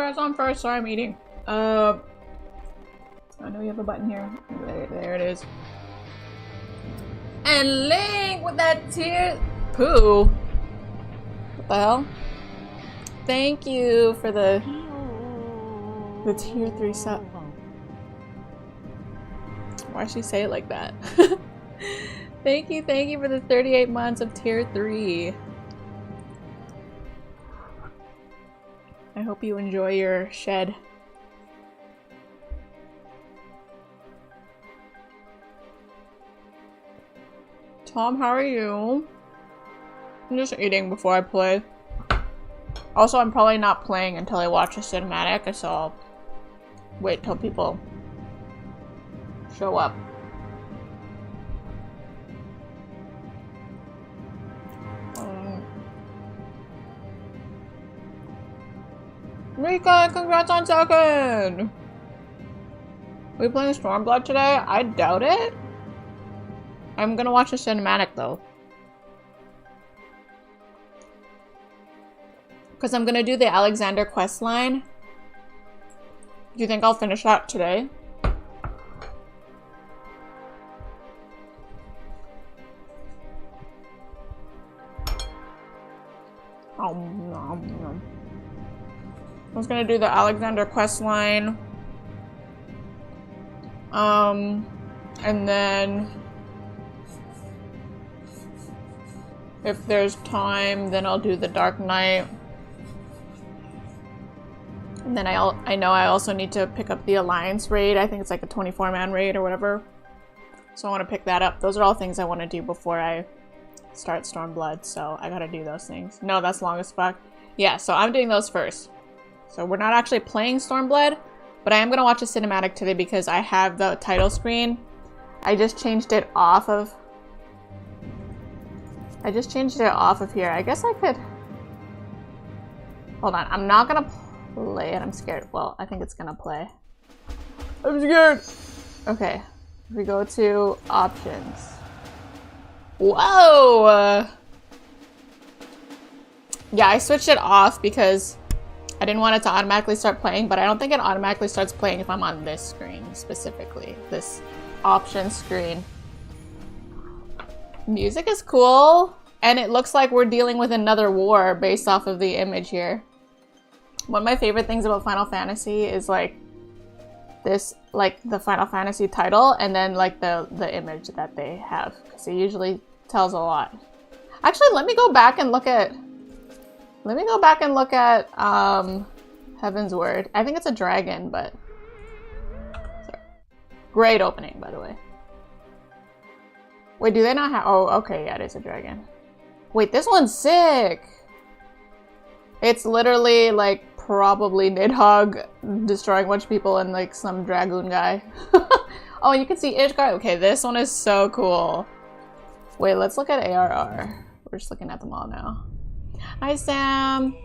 congrats on first. Sorry, I'm eating. I know you have a button here. There it is. And Link with that tear poo. What the hell? Thank you for the tier 3 sub. Why'd she say it like that? thank you for the 38 months of tier 3. I hope you enjoy your shed. Tom, how are you? I'm just eating before I play. Also, I'm probably not playing until I watch a cinematic, so I'll wait till people show up. Rika, congrats on second! Are we playing Stormblood today? I doubt it. I'm gonna watch a cinematic though. Because I'm gonna do the Alexander quest line. Do you think I'll finish that today? I was gonna do the Alexander quest line. And then if there's time, then I'll do the Dark Knight. And then I know I also need to pick up the Alliance raid. I think it's like a 24-man raid or whatever. So I want to pick that up. Those are all things I want to do before I start Stormblood. So I gotta do those things. No, that's long as fuck. Yeah, so I'm doing those first. So we're not actually playing Stormblood, but I am gonna watch a cinematic today because I have the title screen. I just changed it off of here. I guess I could... Hold on, I'm not gonna play it. I'm scared. Well, I think it's gonna play. I'm scared! Okay, if we go to options. Whoa! Yeah, I switched it off because I didn't want it to automatically start playing, but I don't think it automatically starts playing if I'm on this screen specifically. This option screen. Music is cool, and it looks like we're dealing with another war based off of the image here. One of my favorite things about Final Fantasy is like this, like the Final Fantasy title, and then like the image that they have, because it usually tells a lot. Actually, let me go back and look at Heaven's Word. I think it's a dragon, but sorry. Great opening, by the way. Wait, do they not have... Oh, okay, yeah, it is a dragon. Wait, this one's sick! It's literally, like, probably Nidhogg destroying a bunch of people and, like, some dragoon guy. Oh, you can see Ishgard. Okay, this one is so cool. Wait, let's look at ARR. We're just looking at them all now. Hi, Sam!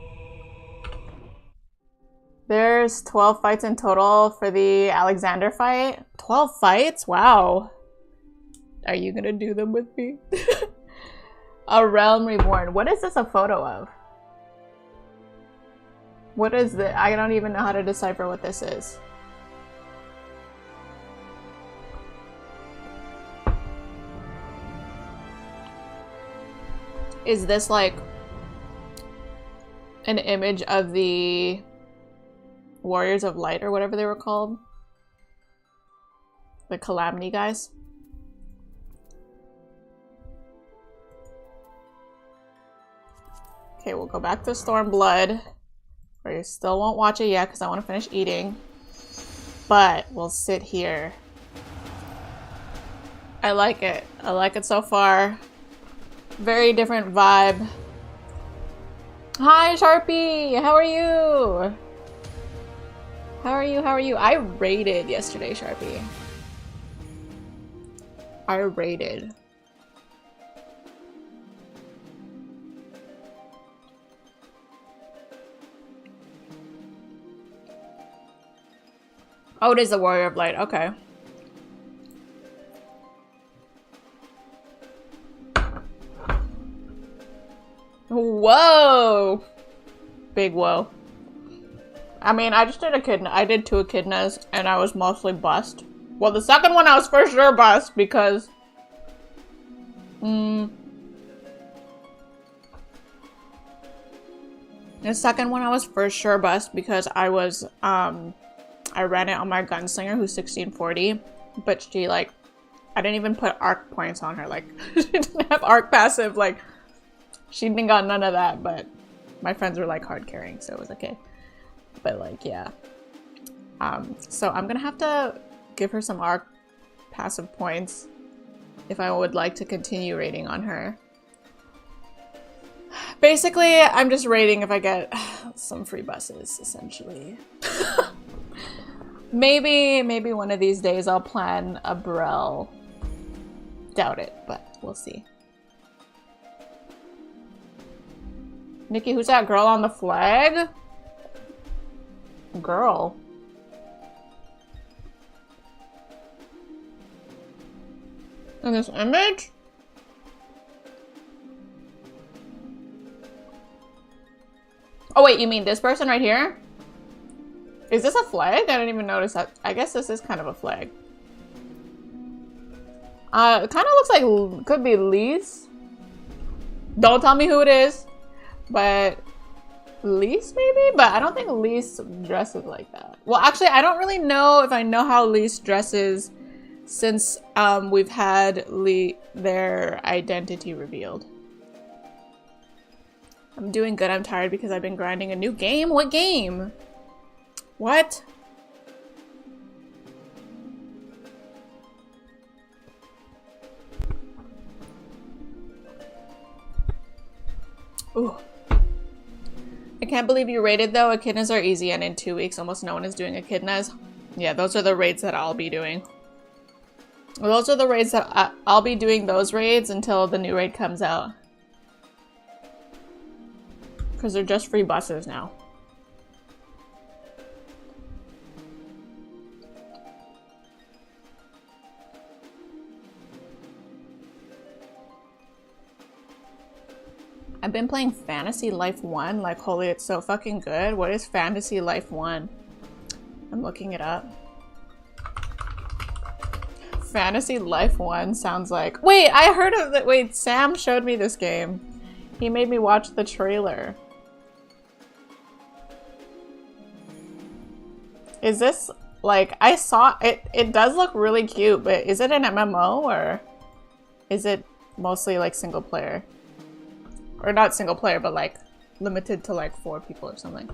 There's 12 fights in total for the Alexander fight. 12 fights? Wow. Are you gonna do them with me? A Realm Reborn. What is this a photo of? What is this? I don't even know how to decipher what this is. Is this like an image of the Warriors of Light or whatever they were called? The Calamity guys? Okay, we'll go back to Stormblood. We still won't watch it yet because I want to finish eating. But we'll sit here. I like it. I like it so far. Very different vibe. Hi, Sharpie! How are you? How are you? How are you? I raided yesterday, Sharpie. I raided. Oh, it is the Warrior of Light. Okay. Whoa! Big whoa. I mean, I just did echidna. I did 2 echidnas, and I was mostly bust. Well, the second one I was for sure bust because... The second one I was for sure bust because I was, I ran it on my gunslinger who's 1640, but she, like, I didn't even put arc points on her, like, she didn't have arc passive, like, she didn't got none of that, but my friends were, like, hard carrying, so it was okay. But, like, yeah. So I'm gonna have to give her some arc passive points if I would like to continue raiding on her. Basically, I'm just raiding if I get some free buses, essentially. Maybe one of these days I'll plan a Brel. Doubt it, but we'll see. Nikki, who's that girl on the flag? Girl. In this image? Oh wait, you mean this person right here? Is this a flag? I didn't even notice that. I guess this is kind of a flag. It kind of looks like, could be Lise. Don't tell me who it is. But Lise maybe? But I don't think Lise dresses like that. Well, actually, I don't really know if I know how Lise dresses since we've had their identity revealed. I'm doing good. I'm tired because I've been grinding a new game. What game? What? Ooh. I can't believe you raided though. Echidnas are easy and in 2 weeks almost no one is doing echidnas. Yeah, those are the raids that I'll be doing. Well, those are the raids that I'll be doing those raids until the new raid comes out. Because they're just free buses now. I've been playing Fantasy Life 1. Like, holy, it's so fucking good. What is Fantasy Life 1? I'm looking it up. Fantasy Life 1 sounds like... Wait, I heard of it. Wait, Sam showed me this game. He made me watch the trailer. Is this, like, I saw it, it does look really cute, but is it an MMO or is it mostly like single player? Or not single player, but like limited to like 4 people or something.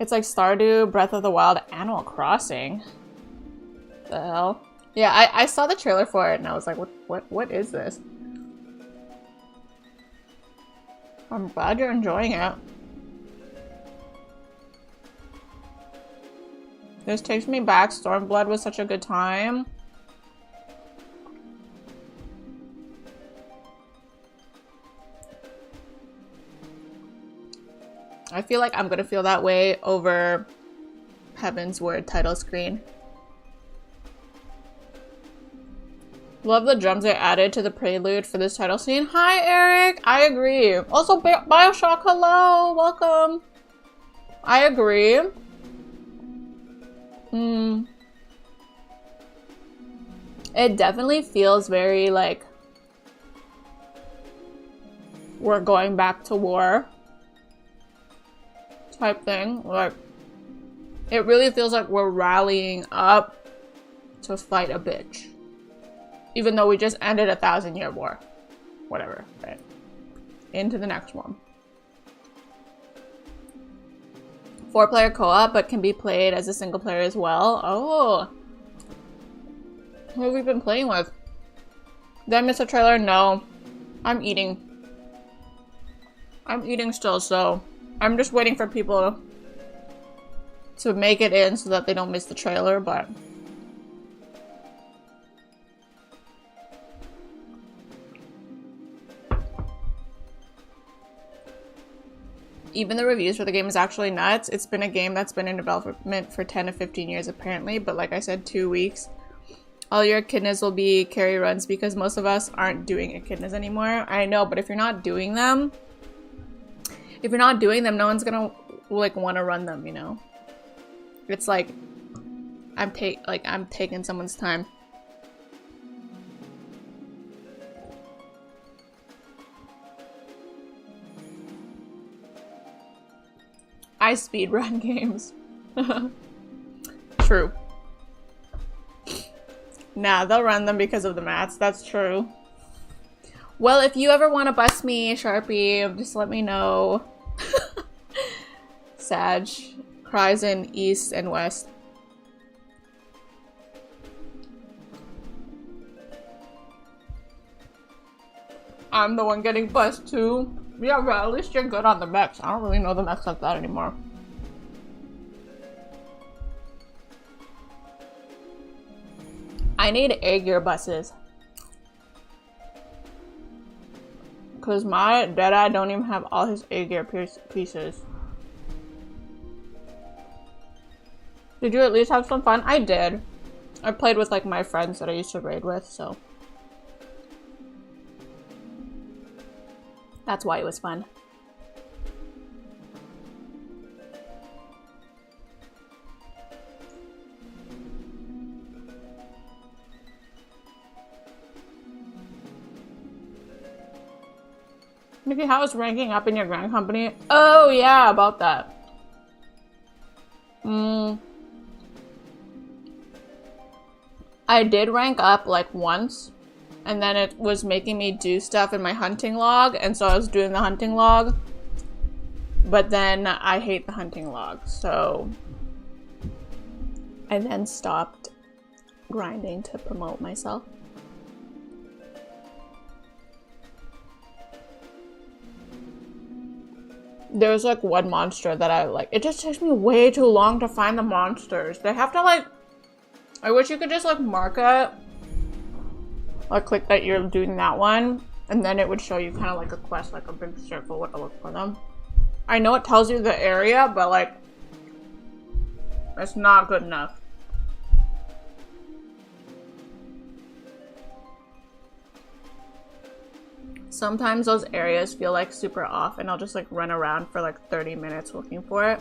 It's like Stardew, Breath of the Wild, Animal Crossing. The hell? Yeah, I saw the trailer for it and I was like, what is this? I'm glad you're enjoying it. This takes me back. Stormblood was such a good time. I feel like I'm gonna feel that way over Heaven's Word title screen. Love the drums they added to the prelude for this title scene. Hi, Eric. I agree. Also, Bioshock, hello. Welcome. I agree. It definitely feels very like we're going back to war type thing. Like, it really feels like we're rallying up to fight a bitch. Even though we just ended a 1,000-year war. Whatever, right? Into the next one. 4-player co-op, but can be played as a single player as well. Oh. Who have we been playing with? Did I miss a trailer? No. I'm eating. I'm eating still, so I'm just waiting for people to make it in so that they don't miss the trailer, but... Even the reviews for the game is actually nuts. It's been a game that's been in development for 10 to 15 years apparently, but like I said, 2 weeks All your echidnas will be carry runs because most of us aren't doing echidnas anymore. I know, but if you're not doing them, no one's gonna like want to run them, you know? It's like I'm taking someone's time. I speedrun games. True. Nah, they'll run them because of the mats. That's true. Well, if you ever want to bust me, Sharpie, just let me know. Sag. Cries in east and west. I'm the one getting bust too. Yeah, but at least you're good on the mechs. I don't really know the mechs like that anymore. I need A gear buses. Cause my Deadeye don't even have all his A gear pieces. Did you at least have some fun? I did. I played with like my friends that I used to raid with, so. That's why it was fun. Nikki, how is ranking up in your grand company? Oh yeah, about that. I did rank up like once, and then it was making me do stuff in my hunting log, and so I was doing the hunting log, but then I hate the hunting log, so I then stopped grinding to promote myself. There's like one monster that I like. It just takes me way too long to find the monsters. They have to like, I wish you could just like mark it. Or click that you're doing that one, and then it would show you kind of like a quest, like a big circle where to look for them. I know it tells you the area, but like, it's not good enough. Sometimes those areas feel like super off, and I'll just like run around for like 30 minutes looking for it.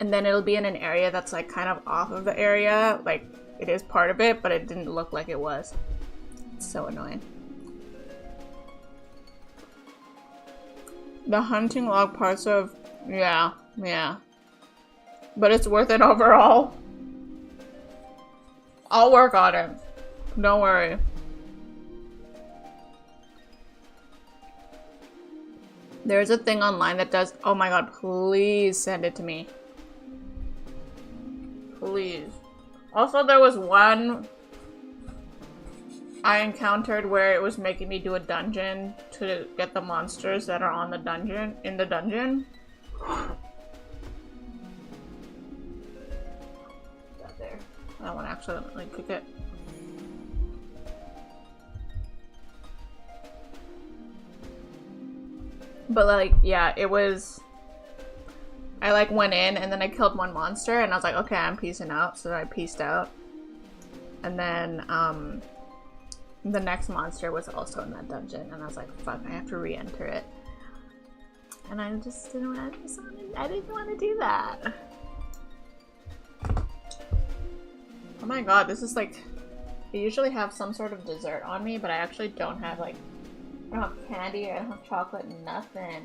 And then it'll be in an area that's like kind of off of the area, like it is part of it, but it didn't look like it was. It's so annoying. The hunting log parts of, yeah. But it's worth it overall. I'll work on it. Don't worry. There's a thing online that does, oh my god, please send it to me. Please. Also, there was one I encountered where it was making me do a dungeon to get the monsters that are on the dungeon, in the dungeon. That there. I don't want to accidentally click it. But like, yeah, it was, I like went in and then I killed one monster and I was like, okay, I'm peacing out. So I peaced out. And then the next monster was also in that dungeon and I was like, fuck, I have to re-enter it. And I just didn't want to do that. Oh my god, this is like, I usually have some sort of dessert on me, but I actually don't have like, I don't have candy, I don't have chocolate, nothing.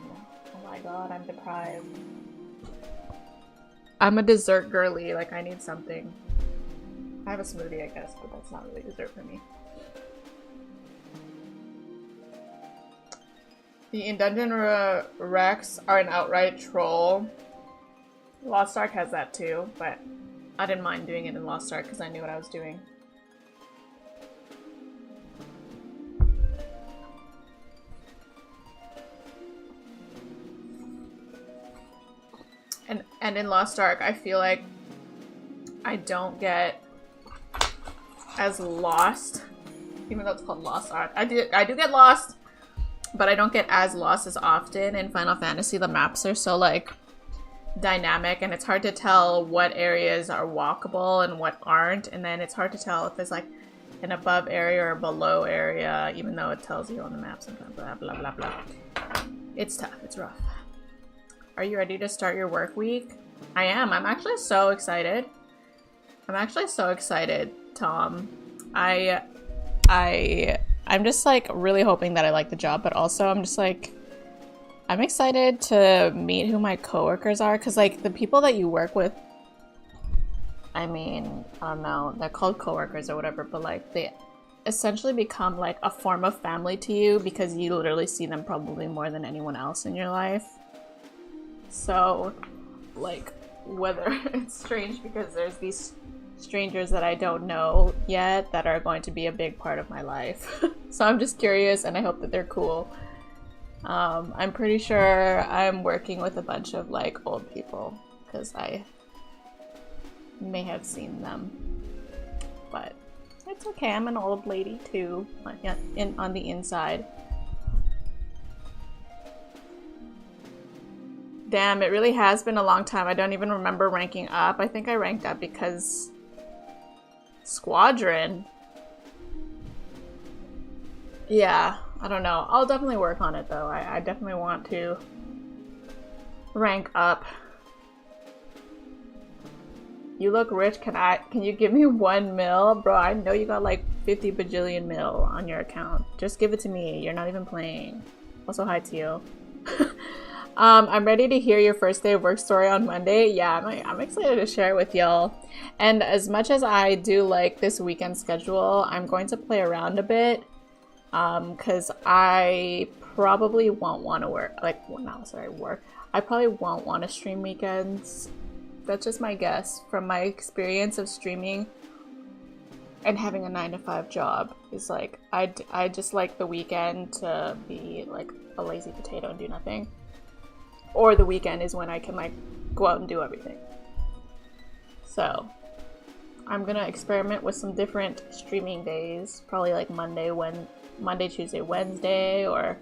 Oh my god, I'm deprived. I'm a dessert girly, like I need something. I have a smoothie, I guess, but that's not really dessert for me. The in-dungeon Rex are an outright troll. Lost Ark has that too, but I didn't mind doing it in Lost Ark because I knew what I was doing. And in Lost Ark, I feel like I don't get as lost, even though it's called Lost Ark. I do get lost, but I don't get as lost as often. In Final Fantasy, the maps are so like, dynamic, and it's hard to tell what areas are walkable and what aren't, and then it's hard to tell if there's like an above area or below area, even though it tells you on the map sometimes. Blah blah blah blah. It's tough. It's rough. Are you ready to start your work week? I am. I'm actually so excited. I'm actually so excited, Tom. I'm just like really hoping that I like the job, but also I'm just like, I'm excited to meet who my coworkers are, because like the people that you work with, I mean, I don't know, they're called coworkers or whatever, but like they essentially become like a form of family to you because you literally see them probably more than anyone else in your life. So like, whether it's strange because there's these strangers that I don't know yet that are going to be a big part of my life. So I'm just curious, and I hope that they're cool. I'm pretty sure I'm working with a bunch of like old people because I may have seen them, but it's okay. I'm an old lady too, on the inside. Damn, it really has been a long time. I don't even remember ranking up. I think I ranked up because Squadron. Yeah, I don't know. I'll definitely work on it though. I definitely want to rank up. You look rich. Can you give me 1 mil? Bro, I know you got like 50 bajillion mil on your account. Just give it to me. You're not even playing. Also, hi to you. I'm ready to hear your first day of work story on Monday. Yeah, I'm excited to share it with y'all. And as much as I do like this weekend schedule, I'm going to play around a bit. Because I probably won't want to work. I probably won't want to stream weekends. That's just my guess from my experience of streaming and having a 9-to-5 job. Is like, I just like the weekend to be like a lazy potato and do nothing. Or the weekend is when I can like go out and do everything. So I'm gonna experiment with some different streaming days. Probably like Monday, Tuesday, Wednesday, or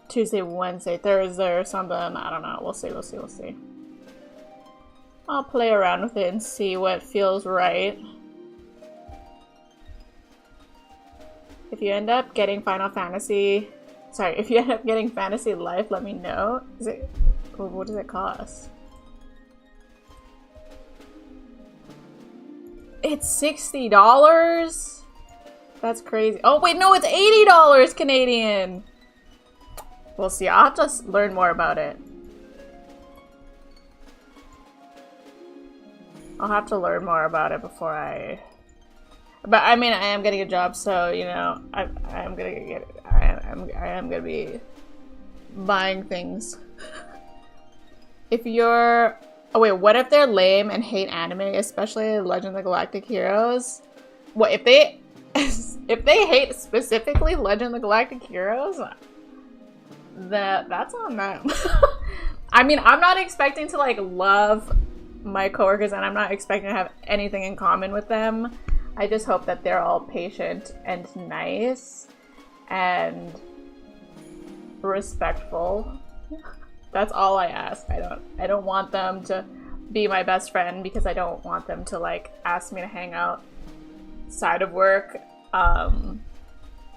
Tuesday, Wednesday, Thursday, or something. I don't know. We'll see. I'll play around with it and see what feels right. If you end up getting Fantasy Life, let me know. What does it cost? It's $60? That's crazy. Oh wait, no, it's $80 Canadian! We'll see. I'll have to learn more about it. I'll have to learn more about it before I... But I mean, I am getting a job, so, you know, I am gonna be buying things. If you're... Oh wait, what if they're lame and hate anime, especially Legend of the Galactic Heroes? What, if they... if they hate specifically Legend of the Galactic Heroes, that's on them. I mean, I'm not expecting to, like, love my coworkers, and I'm not expecting to have anything in common with them. I just hope that they're all patient and nice and respectful. That's all I ask. I don't want them to be my best friend because I don't want them to like ask me to hang out side of work.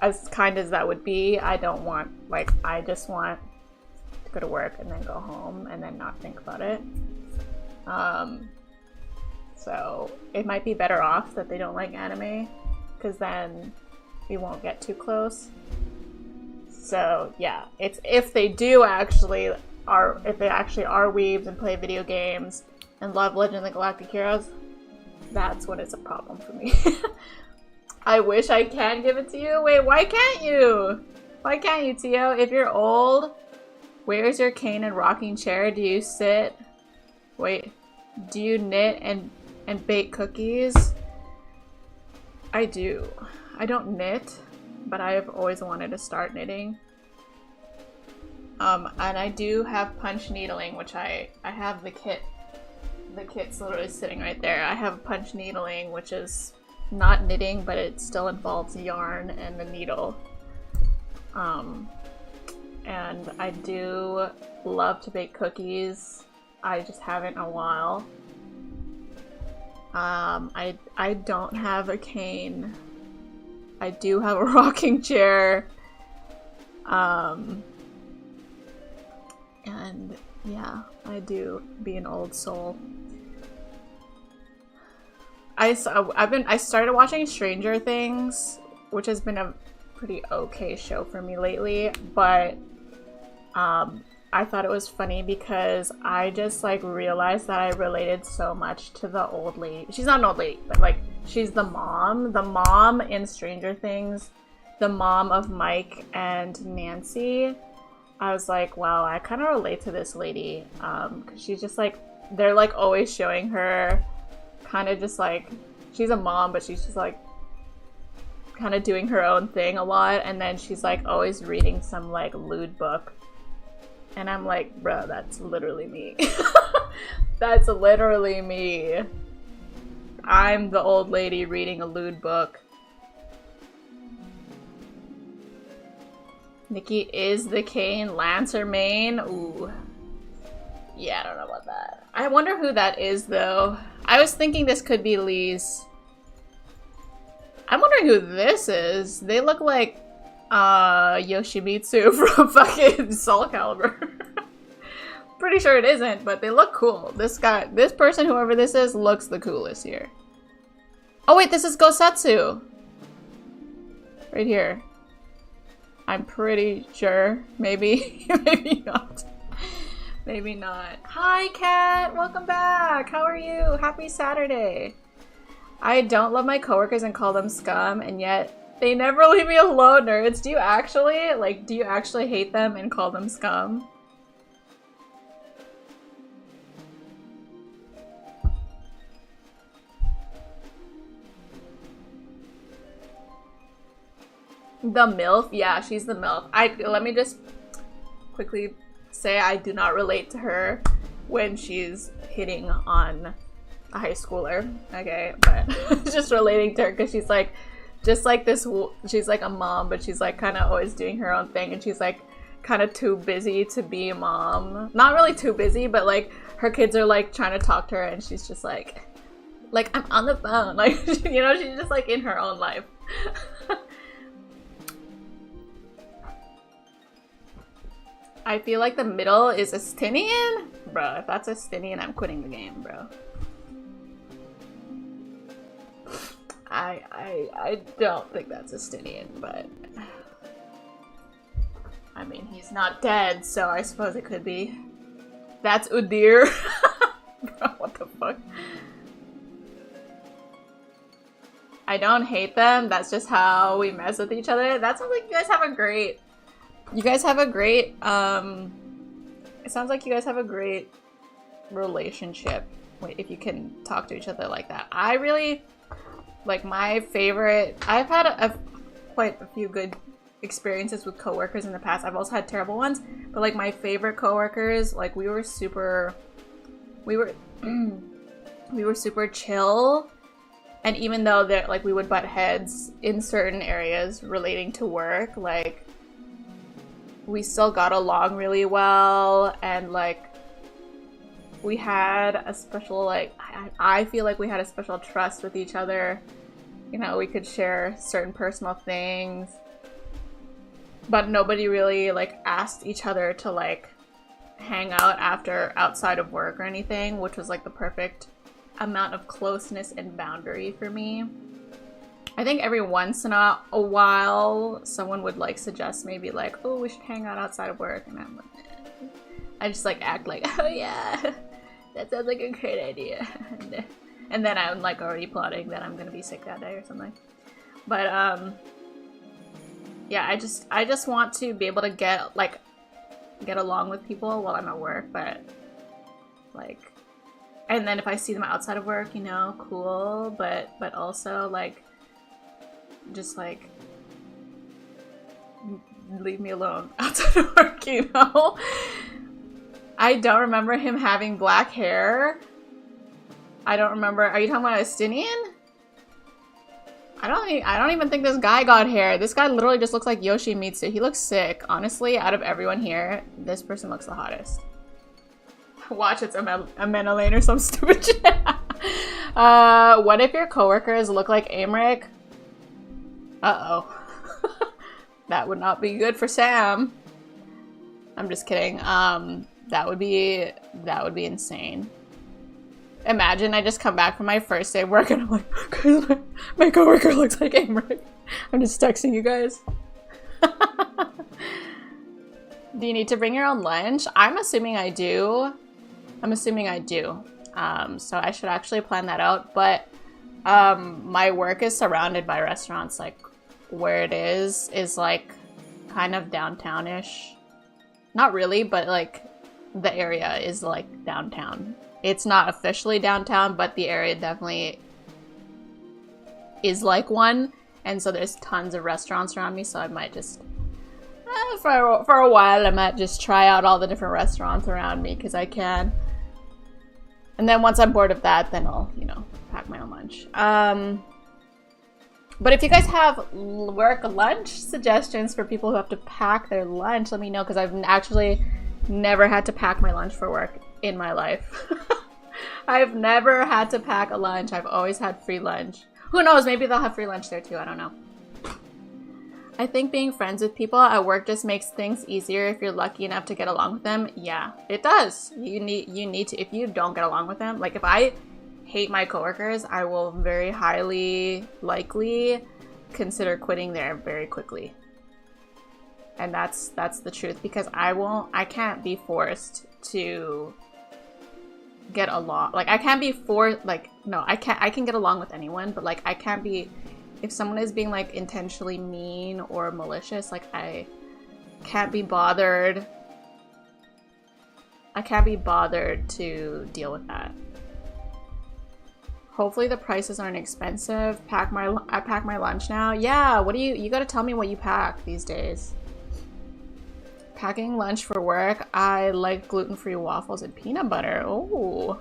As kind as that would be, I don't want, like, I just want to go to work and then go home and then not think about it. So it might be better off that they don't like anime, because then we won't get too close. So yeah, it's if they actually are weebs and play video games and love Legend of the Galactic Heroes, that's when it's a problem for me. I wish I can give it to you. Wait, why can't you? Why can't you, Tio? If you're old, where's your cane and rocking chair? Do you sit? Wait, do you knit and bake cookies? I do. I don't knit, but I have always wanted to start knitting. And I do have punch needling, which I have the kit. The kit's literally sitting right there. I have punch needling, which is not knitting, but it still involves yarn and the needle. And I do love to bake cookies. I just haven't in a while. I don't have a cane. I do have a rocking chair. And yeah, I do be an old soul. I started watching Stranger Things, which has been a pretty okay show for me lately, but I thought it was funny because I just like realized that I related so much to the old lady. She's not an old lady, but like she's the mom in Stranger Things, the mom of Mike and Nancy. I was like, wow, I kind of relate to this lady, because she's just like, they're like always showing her kind of just like, she's a mom, but she's just like kind of doing her own thing a lot, and then she's like always reading some like lewd book. And I'm like, bro, that's literally me. That's literally me. I'm the old lady reading a lewd book. Nikki is the cane. Lancer main. Ooh. Yeah, I don't know about that. I wonder who that is, though. I was thinking this could be Lee's. I'm wondering who this is. They look like Yoshimitsu from fucking Soul Calibur. Pretty sure it isn't, but they look cool. This person, whoever this is, looks the coolest here. Oh wait, this is Gosetsu. Right here. I'm pretty sure. Maybe. Maybe not. Maybe not. Hi, Kat! Welcome back! How are you? Happy Saturday! I don't love my coworkers and call them scum, and yet they never leave me alone, nerds. Do you actually hate them and call them scum? The MILF? Yeah, she's the MILF. Let me just quickly say I do not relate to her when she's hitting on a high schooler, okay? But just relating to her because she's like, just like this, she's like a mom, but she's like kind of always doing her own thing, and she's like kind of too busy to be a mom. Not really too busy, but like her kids are like trying to talk to her, and she's just like I'm on the phone. Like, you know, she's just like in her own life. I feel like the middle is Estinian? Bro, if that's Estinian, I'm quitting the game, bro. I don't think that's Estinian, but I mean, he's not dead, so I suppose it could be. That's Udir. Bro, what the fuck? I don't hate them, that's just how we mess with each other. That sounds like you guys have a great... it sounds like you guys have a great relationship. Wait, if you can talk to each other like that. I really, like, my favorite, I've had quite a few good experiences with coworkers in the past. I've also had terrible ones, but like my favorite coworkers, like we were super chill. And even though like we would butt heads in certain areas relating to work, like we still got along really well, and like we had a special, like, I feel like we had a special trust with each other. You know, we could share certain personal things, but nobody really like asked each other to like hang out outside of work or anything, which was like the perfect amount of closeness and boundary for me. I think every once in a while someone would like suggest maybe like, oh, we should hang out outside of work, and I'm like, eh. I just like act like, oh yeah, that sounds like a great idea. And then I'm like already plotting that I'm gonna be sick that day or something. But yeah, I just want to be able to get along with people while I'm at work, but like, and then if I see them outside of work, you know, cool, but also like just like leave me alone outside of work, you know? I don't remember him having black hair. I don't remember. Are you talking about Estinian? I don't even think this guy got hair. This guy literally just looks like Yoshimitsu. He looks sick. Honestly, out of everyone here, this person looks the hottest. Watch, it's a Menelane or some stupid shit. What if your coworkers look like Amric? Uh-oh. That would not be good for Sam. I'm just kidding. That would be insane. Imagine I just come back from my first day of work and I'm like, guys, my coworker looks like Amric. I'm just texting you guys. Do you need to bring your own lunch? I'm assuming I do. So I should actually plan that out. But my work is surrounded by restaurants. Like where it is like kind of downtown-ish. Not really, but like the area is like downtown. It's not officially downtown, but the area definitely is like one. And so there's tons of restaurants around me, so I might just, for a while, I might just try out all the different restaurants around me, because I can. And then once I'm bored of that, then I'll, you know, pack my own lunch. But if you guys have work lunch suggestions for people who have to pack their lunch, let me know, because I've actually never had to pack my lunch for work in my life. I've never had to pack a lunch. I've always had free lunch. Who knows? Maybe they'll have free lunch there too. I don't know. I think being friends with people at work just makes things easier if you're lucky enough to get along with them. Yeah, it does. You need to. If you don't get along with them, like if I hate my coworkers, I will very highly likely consider quitting there very quickly. And that's the truth, because I can't be forced to get along. Like I can't be I can get along with anyone, but like I can't be, if someone is being like intentionally mean or malicious, like I can't be bothered to deal with that. Hopefully the prices aren't expensive. I pack my lunch now. Yeah, what do you gotta tell me what you pack these days. Packing lunch for work. I like gluten-free waffles and peanut butter. Oh.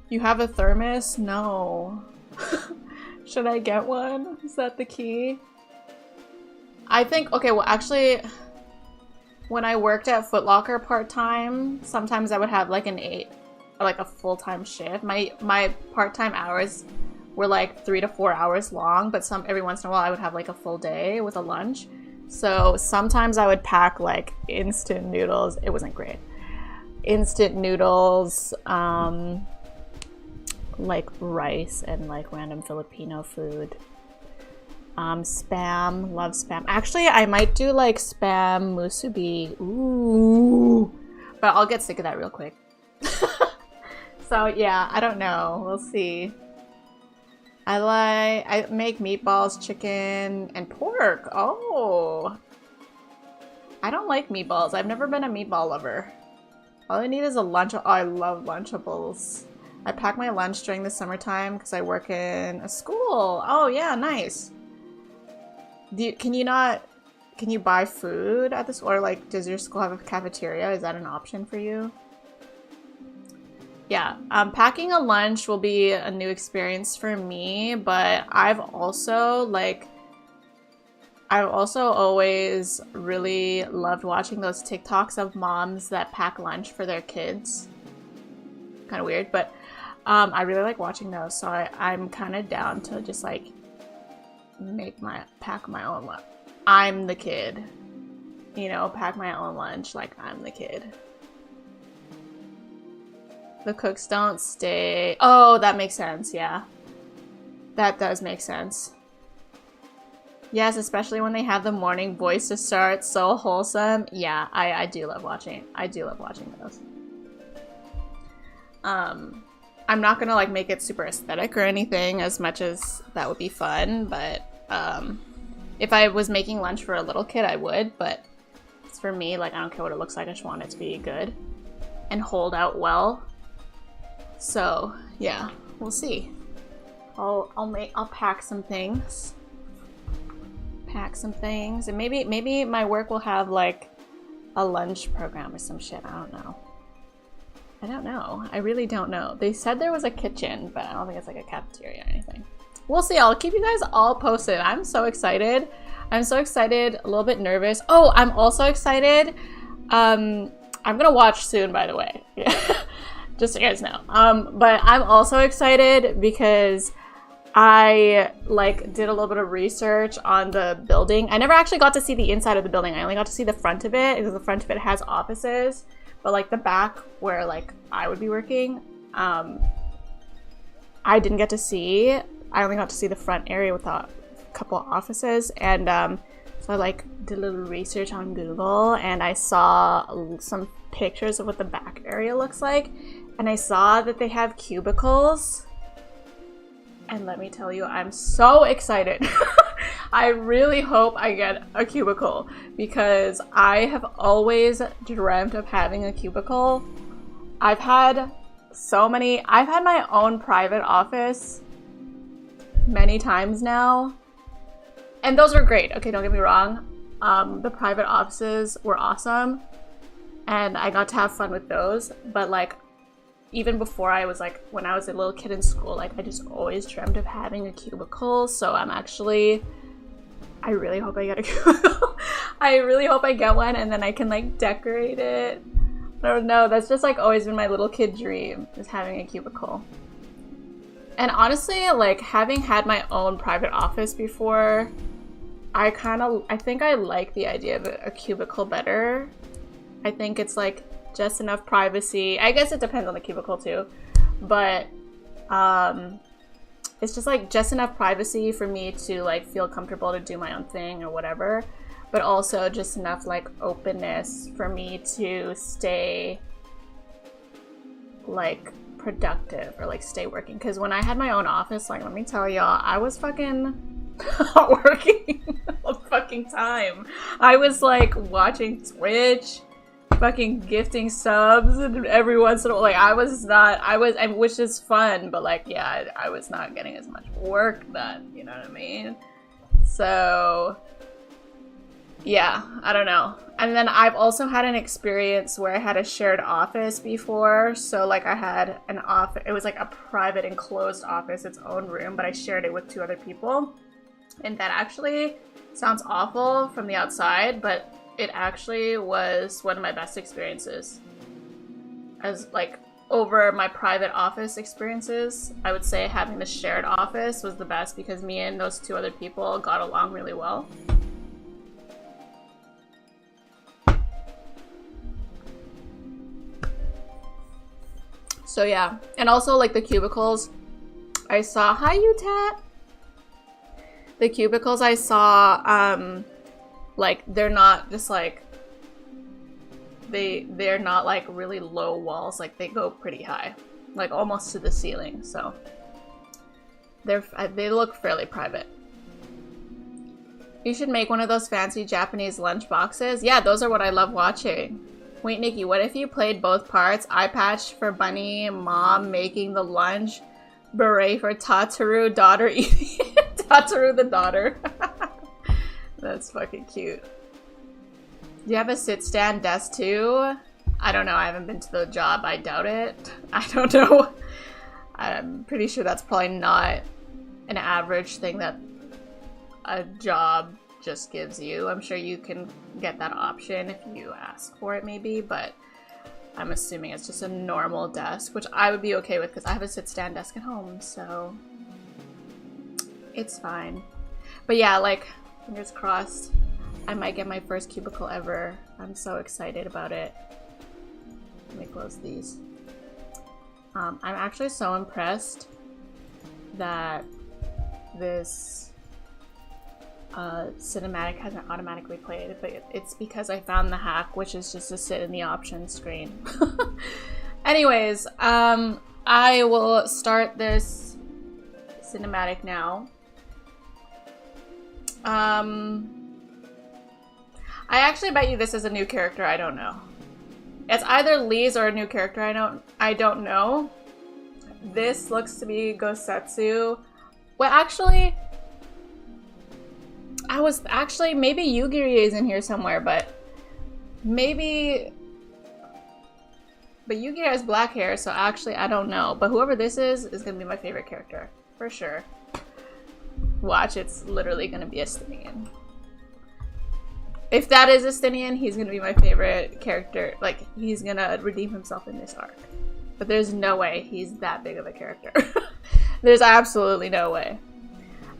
You have a thermos? No. Should I get one? Is that the key? I think, okay, well actually, when I worked at Foot Locker part-time, sometimes I would have like a full-time shift. My part-time hours were like 3 to 4 hours long, but every once in a while I would have like a full day with a lunch. So sometimes I would pack like instant noodles. It wasn't great. Instant noodles, like rice and like random Filipino food. Spam, love spam. Actually, I might do like spam musubi. Ooh, but I'll get sick of that real quick. So yeah, I don't know. We'll see. I make meatballs, chicken, and pork. Oh. I don't like meatballs. I've never been a meatball lover. All I need is a lunch. Oh, I love Lunchables. I pack my lunch during the summertime because I work in a school. Oh yeah, nice. Can you buy food at this, or like does your school have a cafeteria? Is that an option for you? Yeah, packing a lunch will be a new experience for me, but I've also always really loved watching those TikToks of moms that pack lunch for their kids. Kind of weird, but I really like watching those, so I'm kind of down to just like pack my own lunch. I'm the kid, you know, pack my own lunch like I'm the kid. The cooks don't stay. Oh, that makes sense. Yeah, that does make sense. Yes, especially when they have the morning voice to start. So wholesome. Yeah, I do love watching. I do love watching those. I'm not gonna like make it super aesthetic or anything, as much as that would be fun, but if I was making lunch for a little kid, I would, but it's for me, like I don't care what it looks like, I just want it to be good and hold out well. So yeah, we'll see. I'll pack some things. And maybe my work will have like a lunch program or some shit. I don't know. I really don't know. They said there was a kitchen, but I don't think it's like a cafeteria or anything. We'll see. I'll keep you guys all posted. I'm so excited. A little bit nervous. Oh, I'm also excited. I'm gonna watch soon, by the way. Yeah. Just so you guys know. But I'm also excited because I like did a little bit of research on the building. I never actually got to see the inside of the building. I only got to see the front of it because the front of it has offices. But like the back where like I would be working, I didn't get to see. I only got to see the front area with a couple of offices. And so I like did a little research on Google and I saw some pictures of what the back area looks like. And I saw that they have cubicles. And let me tell you, I'm so excited. I really hope I get a cubicle because I have always dreamt of having a cubicle. I've had my own private office many times now. And those are great. Okay, don't get me wrong. The private offices were awesome. And I got to have fun with those. But like, even before I was like, when I was a little kid in school, like I just always dreamt of having a cubicle. So I really hope I get a cubicle. I really hope I get one and then I can like decorate it. I don't know. That's just like always been my little kid dream, is having a cubicle. And honestly, like having had my own private office before, I think I like the idea of a cubicle better. I think it's like just enough privacy. I guess it depends on the cubicle too, but it's just like just enough privacy for me to like feel comfortable to do my own thing or whatever, but also just enough like openness for me to stay like productive or like stay working. Because when I had my own office, like let me tell y'all, I was fucking working all the fucking time. I was like watching Twitch, fucking gifting subs and every once in a while, like which is fun, but like yeah, I was not getting as much work done, you know what I mean? So yeah, I don't know. And then I've also had an experience where I had a shared office before. So like I had an office, it was like a private enclosed office, its own room, but I shared it with 2 other people. And that actually sounds awful from the outside, but it actually was one of my best experiences. As like over my private office experiences, I would say having the shared office was the best because me and those 2 other people got along really well. So yeah, and also like the cubicles I saw, hi Utat! The cubicles I saw, like they're not just like, they're not like really low walls, like they go pretty high, like almost to the ceiling, so they look fairly private. You should make one of those fancy Japanese lunch boxes. Yeah, those are what I love watching. Wait, Nikki, what if you played both parts? Eye patch for Bunny, mom making the lunch, beret for Tataru, daughter eating it. Tataru the daughter. That's fucking cute. Do you have a sit-stand desk too? I don't know. I haven't been to the job. I doubt it. I don't know. I'm pretty sure that's probably not an average thing that a job just gives you. I'm sure you can get that option if you ask for it maybe, but I'm assuming it's just a normal desk, which I would be okay with because I have a sit-stand desk at home, so it's fine. But yeah, like, fingers crossed, I might get my first cubicle ever. I'm so excited about it. Let me close these. I'm actually so impressed that this cinematic hasn't automatically played, but it's because I found the hack, which is just to sit in the options screen. Anyways, I will start this cinematic now. I actually bet you this is a new character. I don't know. It's either Lee's or a new character. I don't know. This looks to be Gosetsu. Well, actually, maybe Yugiri is in here somewhere, but maybe, but Yugiri has black hair, so actually I don't know. But whoever this is gonna be my favorite character, for sure. Watch, it's literally gonna be a stinging. If that is Justinian, he's gonna be my favorite character. Like, he's gonna redeem himself in this arc. But there's no way he's that big of a character. There's absolutely no way.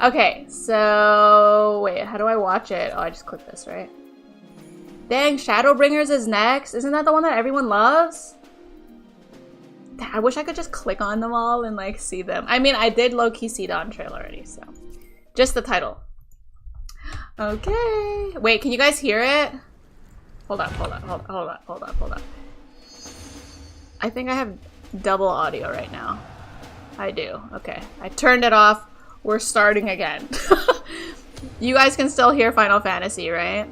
Okay, so... Wait, how do I watch it? Oh, I just clicked this, right? Dang, Shadowbringers is next? Isn't that the one that everyone loves? I wish I could just click on them all and, like, see them. I mean, I did low-key see the on-trail already, so... Just the title. Okay. Wait, can you guys hear it? Hold up. I think I have double audio right now. I do. Okay. I turned it off. We're starting again. You guys can still hear Final Fantasy, right?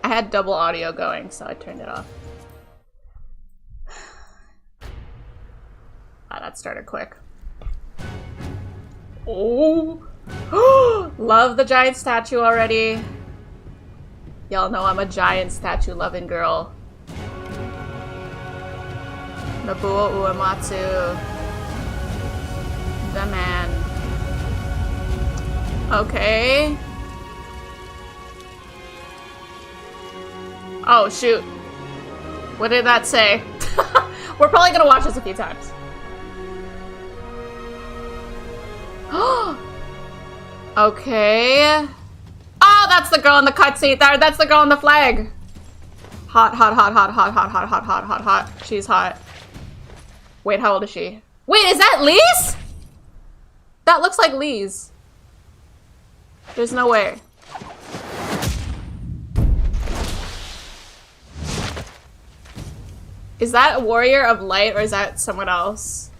I had double audio going, so I turned it off. Ah, that started quick. Oh! Love the giant statue already. Y'all know I'm a giant statue loving girl. Nobuo Uematsu. The man. Okay. Oh, shoot. What did that say? We're probably gonna watch this a few times. Okay. Oh, that's the girl in the cutscene. That's the girl in the flag. Hot. She's hot. Wait, how old is she? Wait, is that Lise? That looks like Lise. There's no way. Is that a Warrior of Light or is that someone else?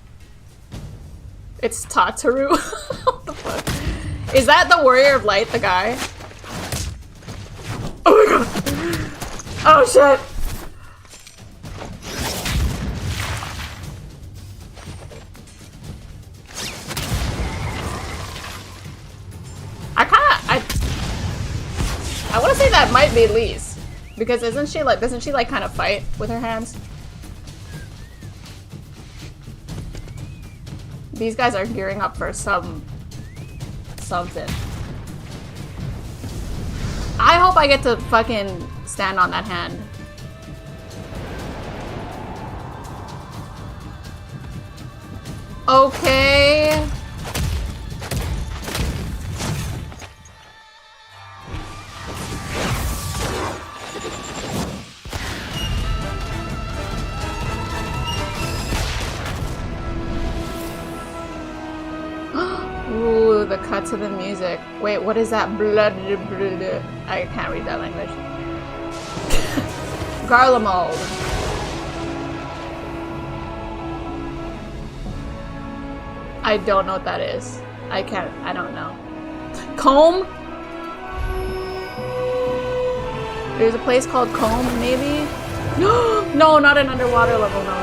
It's Tataru. What the fuck? Is that the Warrior of Light, the guy? Oh my god. Oh shit. I want to say that might be Lise. Because doesn't she like kind of fight with her hands? These guys are gearing up for something. I hope I get to fucking stand on that hand. Okay. Ooh, the cut to the music. Wait, what is that? Blood. I can't read that language. Garlemald. I don't know what that is. I don't know. Comb? There's a place called Comb, maybe? No, not an underwater level. No.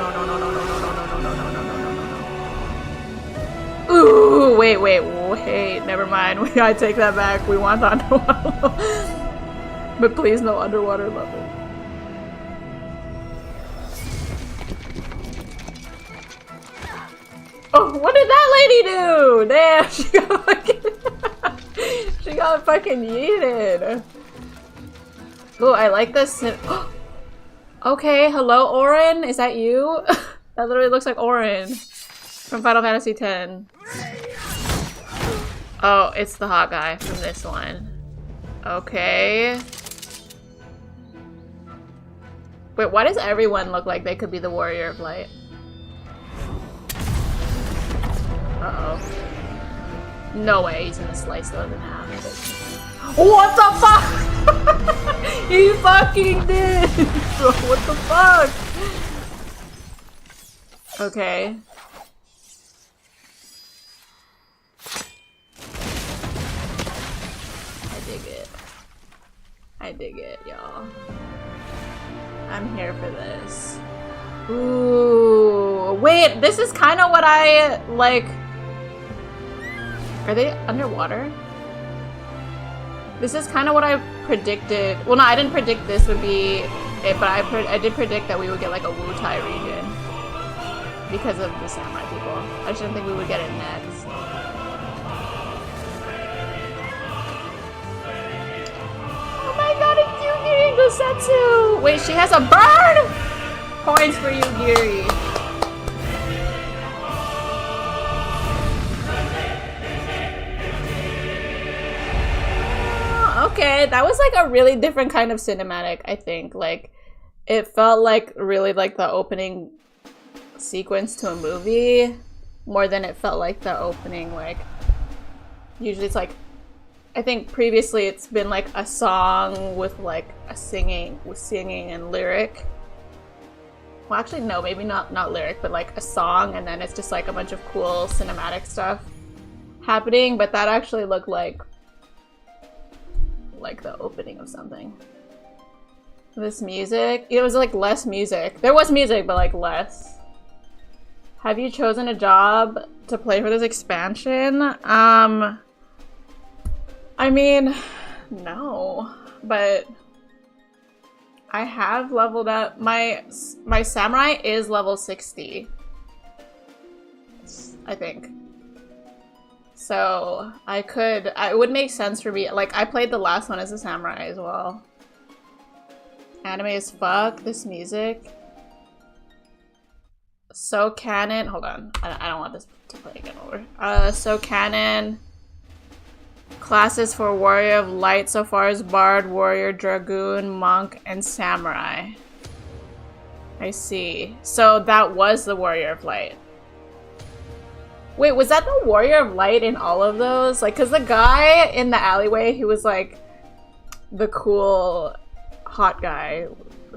Ooh, wait, never mind. I take that back. We want the underwater level. But please, no underwater level. Oh, what did that lady do? Damn, she got fucking yeeted. Ooh, I like this. Okay, hello, Auron. Is that you? That literally looks like Auron from Final Fantasy X. Oh, it's the hot guy from this one. Okay. Wait, why does everyone look like they could be the Warrior of Light? Uh-oh. No way he's gonna slice those in half. What the fuck? He fucking did! What the fuck? Okay. I dig it, y'all. I'm here for this. Ooh, wait, this is kind of what I, like... Are they underwater? This is kind of what I predicted. Well, no, I didn't predict this would be it, but I did predict that we would get, like, a Wutai region. Because of the samurai people. I just didn't think we would get it next. Oh my god, it's Yuki! Setsu! Wait, she has a bird? Points for you, Giri. Okay, that was like a really different kind of cinematic, I think. Like, it felt like really like the opening sequence to a movie more than it felt like the opening, like, usually it's like, I think previously it's been like a song with like a singing and lyric. Well, actually no, maybe not lyric, but like a song, and then it's just like a bunch of cool cinematic stuff happening, but that actually looked like the opening of something. This music, it was like less music. There was music, but like less. Have you chosen a job to play for this expansion? I mean, no, but I have leveled up. My samurai is level 60, I think. So it would make sense for me. Like, I played the last one as a samurai as well. Anime as fuck, this music. So canon, hold on. I don't want this to play again over. So canon. Classes for Warrior of Light so far as Bard, Warrior, Dragoon, Monk, and Samurai. I see. So that was the Warrior of Light. Wait, was that the Warrior of Light in all of those? Like, cause the guy in the alleyway, he was like the cool hot guy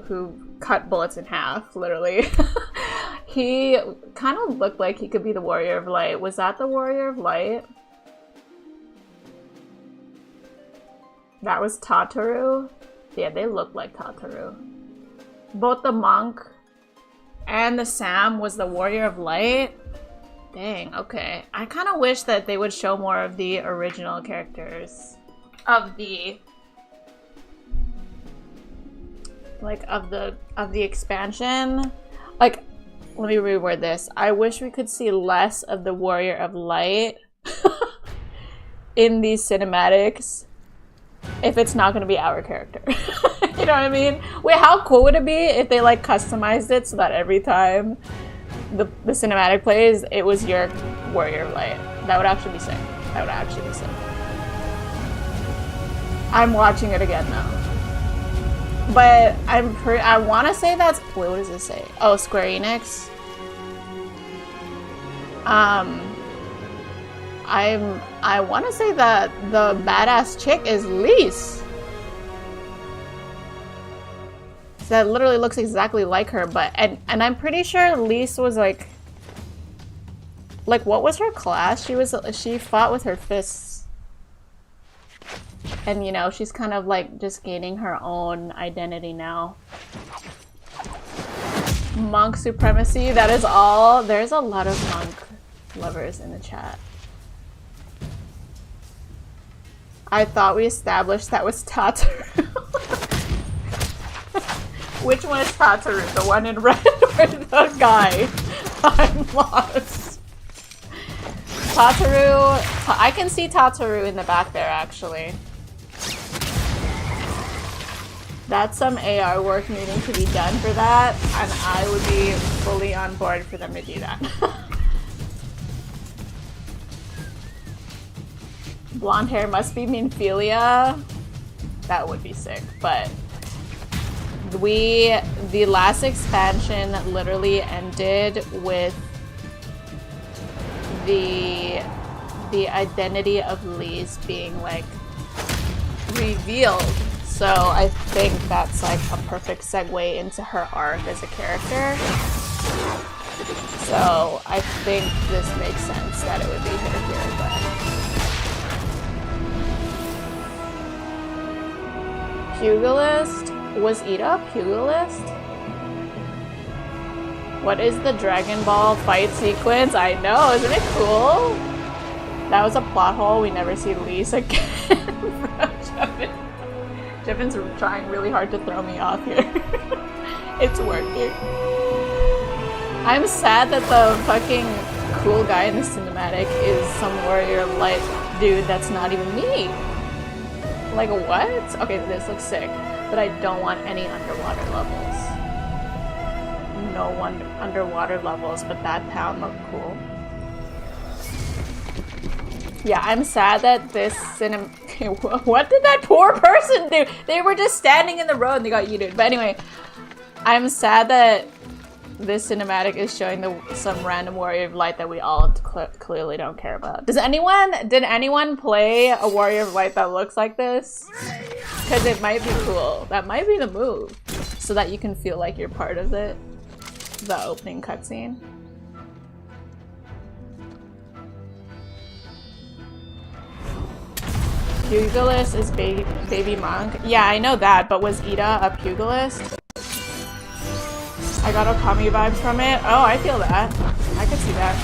who cut bullets in half, literally. He kind of looked like he could be the Warrior of Light. Was that the Warrior of Light? That was Tataru? Yeah, they look like Tataru. Both the monk and the Sam was the Warrior of Light? Dang, okay. I kind of wish that they would show more of the original characters. Of the... like, of the expansion. Like, let me reword this. I wish we could see less of the Warrior of Light in these cinematics. If it's not going to be our character. You know what I mean? Wait, how cool would it be if they like customized it so that every time the cinematic plays, it was your Warrior of Light? That would actually be sick. That would actually be sick. I'm watching it again now. But I want to say that's... Wait, what does this say? Oh, Square Enix? I want to say that the badass chick is Lise. That literally looks exactly like her, but and I'm pretty sure Lise was like what was her class? She fought with her fists. And you know, she's kind of like just gaining her own identity now. Monk supremacy, that is all. There's a lot of monk lovers in the chat. I thought we established that was Tataru. Which one is Tataru? The one in red or the guy? I'm lost. Tataru... I can see Tataru in the back there, actually. That's some AR work needing to be done for that, and I would be fully on board for them to do that. Blonde hair must be Minphilia. That would be sick, but the last expansion literally ended with the identity of Lise being like revealed. So I think that's like a perfect segue into her arc as a character. So I think this makes sense that it would be her here, but Pugilist? Was Ida a pugilist? What is the Dragon Ball fight sequence? I know, isn't it cool? That was a plot hole. We never see Lise again. Jeffen's trying really hard to throw me off here. It's working. I'm sad that the fucking cool guy in the cinematic is some Warrior of Light dude that's not even me. Like, what? Okay, this looks sick. but I don't want any underwater levels. No one underwater levels, but that town looked cool. Yeah, I'm sad that this what did that poor person do? They were just standing in the road and they got yeeted. But anyway, I'm sad that this cinematic is showing some random Warrior of Light that we all clearly don't care about. Did anyone play a Warrior of Light that looks like this? Because it might be cool. That might be the move. So that you can feel like you're part of it. The opening cutscene. Pugilist is baby monk. Yeah, I know that, but was Ida a pugilist? I got Okami vibes from it. Oh, I feel that. I could see that.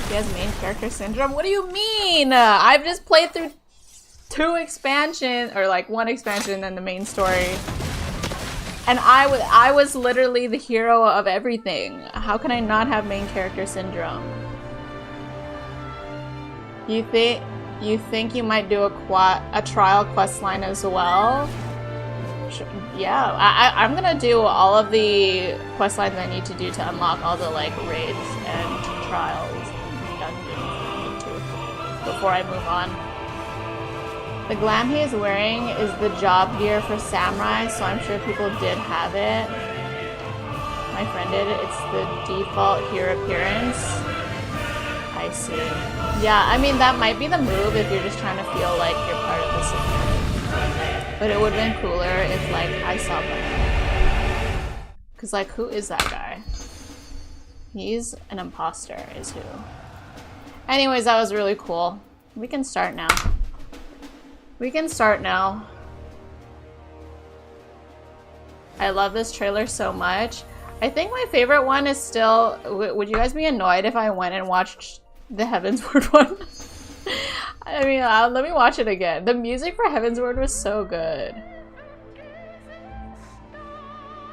He has main character syndrome. What do you mean? I've just played through 2 expansions, or like 1 expansion and then the main story. And I was literally the hero of everything. How can I not have main character syndrome? You think you might do a trial quest line as well? Yeah, I'm gonna do all of the quest lines I need to do to unlock all the like raids and trials and dungeons before I move on. The glam he is wearing is the job gear for samurai, so I'm sure people did have it. My friend did it. It's the default hero appearance. I see. Yeah, I mean that might be the move if you're just trying to feel like you're part of the system. But it would have been cooler if, like, I saw that. Because, like, who is that guy? He's an imposter, is who. Anyways, that was really cool. We can start now. We can start now. I love this trailer so much. I think my favorite one is still... Would you guys be annoyed if I went and watched the Heavensward one? I mean, let me watch it again. The music for Heavensward was so good.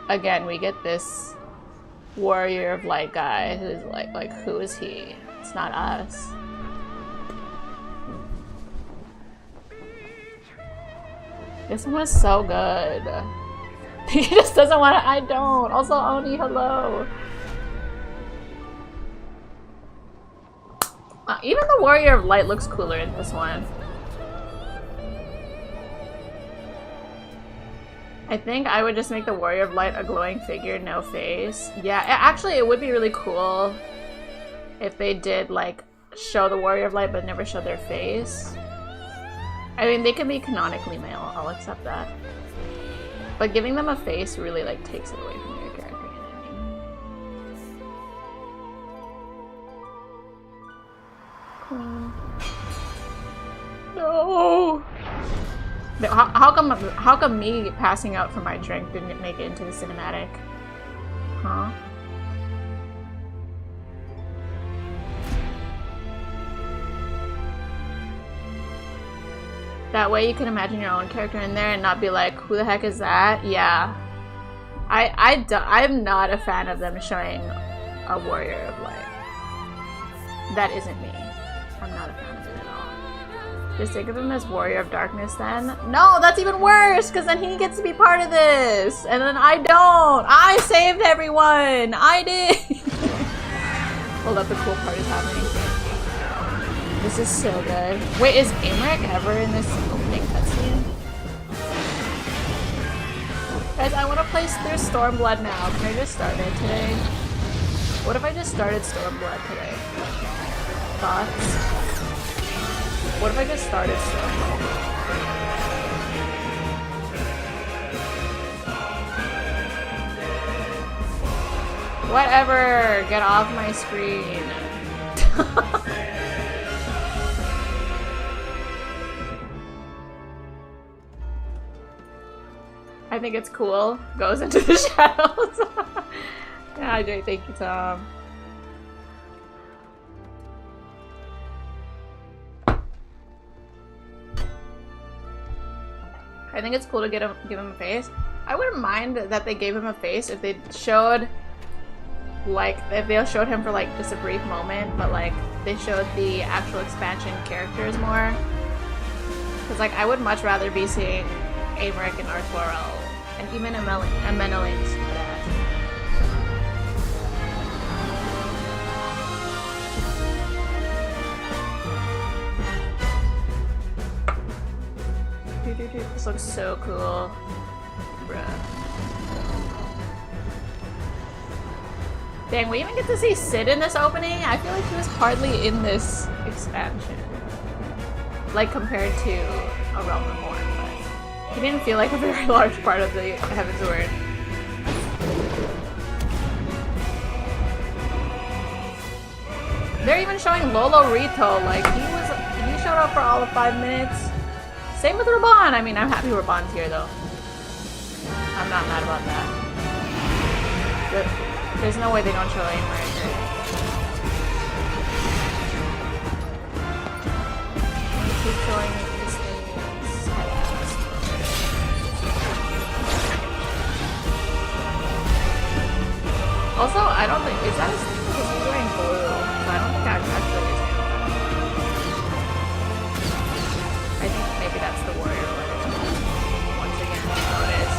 Again, we get this Warrior of Light guy who's like, who is he? It's not us. This one was so good. He just doesn't want to. I don't. Also, Oni, hello. Even the Warrior of Light looks cooler in this one. I think I would just make the Warrior of Light a glowing figure, no face. Yeah, actually it would be really cool if they did like show the Warrior of Light but never show their face. I mean, they can be canonically male, I'll accept that. But giving them a face really like takes it away from your character. No. How come me passing out from my drink didn't make it into the cinematic? Huh? That way you can imagine your own character in there and not be like, who the heck is that? Yeah. I'm not a fan of them showing a Warrior of Light. That isn't me. I'm not a fan of it at all. Just think of him as Warrior of Darkness then. No, that's even worse, because then he gets to be part of this. And then I don't. I saved everyone. I did. Hold up, the cool part is happening. This is so good. Wait, is Amric ever in this opening cutscene? Guys, I want to play through Stormblood now. Can I just start it today? What if I just started Stormblood today? Thoughts? What if I just started Stormblood? Whatever! Get off my screen. I think it's cool. Goes into the shadows. Yeah, Jay, thank you, Tom. I think it's cool to give him a face. I wouldn't mind that they gave him a face if they showed, like, if they showed him for like just a brief moment, but like they showed the actual expansion characters more. Because like I would much rather be seeing Amric and Arturo, and even Ameneling's badass. This looks so cool, bruh. Dang, we even get to see Sid in this opening? I feel like he was hardly in this expansion. Like, compared to A Realm Reborn, but he didn't feel like a very large part of the Heaven's Word. They're even showing Lolo Rito, like, he showed up for all of 5 minutes. Same with Raban. I mean, I'm happy Raban's here, though. I'm not mad about that. There's no way they don't show Amric. Keep showing these things. Also, I don't think, is that his thing? Because he's wearing blue, so I don't think that's actually his name. I think maybe that's the warrior letter. Once again, notice.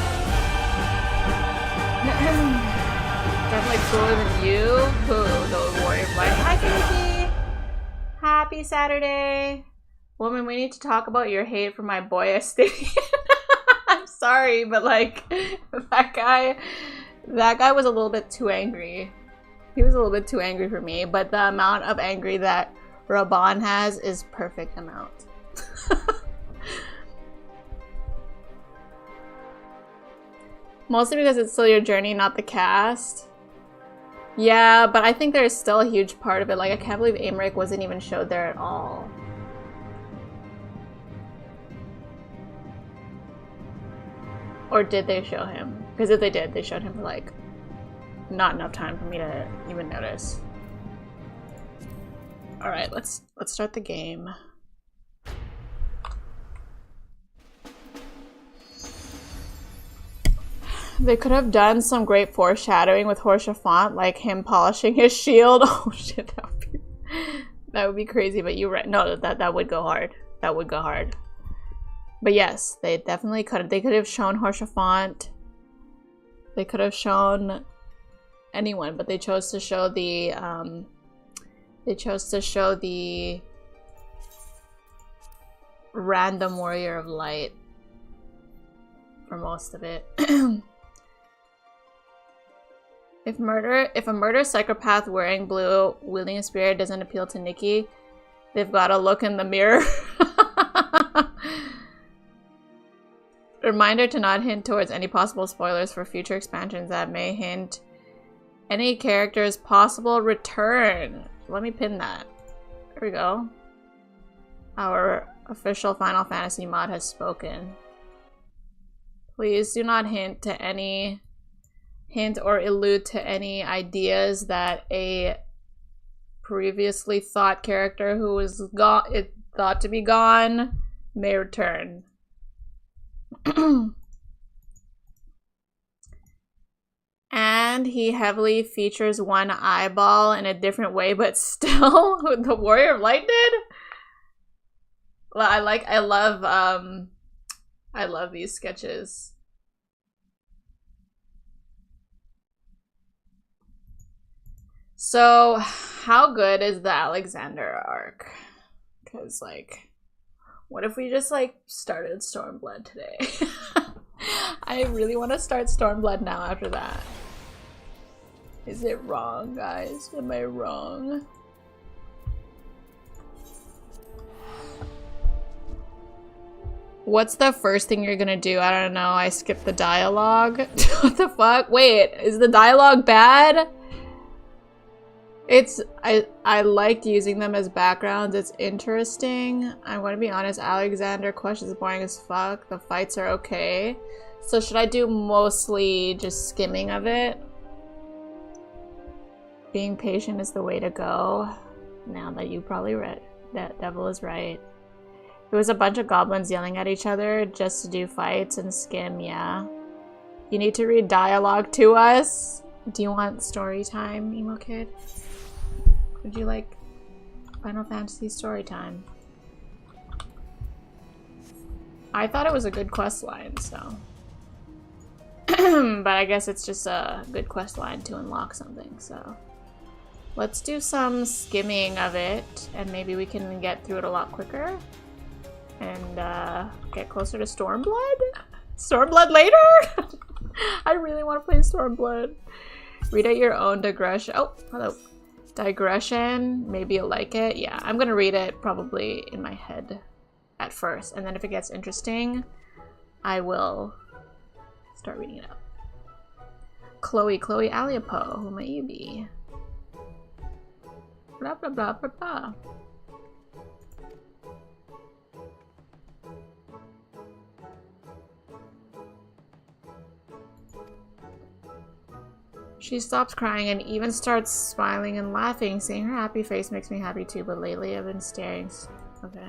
Definitely cooler than you. Who? The warrior flag. Hi, Kiki! Happy Saturday! Woman, we need to talk about your hate for my boy Estivian. I'm sorry, but like, that guy was a little bit too angry. He was a little bit too angry for me, but the amount of angry that Raban has is perfect amount. Mostly because it's still your journey, not the cast. Yeah, but I think there's still a huge part of it. Like, I can't believe Amric wasn't even showed there at all. Or did they show him? Because if they did, they showed him for like not enough time for me to even notice. All right, let's start the game. They could have done some great foreshadowing with Horshaphant, like him polishing his shield. Oh shit, that would be crazy. But you're right. No, that would go hard. That would go hard. But yes, they definitely could have. They could have shown Horshaphant. They could have shown anyone, but they chose to show the random warrior of light for most of it. If a murder psychopath wearing blue wielding a spear doesn't appeal to Nikki, they've got to look in the mirror. Reminder to not hint towards any possible spoilers for future expansions that may hint any character's possible return. Let me pin that. There we go. Our official Final Fantasy mod has spoken. Please do not hint or allude to any ideas that a previously thought character who was thought to be gone may return. And he heavily features one eyeball in a different way, but still the Warrior of Light did. Well, I love these sketches. So, how good is the Alexander arc? Because, like, what if we just, like, started Stormblood today? I really want to start Stormblood now after that. Is it wrong, guys? Am I wrong? What's the first thing you're gonna do? I don't know. I skipped the dialogue. What the fuck? Wait, is the dialogue bad? I liked using them as backgrounds. It's interesting. I'm gonna be honest, Alexander questions is boring as fuck. The fights are okay. So should I do mostly just skimming of it? Being patient is the way to go. Now that you probably read that Devil is right. It was a bunch of goblins yelling at each other just to do fights and skim, yeah. You need to read dialogue to us. Do you want story time, emo kid? Would you like Final Fantasy story time? I thought it was a good quest line, so. But I guess it's just a good quest line to unlock something, so. Let's do some skimming of it, and maybe we can get through it a lot quicker. And get closer to Stormblood? Stormblood later? I really want to play Stormblood. Read at your own digression. Oh, hello. Digression. Maybe you'll like it. Yeah, I'm gonna read it probably in my head at first. And then if it gets interesting, I will start reading it up. Chloe Aliapo. Who might you be? Blah, blah, blah, blah, blah. She stops crying and even starts smiling and laughing. Seeing her happy face makes me happy too, but lately I've been staring. Okay.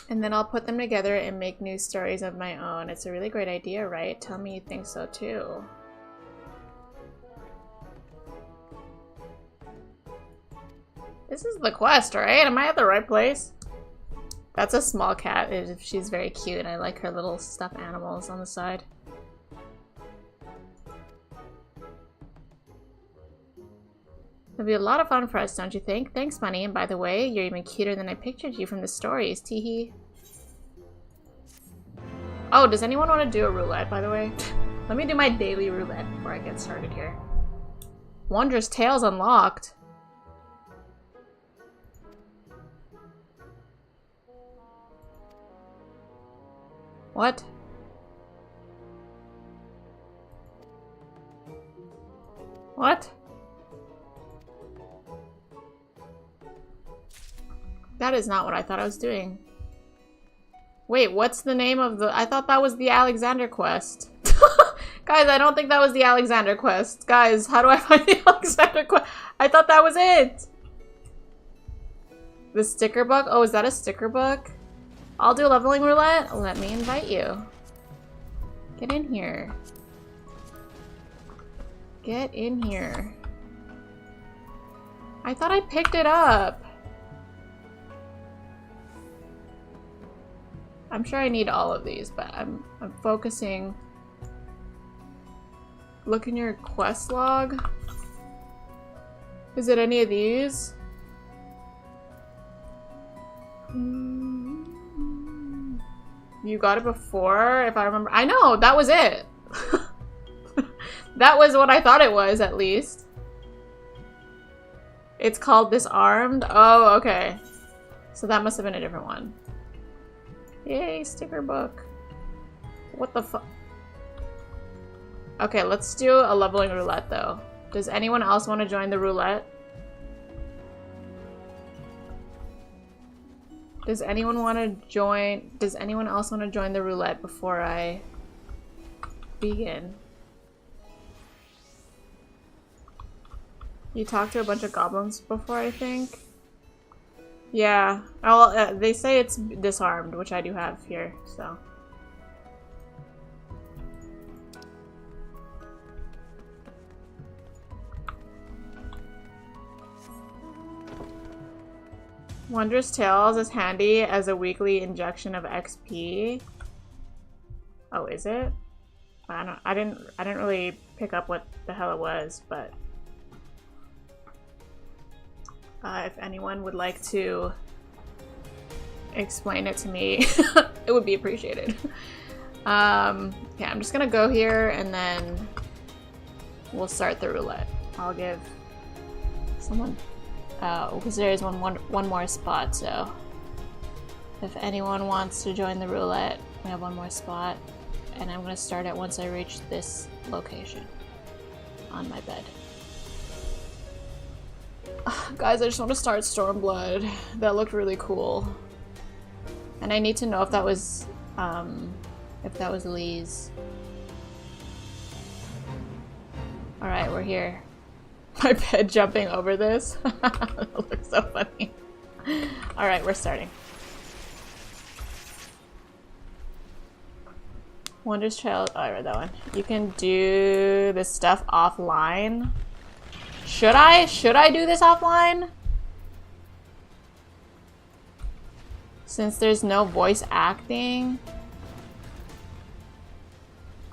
And then I'll put them together and make new stories of my own. It's a really great idea, right? Tell me you think so too. This is the quest, right? Am I at the right place? That's a small cat. She's very cute. I like her little stuffed animals on the side. It'll be a lot of fun for us, don't you think? Thanks, Bunny. And by the way, you're even cuter than I pictured you from the stories. Teehee. Oh, does anyone want to do a roulette, by the way? Let me do my daily roulette before I get started here. Wondrous Tales unlocked. What? What? That is not what I thought I was doing. Wait, what's the name of the... I thought that was the Alexander quest. Guys, I don't think that was the Alexander quest. Guys, how do I find the Alexander quest? I thought that was it. The sticker book? Oh, is that a sticker book? I'll do leveling roulette. Let me invite you. Get in here. Get in here. I thought I picked it up. I'm sure I need all of these, but I'm focusing. Look in your quest log. Is it any of these? You got it before, if I remember. I know, that was it. That was what I thought it was, at least. It's called Disarmed. Oh, okay. So that must have been a different one. Yay, sticker book. What the fuck? Okay, let's do a leveling roulette, though. Does anyone else want to join the roulette? Does anyone want to join? Does anyone else want to join the roulette before I begin? You talked to a bunch of goblins before, I think. Yeah. Well, they say it's disarmed, which I do have here, so. Wondrous Tales is handy as a weekly injection of XP. Oh, is it? I didn't really pick up what the hell it was, but if anyone would like to explain it to me, it would be appreciated. Yeah, I'm just gonna go here and then we'll start the roulette. I'll give someone, because there is one more spot, so if anyone wants to join the roulette, we have one more spot, and I'm gonna start it once I reach this location on my bed. Guys, I just want to start Stormblood. That looked really cool. And I need to know if that was Lee's. Alright, we're here. My bed jumping over this. That looks so funny. Alright, we're starting. Wondrous Child. Oh, I read that one. You can do this stuff offline. Should I? Should I do this offline? Since there's no voice acting,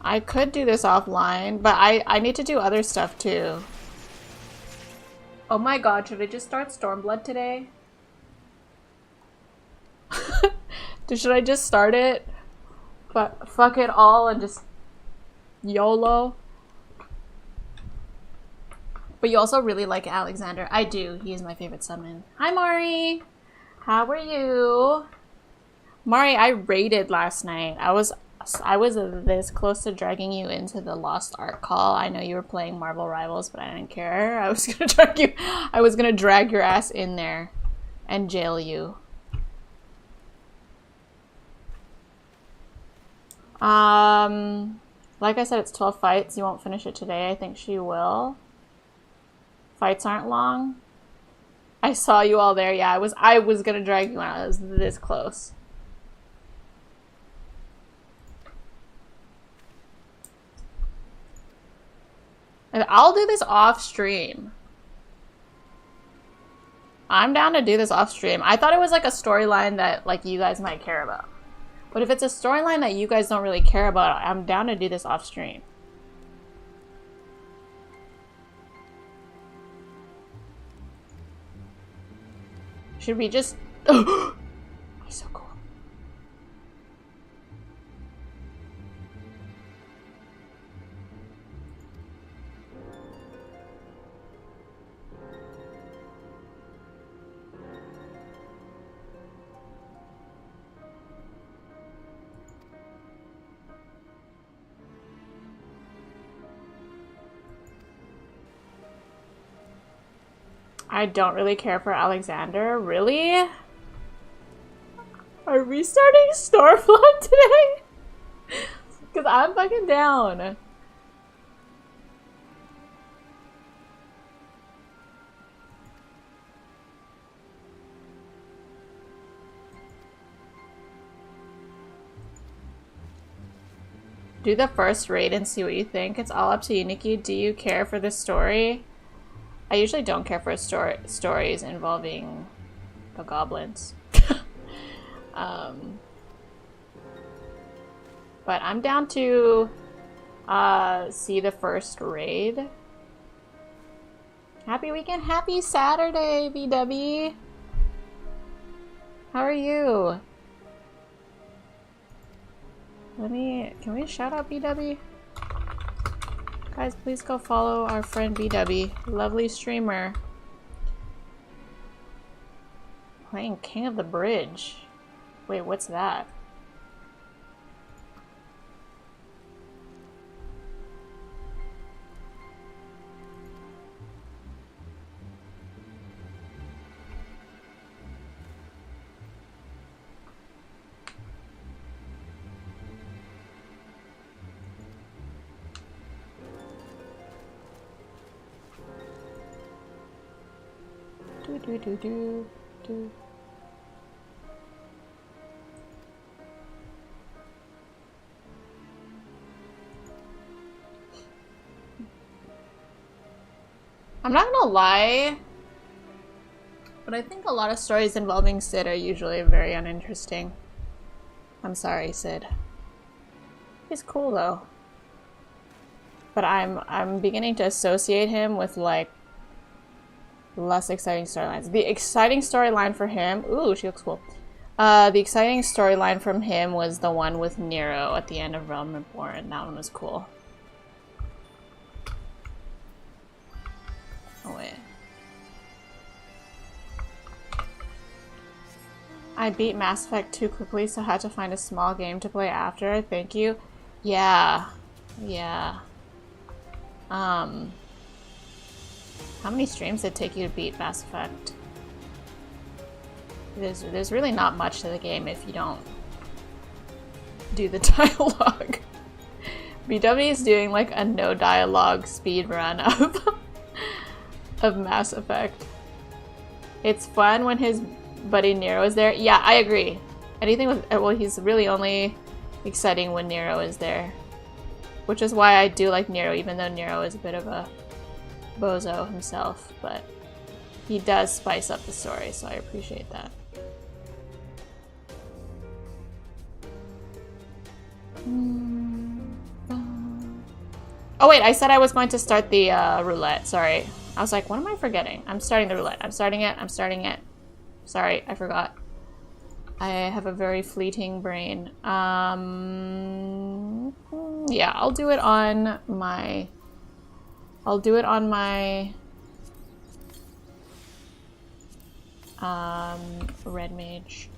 I could do this offline, but I need to do other stuff too. Oh my god, should I just start Stormblood today? Should I just start it? But fuck it all and just YOLO? But you also really like Alexander. I do. He is my favorite summon. Hi, Mari. How are you? Mari, I raided last night. I was this close to dragging you into the Lost Ark call. I know you were playing Marvel Rivals, but I didn't care. I was gonna drag your ass in there and jail you. Like I said, it's 12 fights. You won't finish it today. I think she will. Fights aren't long. I saw you all there. Yeah, I was gonna drag you out. I was this close. And I'll do this off stream. I'm down to do this off stream. I thought it was like a storyline that like you guys might care about. But if it's a storyline that you guys don't really care about, I'm down to do this off stream. Should we just... Oh! He's so cool. I don't really care for Alexander. Really? Are we starting Stormblood today? Because I'm fucking down. Do the first raid and see what you think. It's all up to you, Nikki. Do you care for this story? I usually don't care for stories involving the goblins. But I'm down to see the first raid. Happy weekend, happy Saturday, BW. How are you? Can we shout out BW? Guys, please go follow our friend BW. Lovely streamer. Playing King of the Bridge. Wait, what's that? Do. I'm not gonna lie, but I think a lot of stories involving Sid are usually very uninteresting. I'm sorry, Sid. He's cool though. But I'm beginning to associate him with like less exciting storylines. The exciting storyline for him... Ooh, she looks cool. The exciting storyline from him was the one with Nero at the end of Realm Reborn. That one was cool. Oh, wait. I beat Mass Effect too quickly, so had to find a small game to play after. Thank you. Yeah. Yeah. How many streams did it take you to beat Mass Effect? There's really not much to the game if you don't do the dialogue. BW is doing like a no dialogue speed run of Mass Effect. It's fun when his buddy Nero is there. Yeah, I agree. Anything with... Well, he's really only exciting when Nero is there. Which is why I do like Nero, even though Nero is a bit of a bozo himself, but he does spice up the story, so I appreciate that. Oh wait, I said I was going to start the roulette. Sorry. I was like, what am I forgetting? I'm starting the roulette. I'm starting it. I'm starting it. Sorry, I forgot. I have a very fleeting brain. Yeah, I'll do it on my... red mage.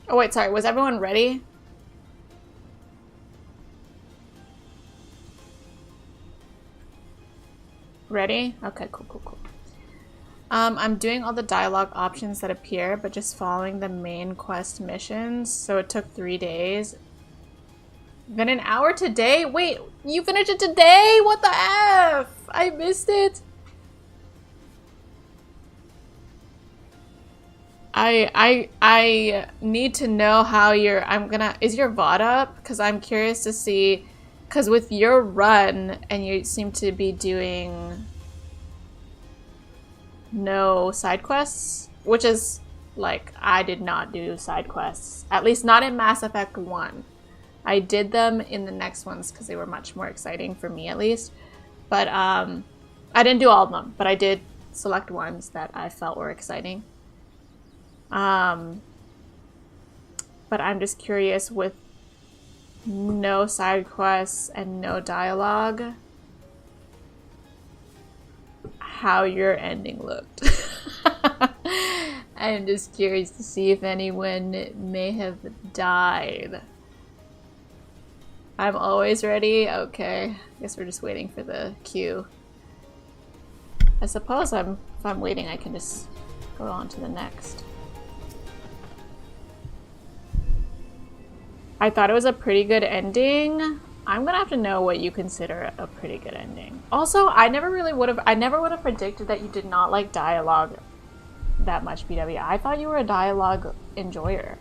Oh wait, sorry, was everyone ready? Ready? Okay, cool, cool, cool. I'm doing all the dialogue options that appear, but just following the main quest missions, so it took 3 days. Then an hour today? Wait, you finished it today? What the F? I missed it. I need to know how you're, is your VOD up? Because I'm curious to see, because with your run, and you seem to be doing no side quests, which is, like, I did not do side quests. At least not in Mass Effect 1. I did them in the next ones because they were much more exciting for me, at least. But, I didn't do all of them, but I did select ones that I felt were exciting. But I'm just curious, with no side quests and no dialogue, how your ending looked. I'm just curious to see if anyone may have died. I'm always ready? Okay. Guess we're just waiting for the queue. I suppose if I'm waiting, I can just go on to the next. I thought it was a pretty good ending. I'm gonna have to know what you consider a pretty good ending. Also, I never would have predicted that you did not like dialogue that much, BW. I thought you were a dialogue enjoyer.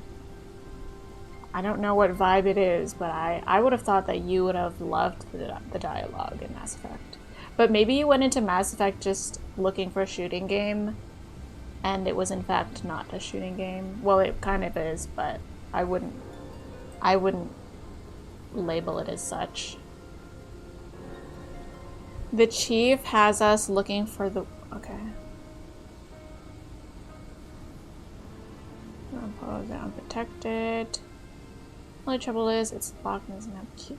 I don't know what vibe it is, but I would have thought that you would have loved the dialogue in Mass Effect. But maybe you went into Mass Effect just looking for a shooting game, and it was in fact not a shooting game. Well, it kind of is, but I wouldn't label it as such. The chief has us looking for the... Okay. Unprotected. Only trouble is, it's locked and doesn't have key.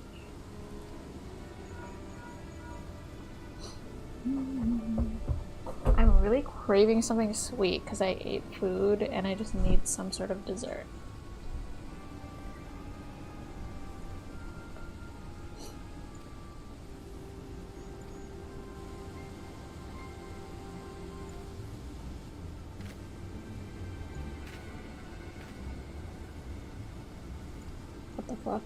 I'm really craving something sweet because I ate food and I just need some sort of dessert. What the fuck?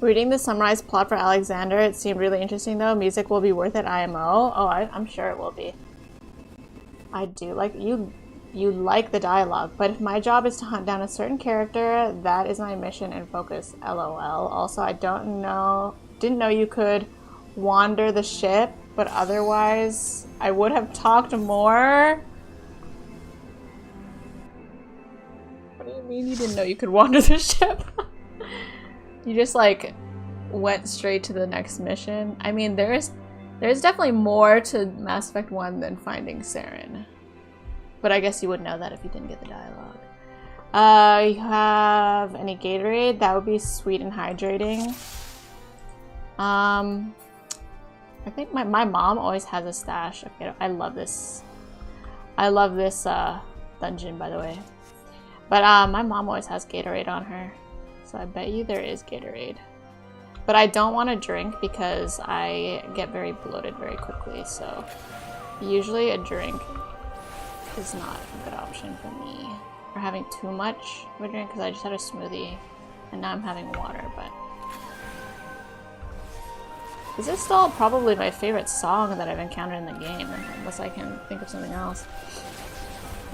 Reading the summarized plot for Alexander, it seemed really interesting though. Music will be worth it, IMO. Oh, I'm sure it will be. I do like you like the dialogue, but if my job is to hunt down a certain character, that is my mission and focus, LOL. Also, I didn't know you could wander the ship, but otherwise I would have talked more. What do you mean you didn't know you could wander the ship? You just like went straight to the next mission. I mean, there's definitely more to Mass Effect 1 than finding Saren. But I guess you would know that if you didn't get the dialogue. You have any Gatorade? That would be sweet and hydrating. I think my mom always has a stash. Okay, I love this. I love this dungeon, by the way. But my mom always has Gatorade on her. So I bet you there is Gatorade. But I don't want to drink because I get very bloated very quickly. So usually a drink is not a good option for me. Or having too much of a drink because I just had a smoothie and now I'm having water, but... This is still probably my favorite song that I've encountered in the game, unless I can think of something else.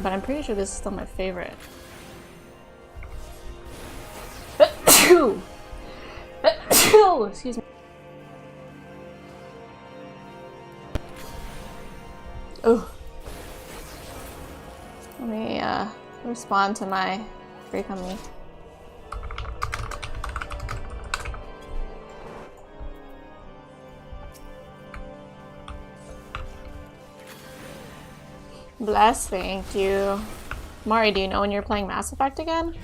But I'm pretty sure this is still my favorite. Oh, excuse me. Oh. Let me respond to my free company. Bless, thank you. Mari, do you know when you're playing Mass Effect again?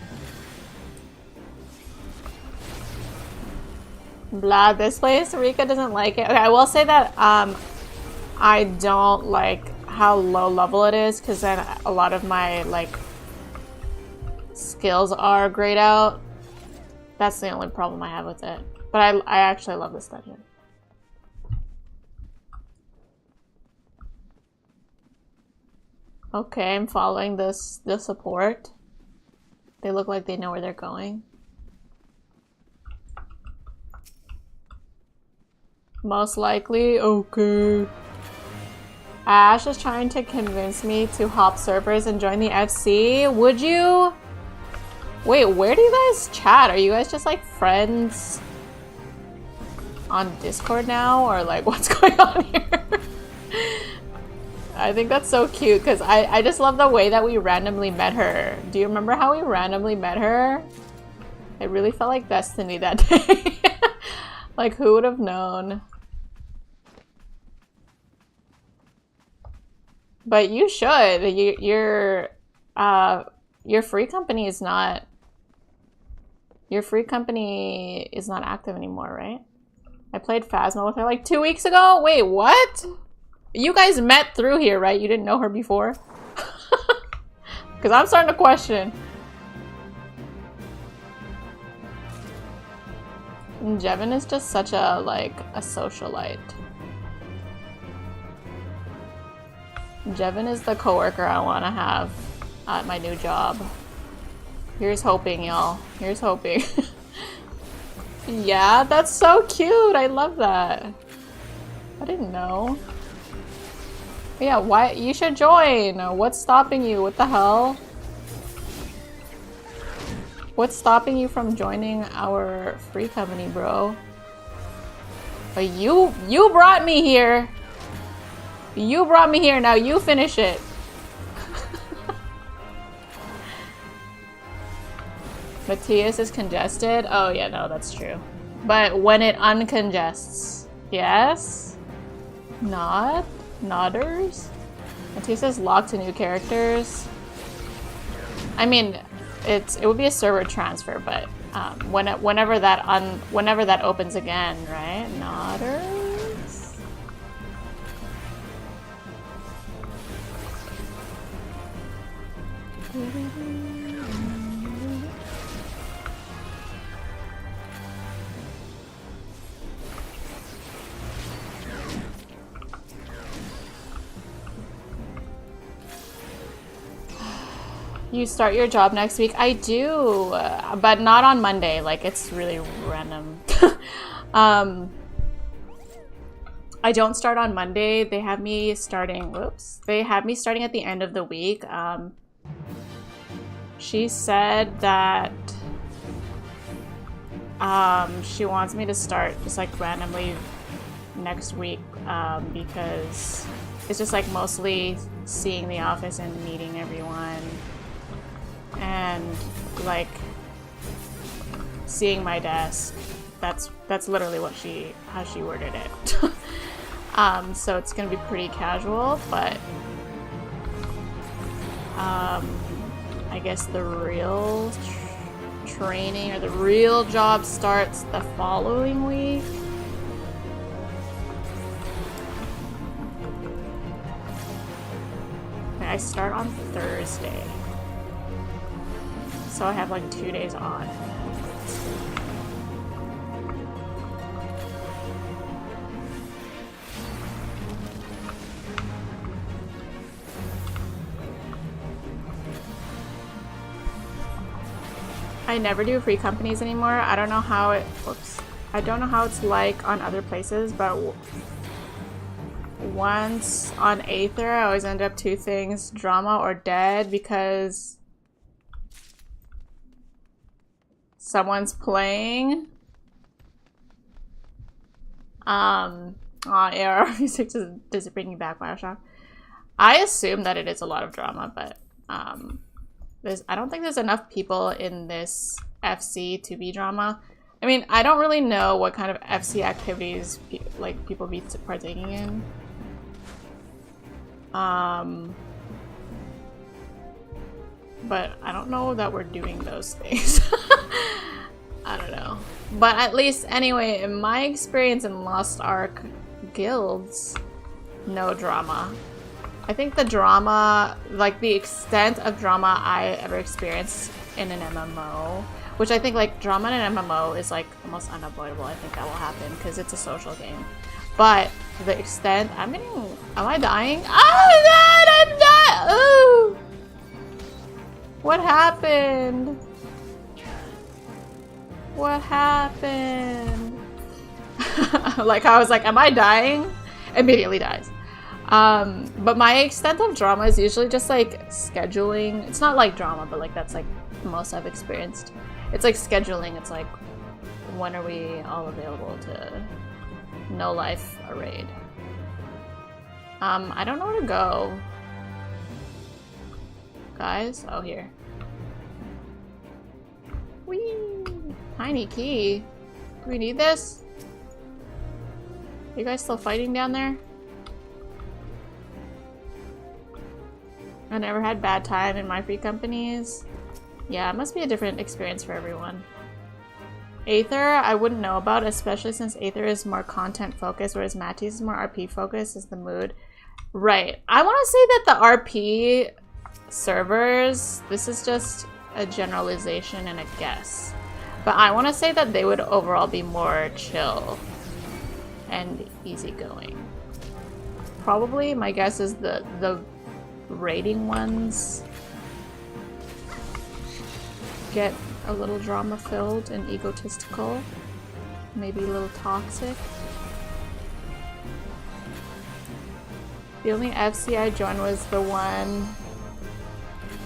Blah, this place, Rika doesn't like it. Okay, I will say that I don't like how low level it is, because then a lot of my like skills are grayed out. That's the only problem I have with it. But I actually love this dungeon. Okay, I'm following the support. They look like they know where they're going. Most likely, okay. Ash is trying to convince me to hop servers and join the FC. Would you? Wait, where do you guys chat? Are you guys just like friends on Discord now? Or like what's going on here? I think that's so cute because I just love the way that we randomly met her. Do you remember how we randomly met her? It really felt like destiny that day. Like who would have known? But you should. Your free company is not. Your free company is not active anymore, right? I played Phasma with her like 2 weeks ago. Wait, what? You guys met through here, right? You didn't know her before? Because I'm starting to question. And Jevin is just such a, like, a socialite. Jevin is the coworker I want to have at my new job. Here's hoping, y'all. Here's hoping. Yeah, that's so cute. I love that. I didn't know. Yeah, why? You should join. What's stopping you? What the hell? What's stopping you from joining our free company, bro? But you brought me here. You brought me here. Now you finish it. Matthias is congested. Oh yeah, no, that's true. But when it uncongests, yes. Nodders? Matthias is locked to new characters. I mean, it would be a server transfer, but whenever that opens again, right? Nodders. You start your job next week? I do, but not on Monday. Like, it's really random. I don't start on Monday. They have me starting, whoops. They have me starting at the end of the week. She said that she wants me to start just like randomly next week because it's just like mostly seeing the office and meeting everyone. And like seeing my desk. That's literally how she worded it. So it's gonna be pretty casual, but I guess the real training or the real job starts the following week. Okay, I start on Thursday. So I have like 2 days on. I never do free companies anymore. I don't know how it, whoops. I don't know how it's like on other places, but once on Aether, I always end up 2 things, drama or dead, because someone's playing AR music just bringing back Bioshock. I assume that it is a lot of drama, but I don't think there's enough people in this FC to be drama. I mean, I don't really know what kind of FC activities people be partaking in. But I don't know that we're doing those things. I don't know. But at least, anyway, in my experience in Lost Ark guilds, no drama. I think the drama, like the extent of drama I ever experienced in an MMO, which I think like drama in an MMO is like almost unavoidable. I think that will happen because it's a social game. But the extent, am I dying? Oh god, I'm dying! Ooh! What happened? What happened? Like I was like, am I dying? Immediately dies. But my extent of drama is usually just like scheduling. It's not like drama, but like that's like the most I've experienced. It's like scheduling. It's like, when are we all available to no life a raid? I don't know where to go. Guys, oh here. Whee! Tiny key. Do we need this? Are you guys still fighting down there? I never had bad time in my free companies. Yeah, it must be a different experience for everyone. Aether, I wouldn't know about, especially since Aether is more content focused, whereas Matisse is more RP focused, is the mood. Right. I want to say that the RP servers, this is just a generalization and a guess, but I want to say that they would overall be more chill and easygoing. Probably, my guess is the raiding ones get a little drama filled and egotistical, maybe a little toxic. The only FC I joined was the one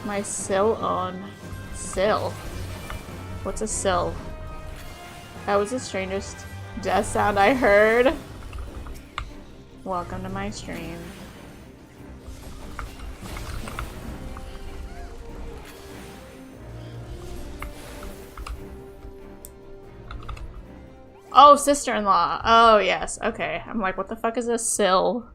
my Sill owned. Sill? What's a Sill? That was the strangest death sound I heard. Welcome to my stream. Oh, sister-in-law. Oh, yes. Okay. I'm like, what the fuck is a Sill?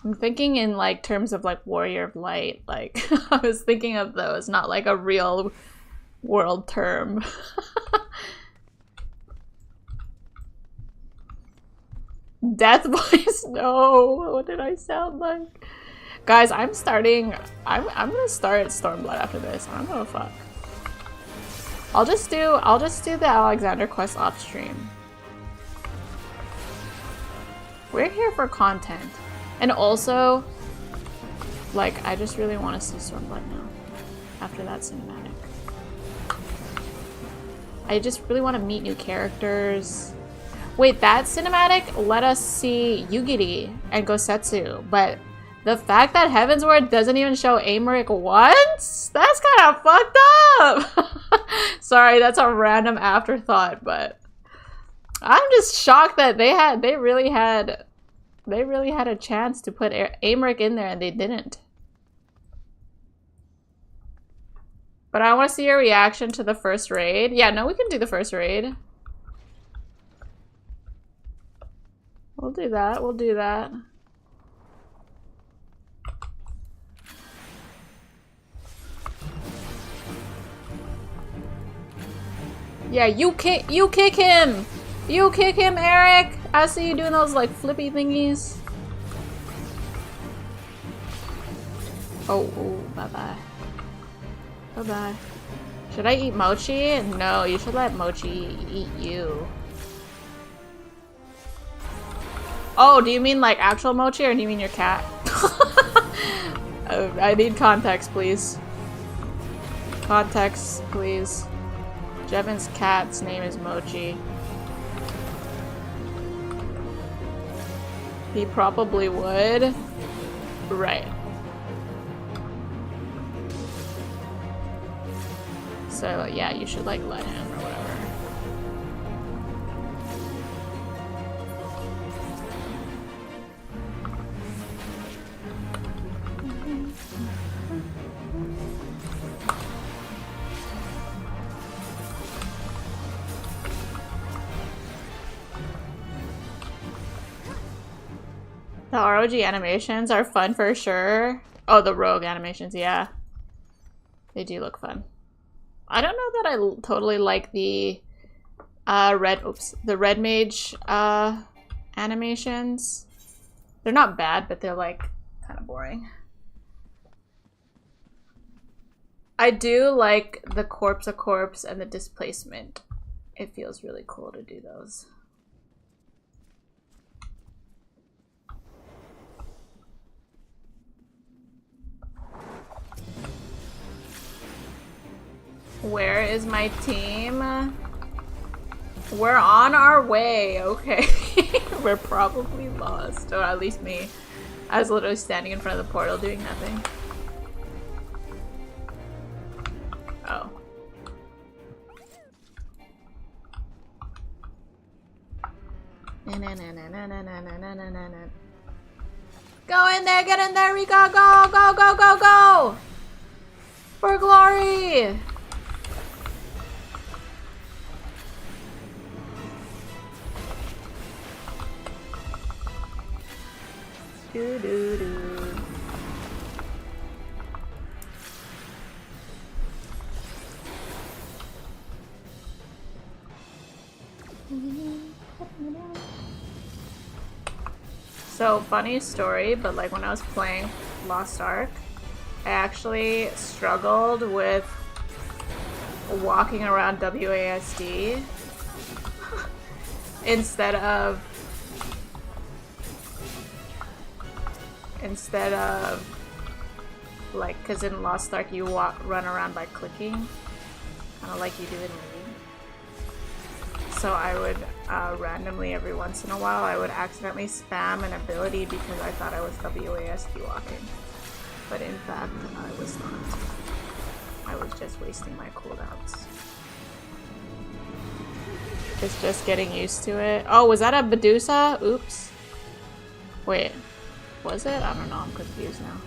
I'm thinking in like terms of like Warrior of Light. Like I was thinking of those, not like a real world term. Death voice? No. What did I sound like? Guys, I'm gonna start Stormblood after this. I don't know fuck. I'll just do the Alexander quest off stream. We're here for content. And also, like, I just really want to see Stormblood now. After that cinematic. I just really want to meet new characters. Wait, that cinematic let us see Yugiri and Gosetsu, but the fact that Heavensward doesn't even show Aymeric once? That's kind of fucked up! Sorry, that's a random afterthought, but I'm just shocked that they really had a chance to put Aymeric in there and they didn't. But I want to see your reaction to the first raid. Yeah, no, we can do the first raid. We'll do that. We'll do that. Yeah, you kick him! You kick him, Eric! I see you doing those like flippy thingies. Oh, bye-bye. Bye-bye. Should I eat Mochi? No, you should let Mochi eat you. Oh, do you mean like actual Mochi or do you mean your cat? I need context, please. Context, please. Jevin's cat's name is Mochi. He probably would. Right. So yeah, you should like let him or whatever. The ROG animations are fun for sure. Oh, the rogue animations, yeah. They do look fun. I don't know that I totally like the the red mage animations. They're not bad, but they're like kind of boring. I do like the corpse a corpse and the displacement. It feels really cool to do those. Where is my team? We're on our way, okay. We're probably lost, or at least me. I was literally standing in front of the portal doing nothing. Oh. Go in there, get in there, Rika, go, go, go, go, go! For glory! Do do do. So, funny story, but like when I was playing Lost Ark, I actually struggled with walking around WASD instead of like, because in Lost Ark you run around by clicking, kind of like you do in League. So I would randomly, every once in a while, I would accidentally spam an ability because I thought I was WASD walking. But in fact, I was not. I was just wasting my cooldowns. It's just getting used to it. Oh, was that a Medusa? Oops. Wait, was it? I don't know, I'm confused now.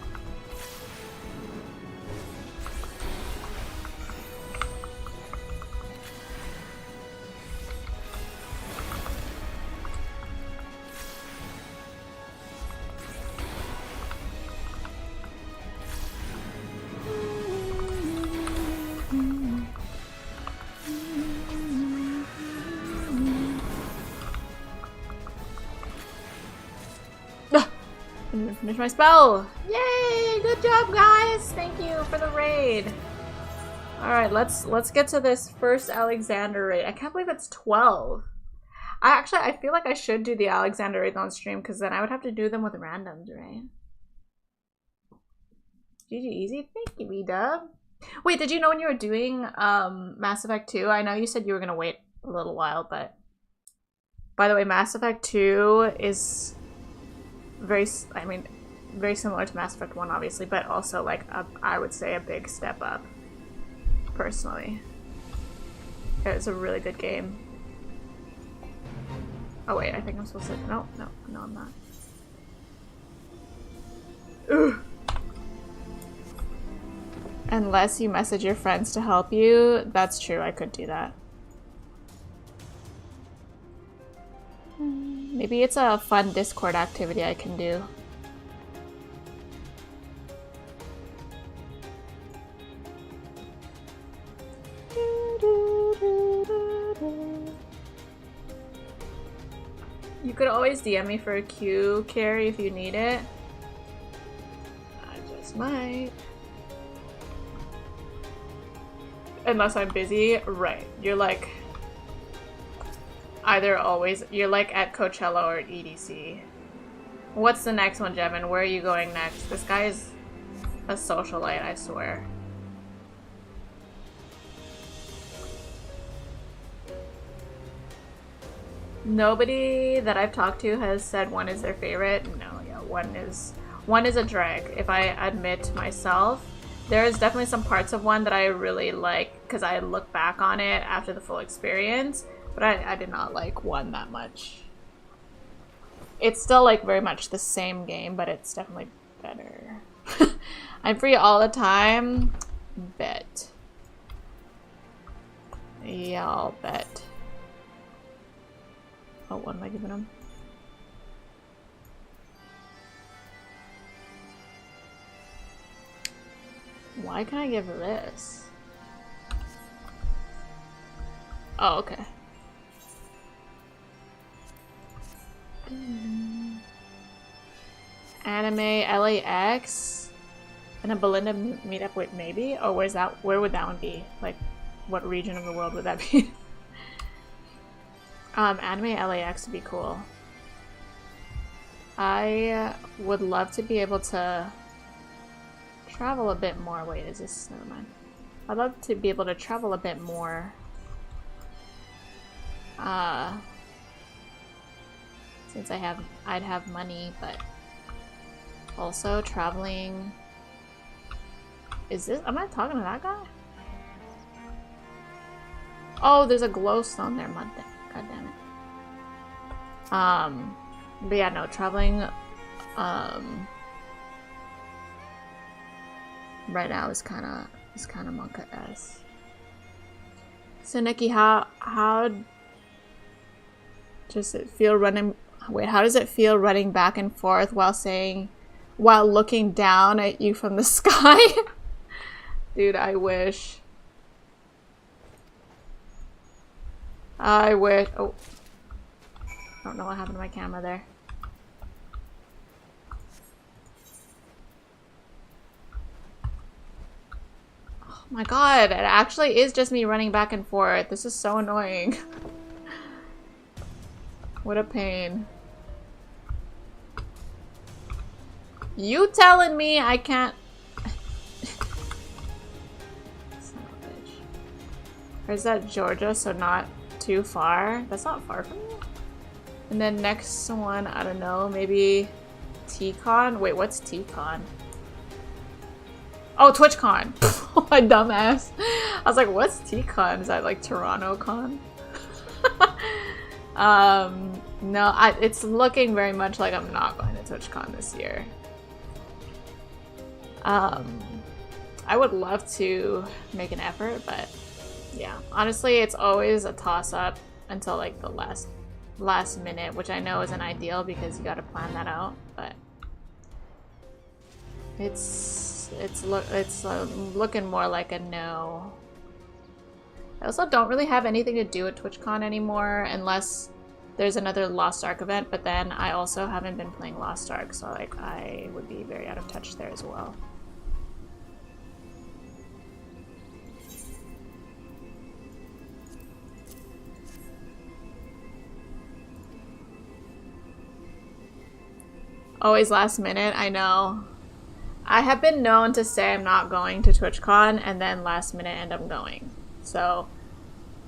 Finish my spell! Yay! Good job, guys! Thank you for the raid. Alright, let's get to this first Alexander raid. I can't believe it's 12. I feel like I should do the Alexander raids on stream because then I would have to do them with randoms, right? GG easy. Thank you, E-Dub. Wait, did you know when you were doing Mass Effect 2? I know you said you were gonna wait a little while, but by the way, Mass Effect 2 is very similar to Mass Effect 1, obviously, but also like I would say a big step up, personally. It's a really good game. Oh wait, I think I'm supposed to, no, I'm not. Ugh. Unless you message your friends to help you, that's true, I could do that. Maybe it's a fun Discord activity I can do. You could always DM me for a Q carry if you need it. I just might. Unless I'm busy, right. You're like either always, you're like at Coachella or at EDC. What's the next one, Jevin? Where are you going next? This guy is a socialite, I swear. Nobody that I've talked to has said one is their favorite. No, yeah, one is a drag. If I admit myself, there is definitely some parts of one that I really like because I look back on it after the full experience. But I did not like one that much. It's still like very much the same game, but it's definitely better. I'm free all the time. Bet. Yeah, I'll bet. Oh, what am I giving him? Why can I give her this? Oh, okay. Anime LAX and a Belinda meetup with maybe? Or where's that? Where would that one be? Like, what region of the world would that be? Anime LAX would be cool. I would love to be able to travel a bit more. Wait, is this? Never mind. I'd love to be able to travel a bit more. Since I'd have money, but also traveling. Is this? Am I talking to that guy? Oh, there's a glowstone there. God damn it. But yeah, no, traveling. Right now is kind of monka-esque. So Nikki, how does it feel running? Wait, how does it feel running back and forth while looking down at you from the sky? Dude, I wish. Oh. I don't know what happened to my camera there. Oh my god, it actually is just me running back and forth. This is so annoying. What a pain. You telling me I can't... Son of a bitch. Or is that Georgia, so not too far? That's not far from me. And then next one, I don't know, maybe TCon? Wait, what's TCon? Oh, TwitchCon! Oh, my dumbass. I was like, what's TCon? Is that like TorontoCon? No, it's looking very much like I'm not going to TwitchCon this year. I would love to make an effort, but yeah, honestly, it's always a toss-up until like the last minute, which I know isn't ideal because you got to plan that out, but it's looking more like a no. I also don't really have anything to do at TwitchCon anymore unless there's another Lost Ark event, but then I also haven't been playing Lost Ark, so like I would be very out of touch there as well. Always last minute, I know. I have been known to say I'm not going to TwitchCon and then last minute end up going. So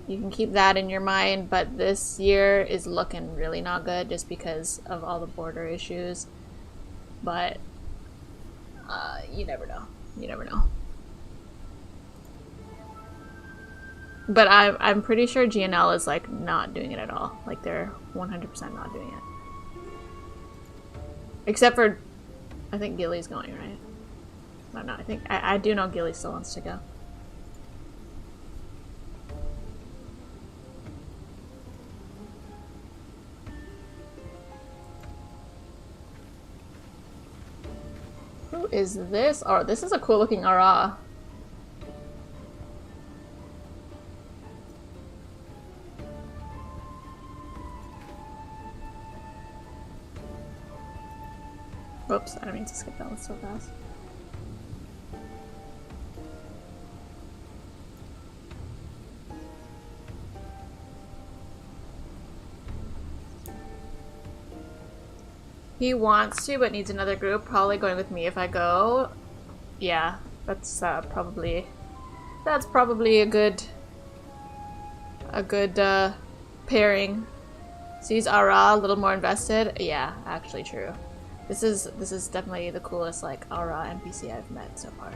you can keep that in your mind, but this year is looking really not good just because of all the border issues. But you never know. You never know. But I'm pretty sure GNL is like not doing it at all. Like they're 100% not doing it. Except for, I think Gilly's going, right? I don't know. I do know Gilly still wants to go. Who is this? Oh, this is a cool looking Ara. Whoops, I don't mean to skip that one so fast. He wants to, but needs another group. Probably going with me if I go. Yeah, that's probably a good pairing. Sees Ara a little more invested. Yeah, actually true. This is definitely the coolest like Ara NPC I've met so far.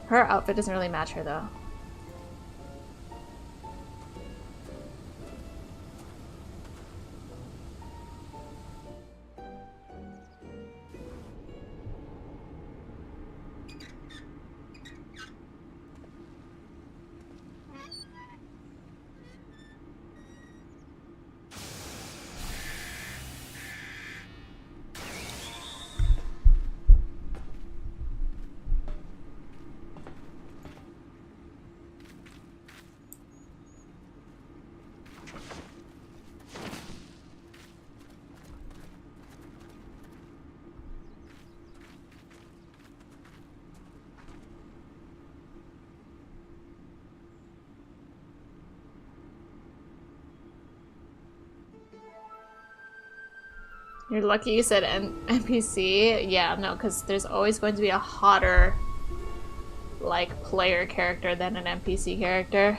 Her outfit doesn't really match her though. You're lucky you said NPC. Yeah, no, because there's always going to be a hotter, like, player character than an NPC character.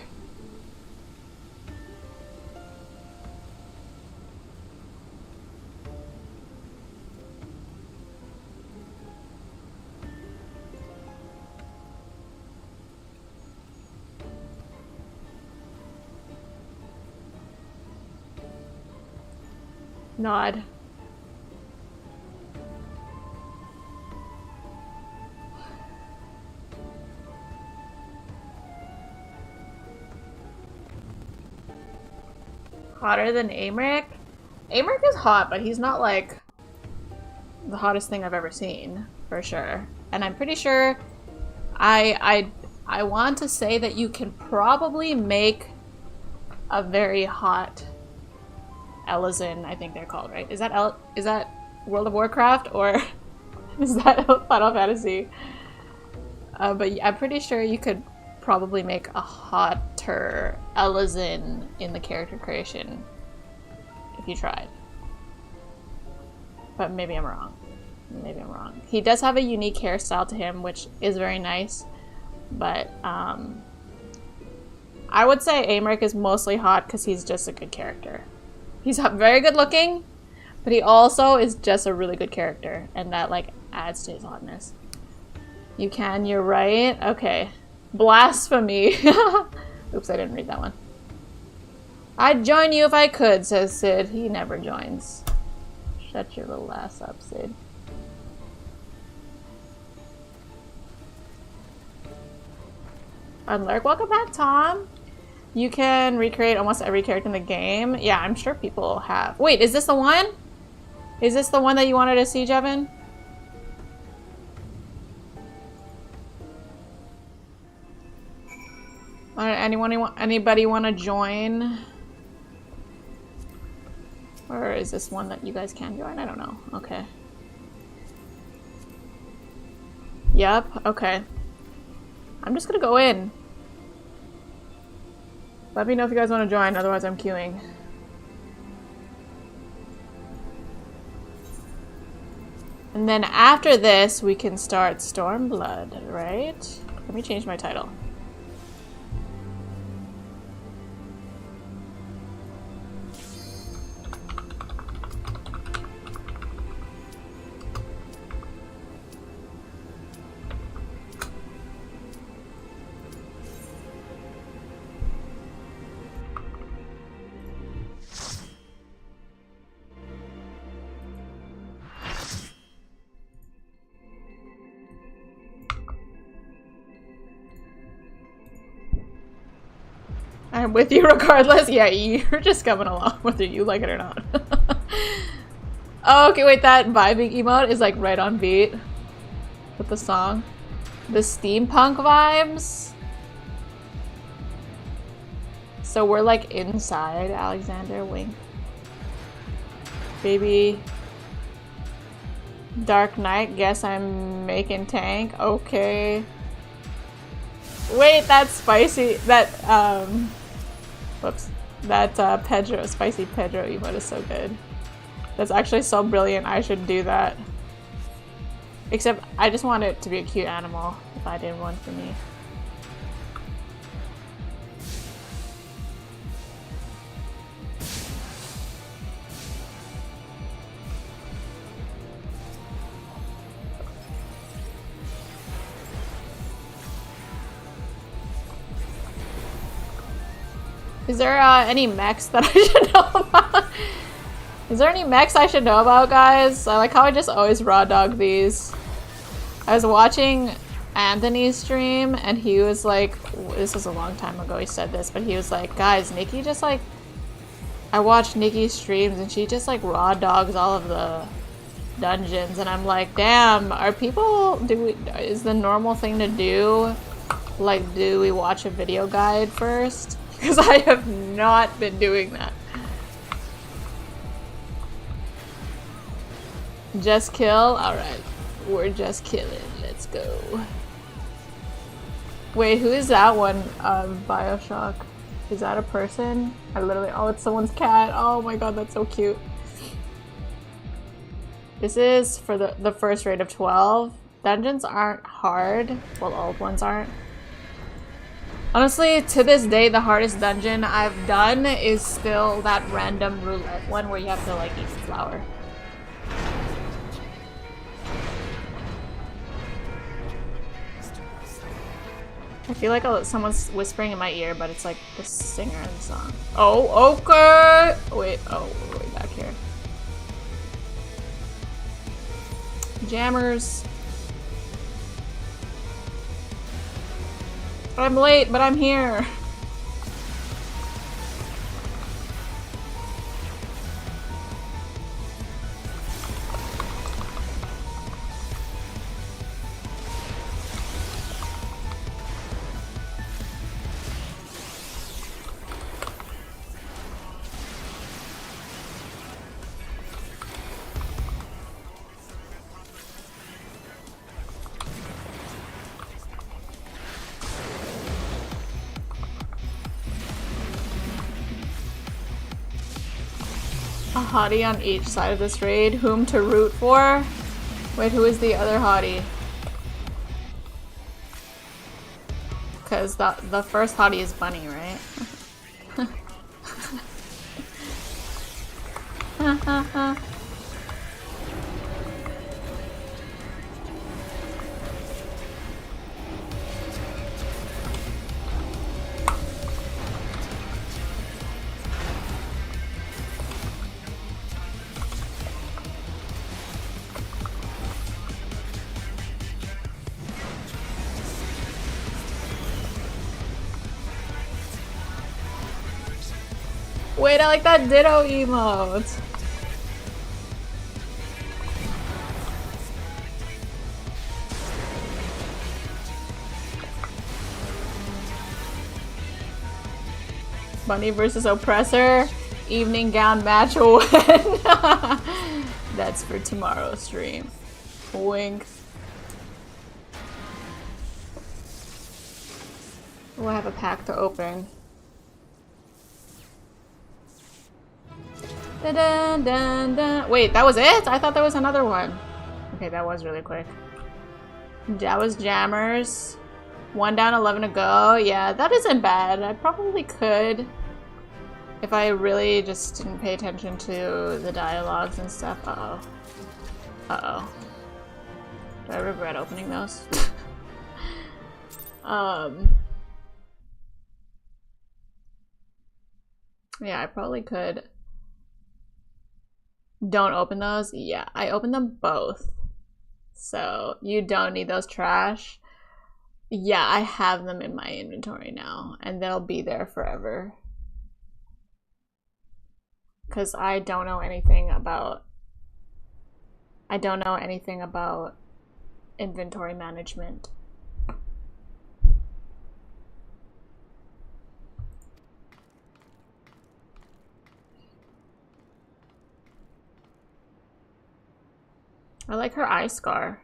Nod. Hotter than Amric? Amric is hot, but he's not like the hottest thing I've ever seen, for sure. And I'm pretty sure I want to say that you can probably make a very hot Elizin, I think they're called, right? Is that World of Warcraft or is that Final Fantasy? But I'm pretty sure you could probably make a hotter Elizin in the character creation if you tried. But maybe I'm wrong. Maybe I'm wrong. He does have a unique hairstyle to him, which is very nice. But I would say Amric is mostly hot because he's just a good character. He's very good looking, but he also is just a really good character, and that like adds to his hotness. You can, you're right. Okay. Blasphemy. Oops, I didn't read that one. I'd join you if I could, says Sid. He never joins. Shut your little ass up, Sid. Unlurk, welcome back, Tom. You can recreate almost every character in the game. Yeah, I'm sure people have. Wait, is this the one? Is this the one that you wanted to see, Jevin? Anybody want to join? Or is this one that you guys can join? I don't know. Okay. Yep, okay. I'm just gonna go in. Let me know if you guys want to join, otherwise I'm queuing. And then after this, we can start Stormblood, right? Let me change my title. I'm with you regardless. Yeah, you're just coming along whether you like it or not. Oh, okay, wait, that vibing emote is like right on beat with the song. The steampunk vibes. So we're like inside, Alexander, wink. Baby. Dark Knight, guess I'm making tank. Okay. Wait, that's spicy. That, whoops. That, Pedro, spicy Pedro emote is so good. That's actually so brilliant. I should do that. Except, I just want it to be a cute animal, if I did one for me. Is there any mechs that I should know about? Is there any mechs I should know about, guys? I like how I just always raw dog these. I was watching Anthony's stream and he was like, this was a long time ago he said this, but he was like, guys, Nikki just like, I watched Nikki's streams and she just like raw dogs all of the dungeons, and I'm like, damn, are people, is the normal thing to do, like, do we watch a video guide first? Because I have not been doing that. Just kill? Alright. We're just killing. Let's go. Wait, who is that one of Bioshock? Is that a person? I literally, oh, it's someone's cat. Oh my god, that's so cute. This is for the first raid of 12. Dungeons aren't hard. Well, old ones aren't. Honestly, to this day, the hardest dungeon I've done is still that random roulette one where you have to like eat the flower. I feel like someone's whispering in my ear, but it's like the singer in the song. Oh, okay! Wait, oh, we're way back here. Jammers. I'm late, but I'm here. A hottie on each side of this raid. Whom to root for? Wait, who is the other hottie? Because the first hottie is Bunny, right? Wait, I like that ditto emote. Bunny versus Oppressor. Evening gown match win. That's for tomorrow's stream. Wink. Oh, I have a pack to open. Dun, dun, dun, dun. Wait, that was it? I thought there was another one. Okay, that was really quick. That was Jammers. 1 down, 11 to go. Yeah, that isn't bad. I probably could. If I really just didn't pay attention to the dialogues and stuff. Uh-oh. Uh-oh. Do I regret opening those? Yeah, I probably could. Don't open those? Yeah, I opened them both. So, you don't need those trash. Yeah, I have them in my inventory now, and they'll be there forever. Because I don't know anything about inventory management. I like her eye scar.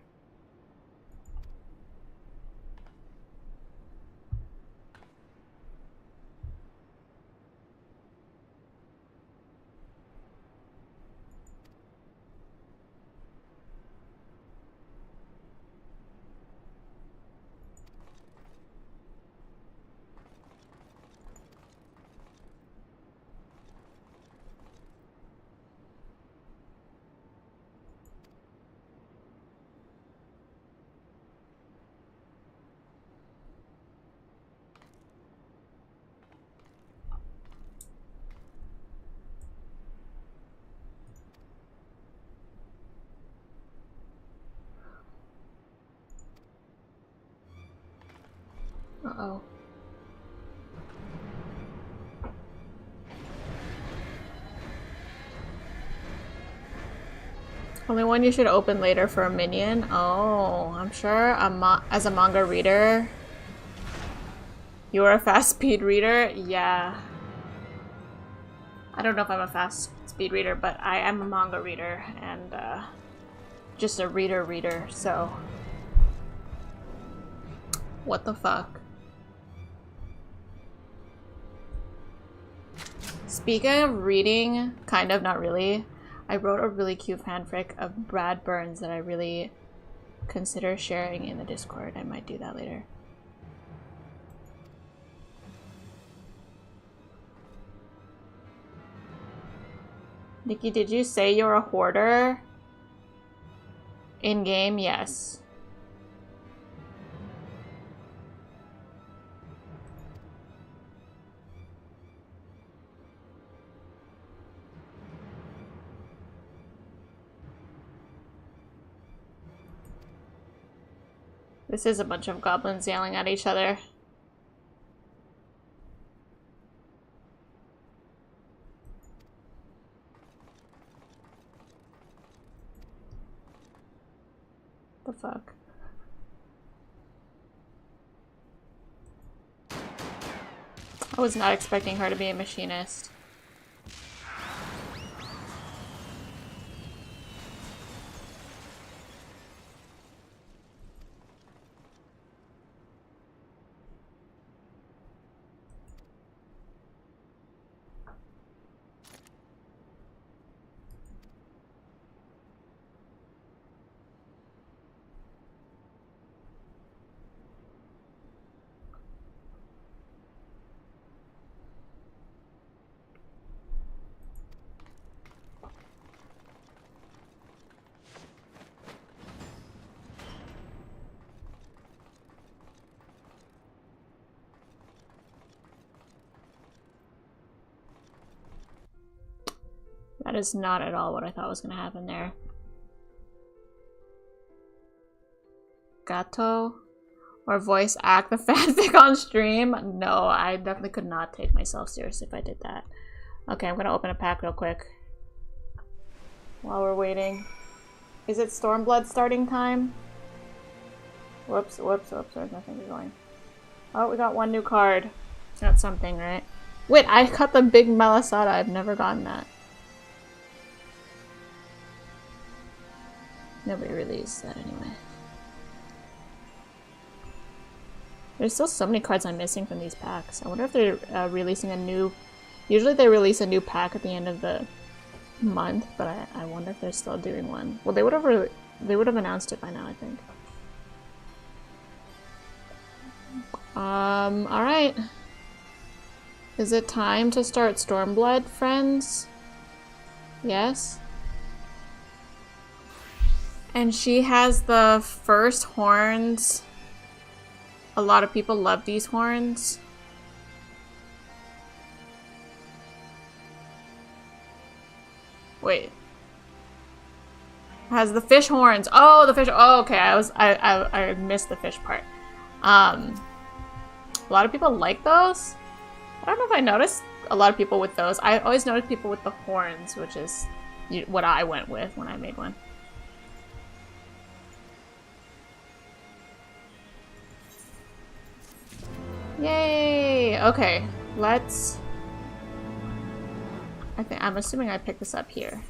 Uh-oh. Only one you should open later for a minion? Oh, I'm sure as a manga reader. You're a fast speed reader? Yeah. I don't know if I'm a fast speed reader, but I am a manga reader and just a reader, so. What the fuck? Speaking of reading, kind of, not really. I wrote a really cute fanfic of Brad Burns that I really consider sharing in the Discord. I might do that later. Nikki, did you say you're a hoarder? In-game, yes. This is a bunch of goblins yelling at each other. The fuck? I was not expecting her to be a machinist. That is not at all what I thought was going to happen there. Gato? Or voice act the fanfic on stream? No, I definitely could not take myself seriously if I did that. Okay, I'm going to open a pack real quick. While we're waiting. Is it Stormblood starting time? Whoops, whoops, whoops. There's nothing going. Oh, we got one new card. That's something, right? Wait, I got the big Malasada. I've never gotten that. Nobody released that anyway. There's still so many cards I'm missing from these packs. I wonder if they're releasing a new... Usually they release a new pack at the end of the month, but I wonder if they're still doing one. Well, they would have announced it by now, I think. Alright. Is it time to start Stormblood, friends? Yes? And she has the first horns. A lot of people love these horns. Wait. Has the fish horns. Oh, the fish. Oh, okay. I missed the fish part. A lot of people like those. I don't know if I noticed a lot of people with those. I always noticed people with the horns, which is what I went with when I made one. Yay! Okay, let's... I'm assuming I picked this up here.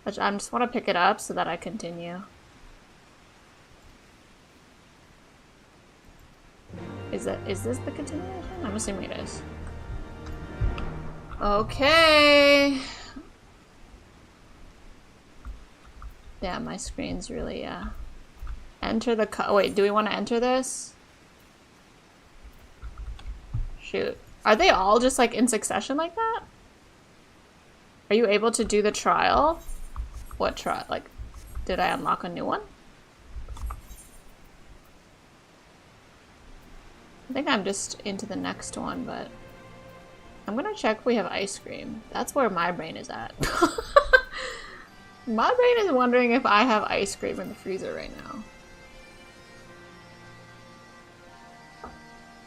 But I just want to pick it up so that I continue. Is this the continuation? I'm assuming it is. Okay. Yeah, my screen's really, Enter the wait, do we want to enter this? Shoot. Are they all just like in succession like that? Are you able to do the trial? What trial? Like, did I unlock a new one? I think I'm just into the next one, but I'm gonna check if we have ice cream. That's where my brain is at. My brain is wondering if I have ice cream in the freezer right now.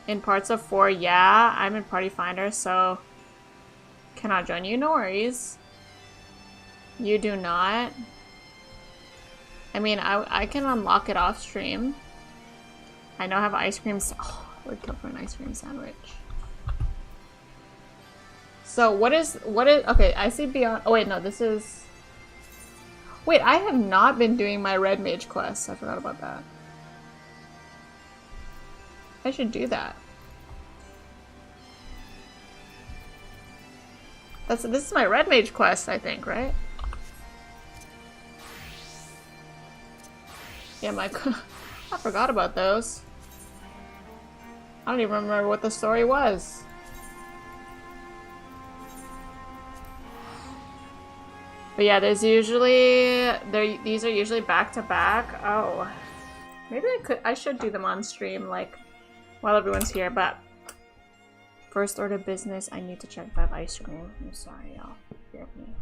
In parts of 4, yeah, I'm in Party Finder, so cannot join you. No worries. You do not. I mean, I can unlock it off stream. I know I have ice cream. Oh, I would kill for an ice cream sandwich. So what is? Okay, I see beyond. Oh wait, no, this is. Wait, I have not been doing my Red Mage quest. I forgot about that. I should do that. This is my red mage quest, I think, right? Yeah, I forgot about those. I don't even remember what the story was. But yeah, there's usually these are usually back to back. Oh, maybe I should do them on stream, like while everyone's here. But first order of business, I need to check if I have ice cream. I'm sorry, y'all. Bear with me.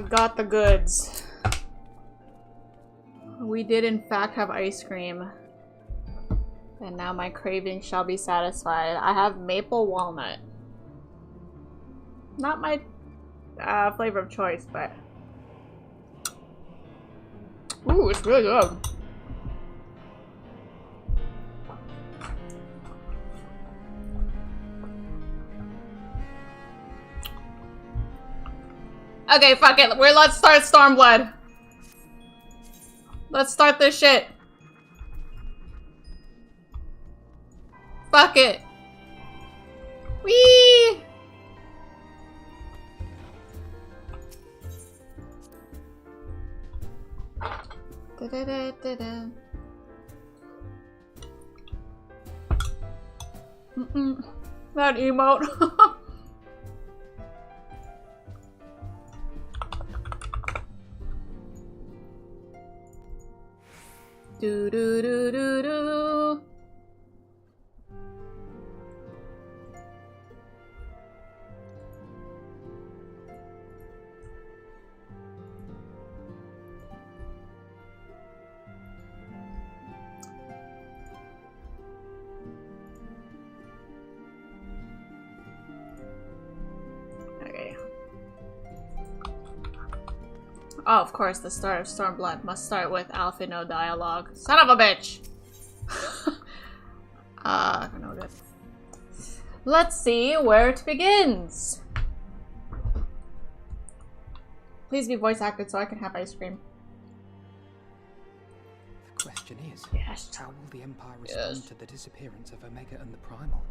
Got the goods. We did in fact have ice cream. And now my craving shall be satisfied. I have maple walnut. Not my flavor of choice, but... Ooh, it's really good. Okay, fuck it. Let's start Stormblood. Let's start this shit. Fuck it. Whee! Da-da-da-da-da. That emote. Do do do do do. Okay. Oh, of course, the start of Stormblood must start with alpha no dialogue. Son of a bitch! I don't know this. Let's see where it begins. Please be voice acted so I can have ice cream. The question is, yes. How will the Empire respond to the disappearance of Omega and the Primal?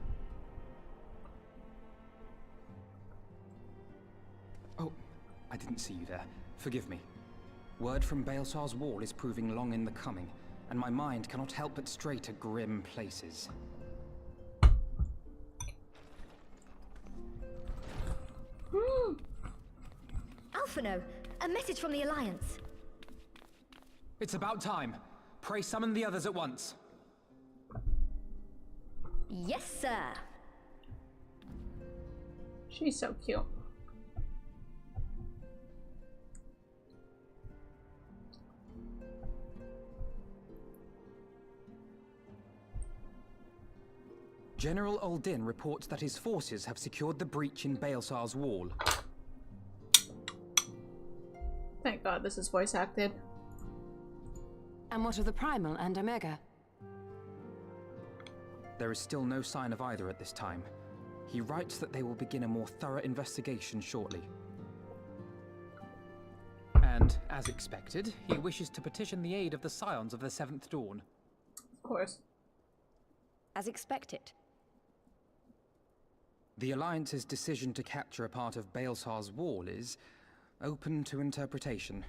Oh, I didn't see you there. Forgive me. Word from Baelsar's wall is proving long in the coming, and my mind cannot help but stray to grim places. Alphino, a message from the Alliance. It's about time. Pray summon the others at once. Yes, sir. She's so cute. General Uldin reports that his forces have secured the breach in Baelsar's wall. Thank God this is voice acted. And what of the Primal and Omega? There is still no sign of either at this time. He writes that they will begin a more thorough investigation shortly. And, as expected, he wishes to petition the aid of the Scions of the Seventh Dawn. Of course. As expected. The Alliance's decision to capture a part of Baelsar's wall is open to interpretation.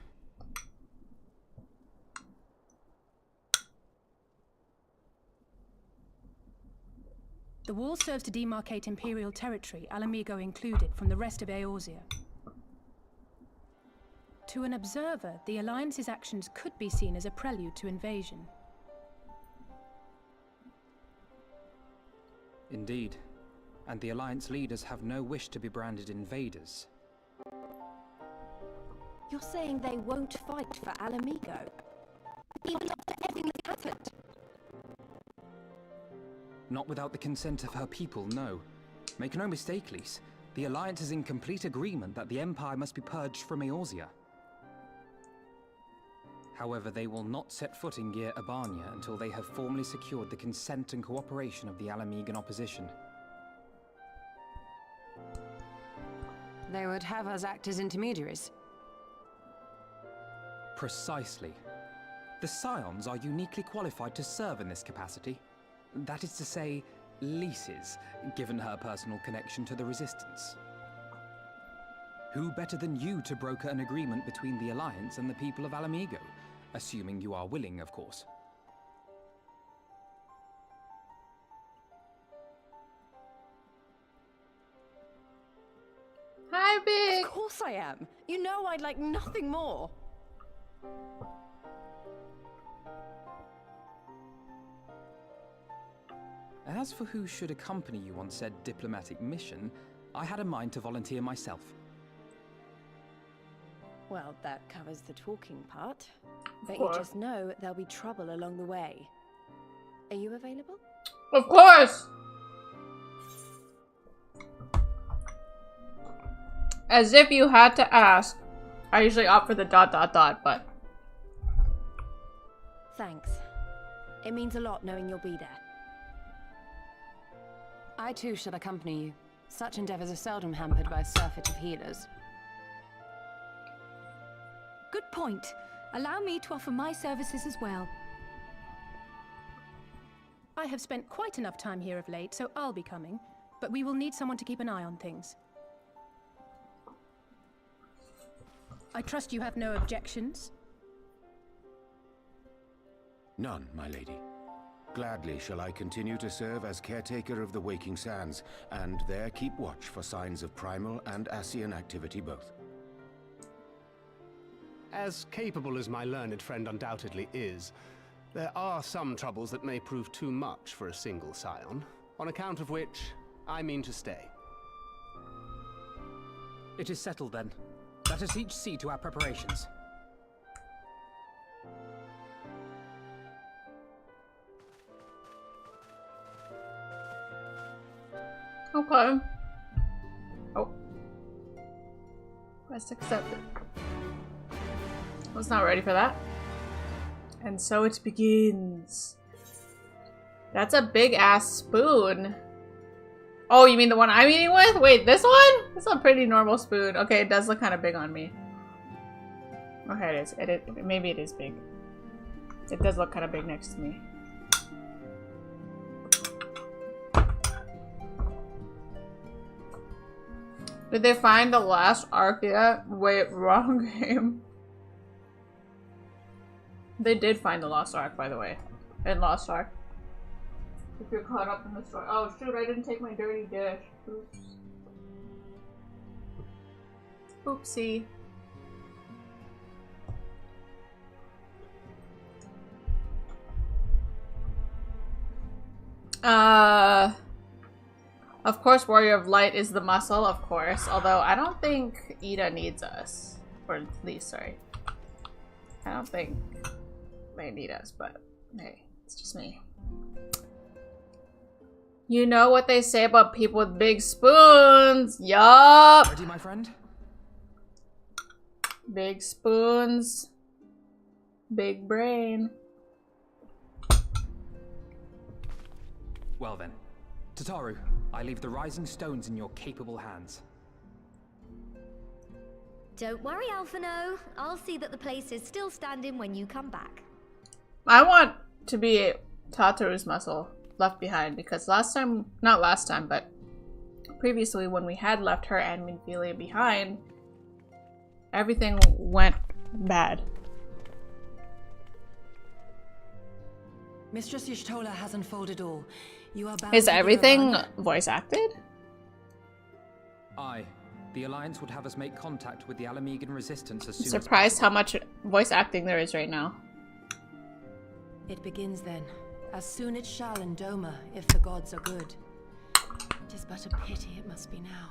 The wall serves to demarcate Imperial territory, Alamigo included, from the rest of Eorzea. To an observer, the Alliance's actions could be seen as a prelude to invasion. Indeed. And the Alliance leaders have no wish to be branded invaders. You're saying they won't fight for Alamigo? Even after everything that's happened? Not without the consent of her people, no. Make no mistake, Lys. The Alliance is in complete agreement that the Empire must be purged from Eorzea. However, they will not set foot in Gyr Abania until they have formally secured the consent and cooperation of the Alamigan opposition. They would have us act as intermediaries. Precisely. The Scions are uniquely qualified to serve in this capacity. That is to say, Lys's, given her personal connection to the Resistance. Who better than you to broker an agreement between the Alliance and the people of Alamigo? Assuming you are willing, of course. Hi, Big! Of course I am. You know I'd like nothing more. As for who should accompany you on said diplomatic mission, I had a mind to volunteer myself. Well, that covers the talking part. But you just know there'll be trouble along the way. Are you available? Of course! As if you had to ask. I usually opt for the ... but... Thanks. It means a lot knowing you'll be there. I too shall accompany you. Such endeavors are seldom hampered by a surfeit of healers. Good point. Allow me to offer my services as well. I have spent quite enough time here of late, so I'll be coming. But we will need someone to keep an eye on things. I trust you have no objections? None, my lady. Gladly shall I continue to serve as caretaker of the Waking Sands, and there keep watch for signs of primal and Ascian activity both. As capable as my learned friend undoubtedly is, there are some troubles that may prove too much for a single scion, on account of which I mean to stay. It is settled then. Let us each see to our preparations. Okay. Oh. Quest accepted. Was not ready for that. And so it begins. That's a big ass spoon. Oh, you mean the one I'm eating with? Wait, this one? It's a pretty normal spoon. Okay, it does look kind of big on me. Okay, it is. Maybe it is big. It does look kind of big next to me. Did they find the last arc yet? Wait, wrong game. They did find the lost arc, by the way. In Lost Ark. If you're caught up in the story. Oh shoot, I didn't take my dirty dish. Oops. Oopsie. Of course, Warrior of Light is the muscle, of course. Although, I don't think Ida needs us. Or at least, sorry. I don't think they need us, but hey, it's just me. You know what they say about people with big spoons. Yup. Ready, my friend? Big spoons. Big brain. Well then. Tataru, I leave the rising stones in your capable hands. Don't worry, Alphino. I'll see that the place is still standing when you come back. I want to be Tataru's muscle left behind because last time, not last time, but previously when we had left her and Minfilia behind, everything went bad. Mistress Y'shtola has unfolded all. You are bound Is to everything Giovanni. voice acted? Aye. The Alliance would have us make contact with the Alamegan resistance as soon as Surprised how possible. much voice acting there is right now. It begins then. As soon it shall in Doma, if the gods are good. It is but a pity it must be now.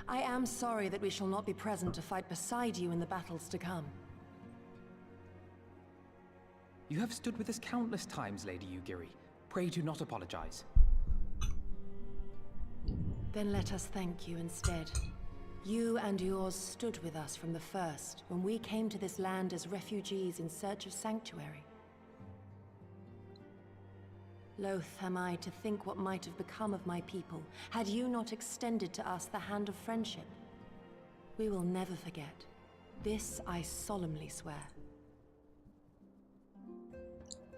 I am sorry that we shall not be present to fight beside you in the battles to come. You have stood with us countless times, Lady Yugiri. Pray do not apologize. Then let us thank you instead. You and yours stood with us from the first, when we came to this land as refugees in search of sanctuary. Loath am I to think what might have become of my people, had you not extended to us the hand of friendship. We will never forget. This I solemnly swear.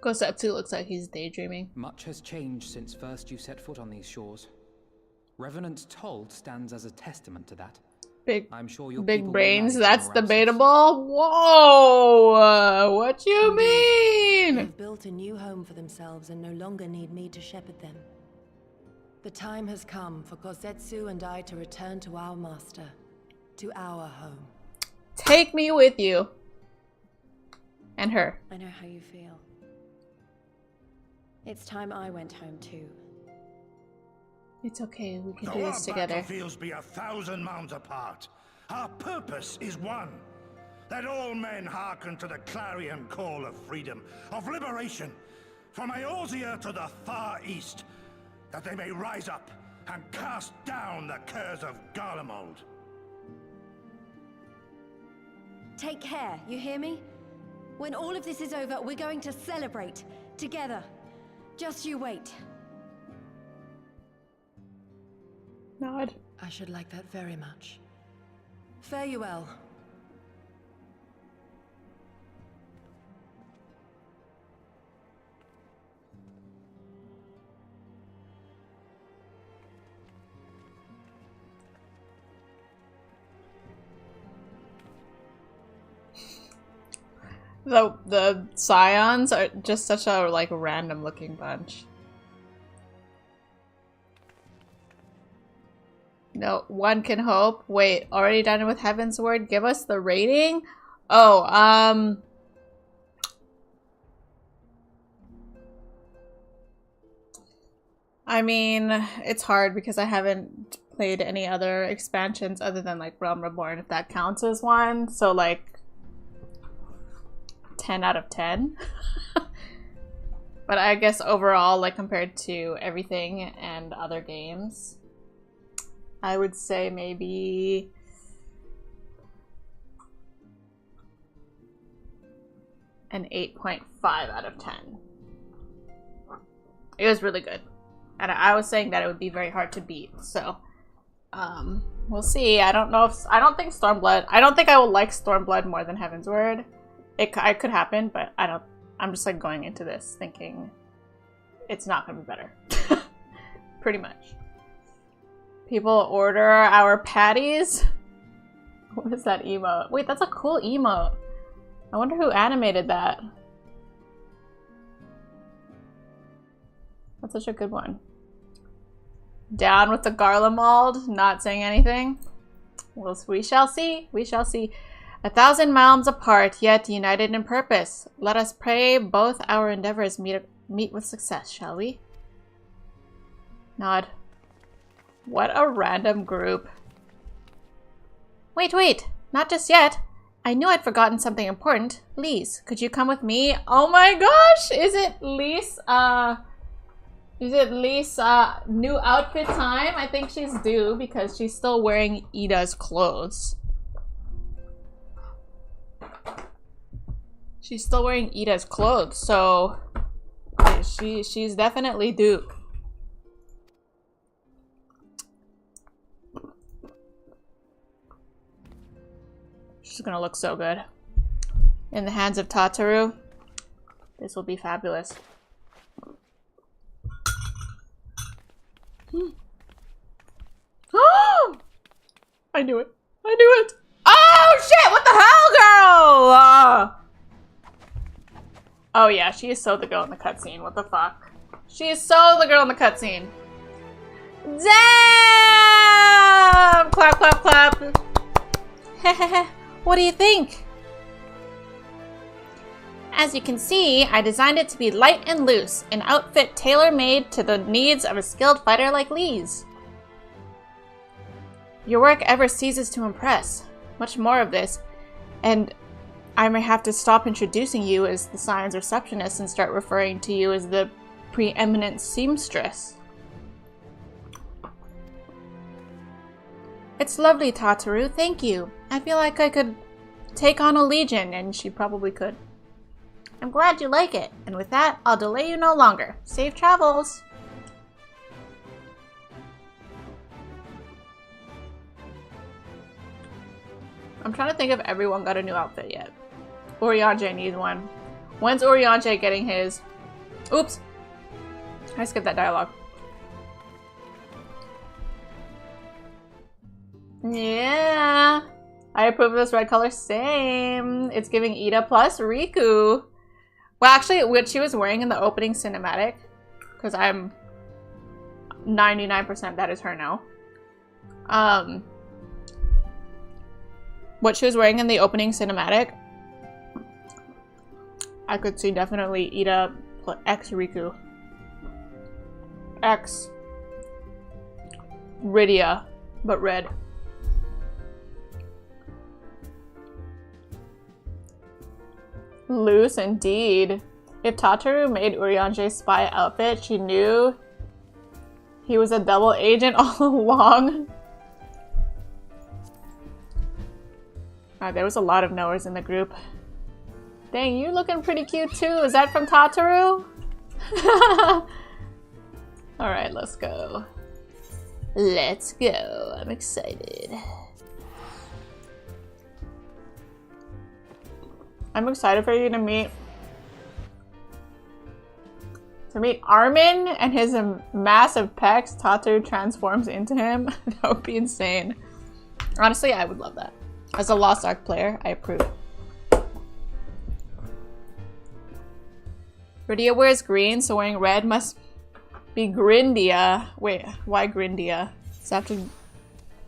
Kosetsu looks like he's daydreaming. Much has changed since first you set foot on these shores. Revenant's Told stands as a testament to that. I'm sure your Big people will brains, manage that's your absence. debatable. Whoa! What you mean? They've built a new home for themselves and no longer need me to shepherd them. The time has come for Kosetsu and I to return to our master, to our home. Take me with you. And her. I know how you feel. It's time I went home too. It's okay, we can Though do our this together. battlefields be 1,000 mounds apart, our purpose is one. That all men hearken to the clarion call of freedom, of liberation, from Eorzea to the far east, that they may rise up and cast down the curse of Garlemald. Take care, you hear me? When all of this is over, we're going to celebrate. Together. Just you wait. Nod. I should like that very much. Fare you well. The Scions are just such a like random looking bunch. No, one can hope. Wait, already done with Heaven's Word? Give us the rating? Oh, I mean, it's hard because I haven't played any other expansions other than like Realm Reborn, if that counts as one. So like 10 out of 10. But I guess overall, like compared to everything and other games, I would say maybe an 8.5 out of 10. It was really good. And I was saying that it would be very hard to beat, so we'll see. I don't know if I don't think I will like Stormblood more than Heaven's Word. It could happen, but I'm just like going into this thinking it's not gonna be better. Pretty much. People order our patties. What is that emote? Wait, that's a cool emote. I wonder who animated that. That's such a good one. Down with the Garlemald, not saying anything. Well, we shall see. We shall see. 1,000 miles apart, yet united in purpose. Let us pray both our endeavors meet with success, shall we? Nod. What a random group. Wait, not just yet. I knew I'd forgotten something important. Lise, could you come with me? Oh my gosh! Is it Lise, new outfit time? I think she's due because she's still wearing Ida's clothes. She's still wearing Ida's clothes, so she's definitely due. She's gonna look so good. In the hands of Tataru, this will be fabulous. Oh! I knew it. I knew it. Oh shit! What the hell, girl? Oh yeah, she is so the girl in the cutscene. What the fuck? She is so the girl in the cutscene. Damn! Clap, clap, clap. Hehehe. What do you think? As you can see, I designed it to be light and loose, an outfit tailor-made to the needs of a skilled fighter like Lise. Your work ever ceases to impress. Much more of this, and I may have to stop introducing you as the Scion's receptionist and start referring to you as the preeminent seamstress. It's lovely, Tataru, thank you. I feel like I could take on a legion, and she probably could. I'm glad you like it, and with that, I'll delay you no longer. Safe travels! I'm trying to think if everyone got a new outfit yet. Oriange needs one. When's Oriange getting his? Oops! I skipped that dialogue. Yeah! I approve of this red color. Same! It's giving Ida plus Riku. Well, actually, what she was wearing in the opening cinematic, because I'm 99% that is her now. What she was wearing in the opening cinematic, I could see definitely Ida X Riku. X Rydia, but red. Loose indeed. If Tataru made Urianger's spy outfit, she knew he was a double agent all along. There was a lot of knowers in the group. Dang, you looking pretty cute too. Is that from Tataru? Alright, let's go. Let's go. I'm excited. I'm excited for you to meet Armin and his massive pecs. Tataru transforms into him. That would be insane. Honestly, I would love that. As a Lost Ark player, I approve. Grindia wears green, so wearing red must be Grindia. Wait, why Grindia? Does that have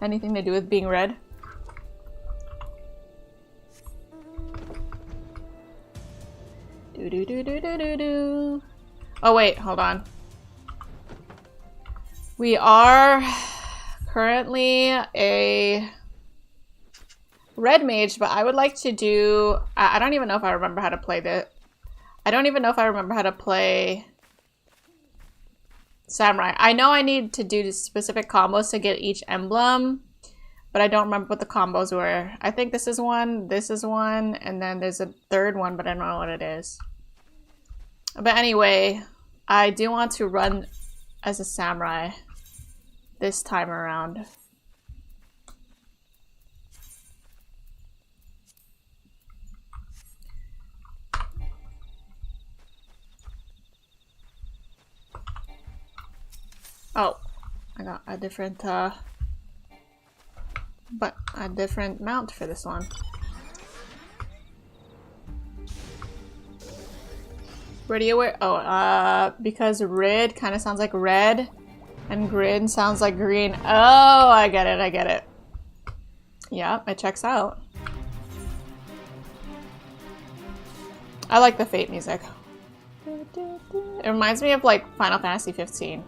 anything to do with being red? Do do do do do do do. Oh wait, hold on. We are currently a red mage, but I would like to do... I don't even know if I remember how to play this. I don't even know if I remember how to play Samurai. I know I need to do specific combos to get each emblem, but I don't remember what the combos were. I think this is one, and then there's a third one, but I don't know what it is. But anyway, I do want to run as a samurai this time around. Oh, I got a different mount for this one. Where do you wear? Oh, because red kind of sounds like red, and green sounds like green. Oh, I get it. I get it. Yeah, it checks out. I like the Fate music. It reminds me of like Final Fantasy 15.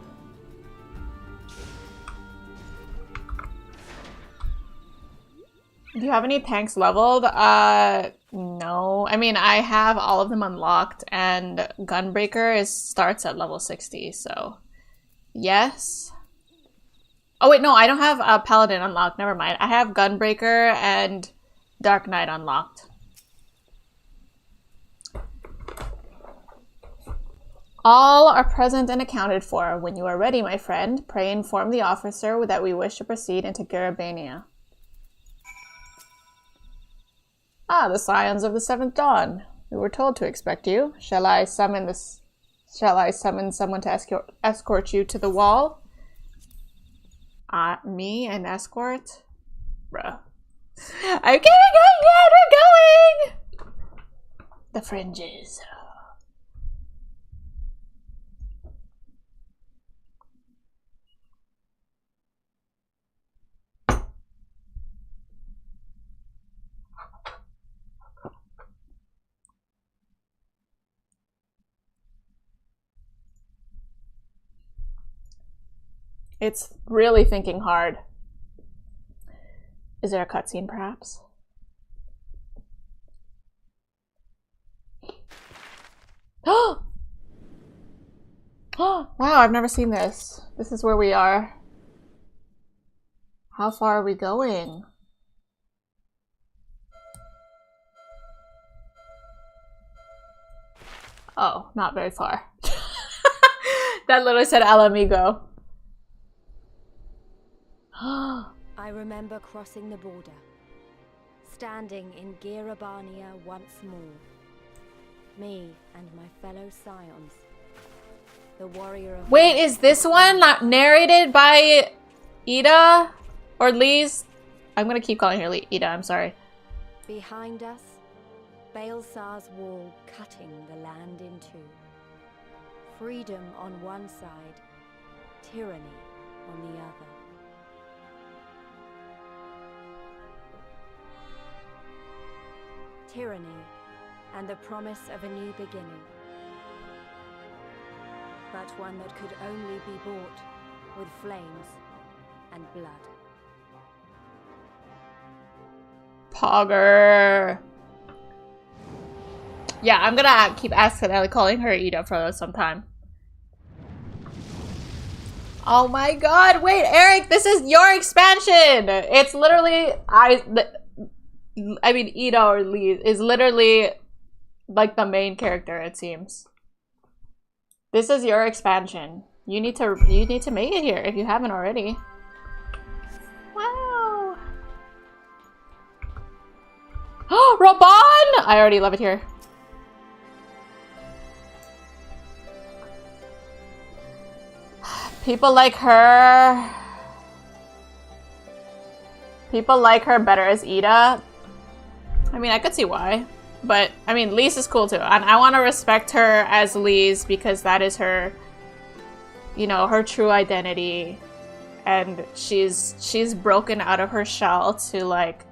Do you have any tanks leveled? No. I mean, I have all of them unlocked, and Gunbreaker starts at level 60, so yes. Oh wait, no, I don't have Paladin unlocked. Never mind. I have Gunbreaker and Dark Knight unlocked. All are present and accounted for. When you are ready, my friend, pray inform the officer that we wish to proceed into Garabania. Ah, the Scions of the Seventh Dawn. We were told to expect you. Shall I summon someone to escort you to the wall? Me? An escort? Bruh. I'm getting yet! We're going! The fringes. It's really thinking hard. Is there a cutscene, perhaps? Oh! Wow, I've never seen this. This is where we are. How far are we going? Oh, not very far. That literally said Al Amigo. I remember crossing the border, standing in Garabania once more. Me and my fellow scions. The warrior of... Wait, is this one not narrated by Ida? Or Lee's? I'm gonna keep calling her Ida, I'm sorry. Behind us, Baelsar's wall cutting the land in two. Freedom on one side, tyranny on the other. Tyranny and the promise of a new beginning. But one that could only be bought with flames and blood. Pogger. Yeah, I'm gonna keep accidentally calling her Ida for some time. Oh my god, wait, Eric, this is your expansion! It's literally, I mean, Ida or Lee is literally like the main character, it seems. This is your expansion. You need to make it here if you haven't already. Wow. Oh, Raban! I already love it here. People like her. People like her better as Ida. I mean, I could see why. But, I mean, Lise is cool too. And I want to respect her as Lise because that is her, you know, her true identity. And she's broken out of her shell to, like...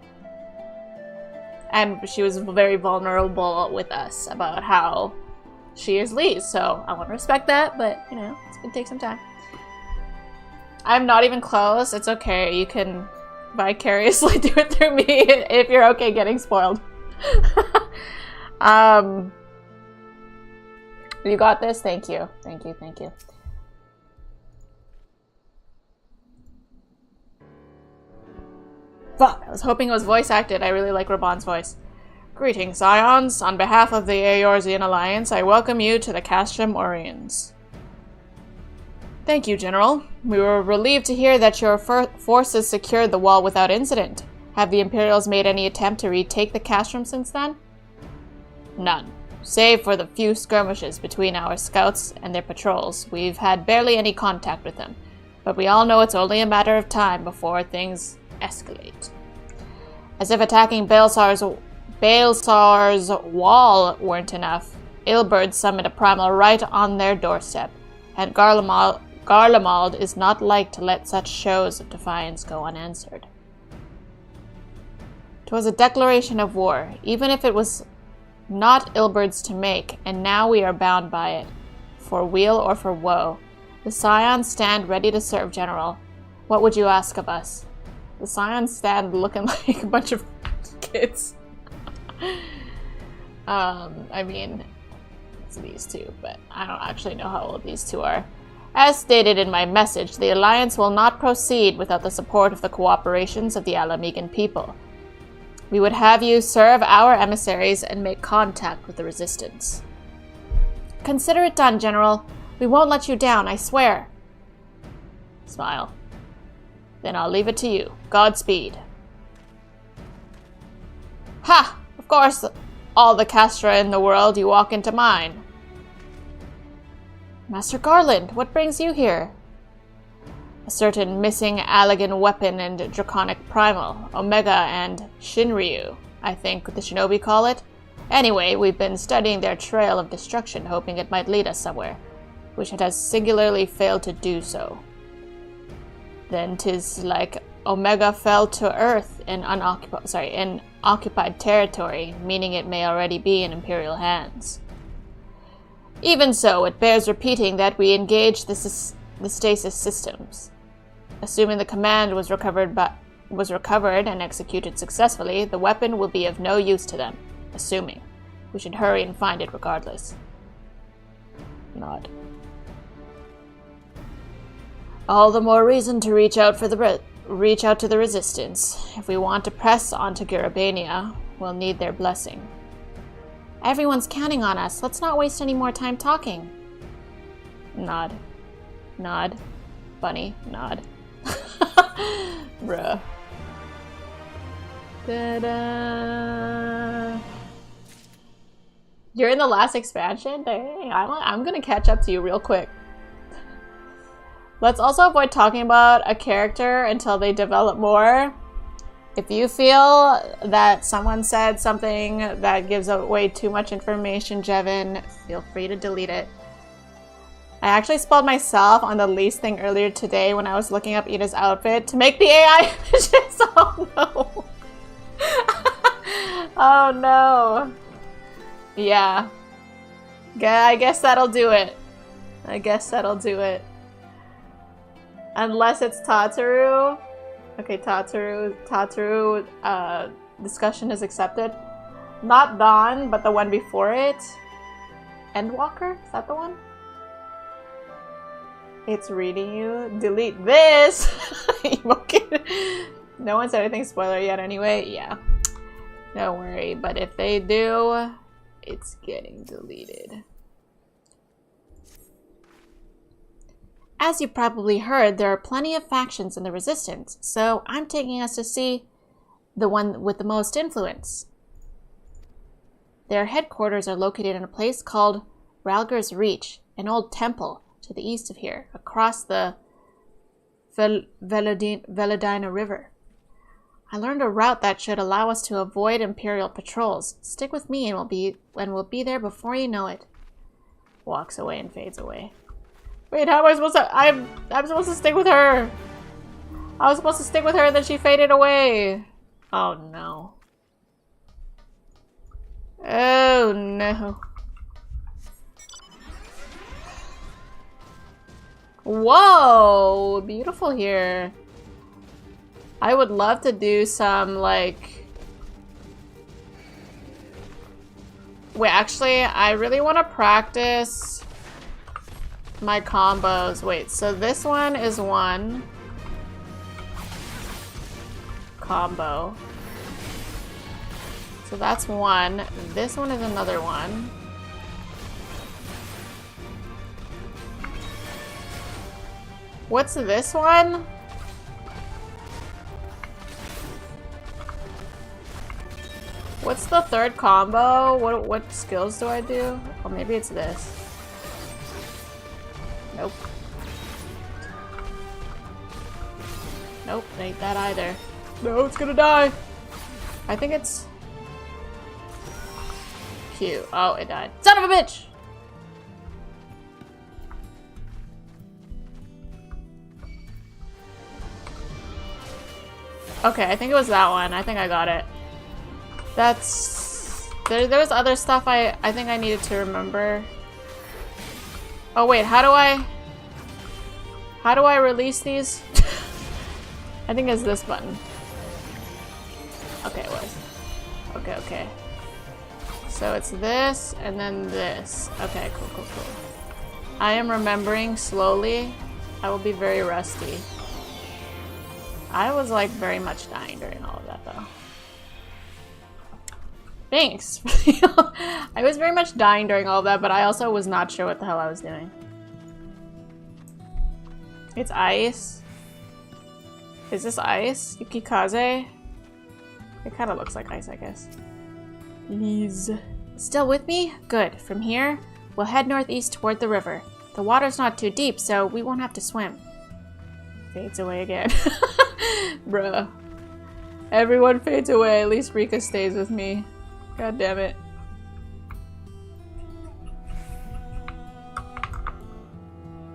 And she was very vulnerable with us about how she is Lise. So, I want to respect that, but, you know, it's gonna take some time. I'm not even close. It's okay. You can vicariously do it through me if you're okay getting spoiled. You got this? Thank you. Thank you, thank you. Fuck, I was hoping it was voice acted. I really like Raban's voice. Greetings, Scions. On behalf of the Eorzean Alliance, I welcome you to the Castrum Oriens. Thank you, General. We were relieved to hear that your forces secured the wall without incident. Have the Imperials made any attempt to retake the Castrum since then? None. Save for the few skirmishes between our scouts and their patrols, we've had barely any contact with them. But we all know it's only a matter of time before things escalate. As if attacking Baelsar's wall weren't enough, Ilberd summoned a primal right on their doorstep, and Garlemald is not like to let such shows of defiance go unanswered. 'Twas a declaration of war, even if it was not Ilberd's to make, and now we are bound by it, for weal or for woe. The Scions stand ready to serve, General. What would you ask of us? The Scions stand looking like a bunch of kids. I mean, it's these two, but I don't actually know how old these two are. As stated in my message, the Alliance will not proceed without the support of the cooperations of the Alamegan people. We would have you serve our emissaries and make contact with the Resistance. Consider it done, General. We won't let you down, I swear. Smile. Then I'll leave it to you. Godspeed. Ha! Of course, all the Castra in the world, you walk into mine. Master Garland, what brings you here? A certain missing Allagan weapon and draconic primal, Omega and Shinryu, I think the shinobi call it. Anyway, we've been studying their trail of destruction, hoping it might lead us somewhere, which it has singularly failed to do so. Then 'tis like Omega fell to Earth in occupied territory, meaning it may already be in Imperial hands. Even so, it bears repeating that we engage the stasis systems. Assuming the command was recovered and executed successfully, the weapon will be of no use to them. Assuming. We should hurry and find it regardless. Nod. All the more reason to reach out to the Resistance. If we want to press onto Garabania, we'll need their blessing. Everyone's counting on us. Let's not waste any more time talking. Nod. Nod. Bunny. Nod. Bruh. Da-da. You're in the last expansion? Dang, I'm gonna catch up to you real quick. Let's also avoid talking about a character until they develop more. If you feel that someone said something that gives away too much information, Jevin, feel free to delete it. I actually spoiled myself on the least thing earlier today when I was looking up Ida's outfit to make the AI images. Oh no. Oh no. Yeah. I guess that'll do it. Unless it's Tataru. Okay, Tataru, discussion is accepted. Not Dawn, but the one before it. Endwalker? Is that the one? It's reading you. Delete this! No one said anything spoiler yet anyway. Yeah. Don't worry, but if they do, it's getting deleted. As you probably heard, there are plenty of factions in the Resistance, so I'm taking us to see the one with the most influence. Their headquarters are located in a place called Ralger's Reach, an old temple to the east of here, across the Veladina River. I learned a route that should allow us to avoid Imperial patrols. Stick with me and we'll be there before you know it. Walks away and fades away. Wait, how am I supposed to? I'm supposed to stick with her. I was supposed to stick with her, and then she faded away. Oh no. Oh no. Whoa, beautiful here. I would love to do some like. Wait, actually, I really want to practice my combos. Wait, so this one is one combo. So that's one. This one is another one. What's this one? What's the third combo? What skills do I do? Oh, maybe it's this. Nope. Nope, it ain't that either. No, it's gonna die. I think it's Q. Oh, it died. Son of a bitch! Okay, I think it was that one. I think I got it. That's... There was other stuff I think I needed to remember. Oh wait, how do I release these? I think it's this button. Okay, it was. Okay, okay. So it's this and then this. Okay, cool, cool, cool. I am remembering slowly. I will be very rusty. I was like very much dying during all of that though. Thanks. I was very much dying during all of that, but I also was not sure what the hell I was doing. It's ice. Is this ice? Yukikaze? It kind of looks like ice, I guess. Please. Still with me? Good. From here, we'll head northeast toward the river. The water's not too deep, so we won't have to swim. Fades away again. Bruh. Everyone fades away. At least Rika stays with me. God damn it.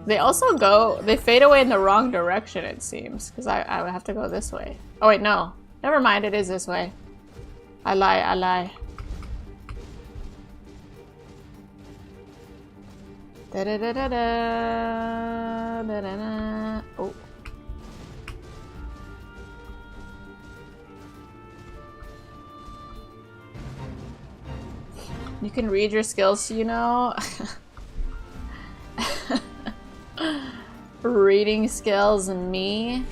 They also they fade away in the wrong direction, it seems. Because I would have to go this way. Oh wait, no. Never mind, it is this way. I lie, I lie. Da da da da da da da da. Oh. You can read your skills, you know? Reading skills and me?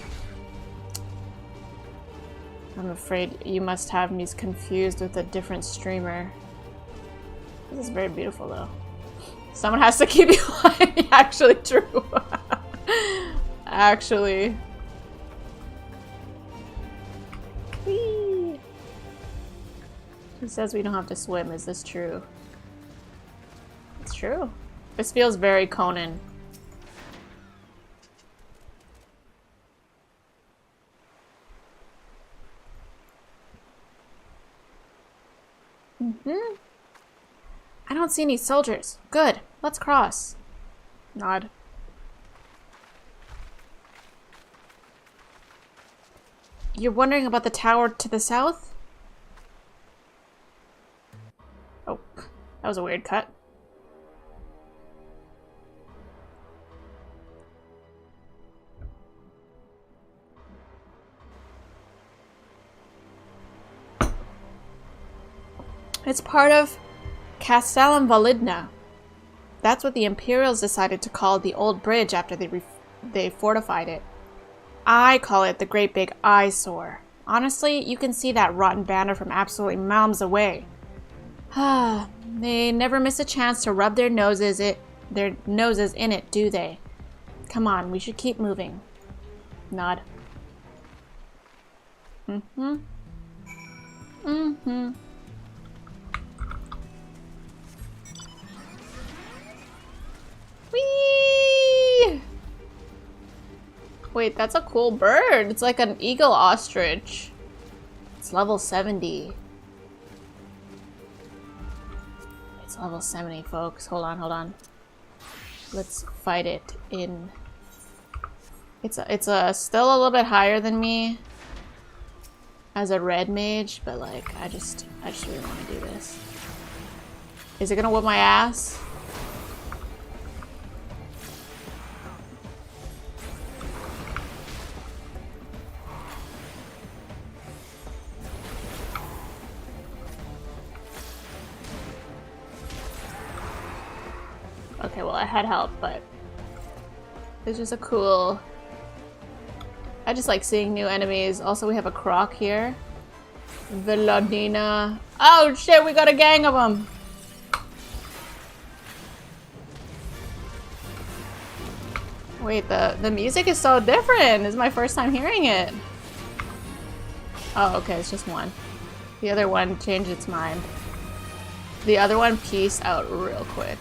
I'm afraid you must have me confused with a different streamer. This is very beautiful though. Someone has to keep you alive. Actually true. Actually. Whee! It says we don't have to swim. Is this true? It's true. This feels very Conan. I don't see any soldiers. Good. Let's cross. Nod. You're wondering about the tower to the south? Oh, that was a weird cut. It's part of Castellum Validna. That's what the Imperials decided to call the old bridge after they fortified it. I call it the Great Big Eyesore. Honestly, you can see that rotten banner from absolutely miles away. They never miss a chance to rub their noses in it, do they? Come on, we should keep moving. Nod. Mm-hmm. Mm-hmm. Whee! Wait, that's a cool bird. It's like an eagle ostrich. It's level 70. It's level 70, folks. Hold on, hold on. Let's fight it in... It's still a little bit higher than me as a red mage, but like, I just really want to do this. Is it gonna whoop my ass? Okay, well I had help, but it's just a cool... I just like seeing new enemies. Also, we have a croc here. Villadina. Oh shit, we got a gang of them! Wait, the music is so different. This is my first time hearing it. Oh, okay, it's just one. The other one changed its mind. The other one peaced out real quick.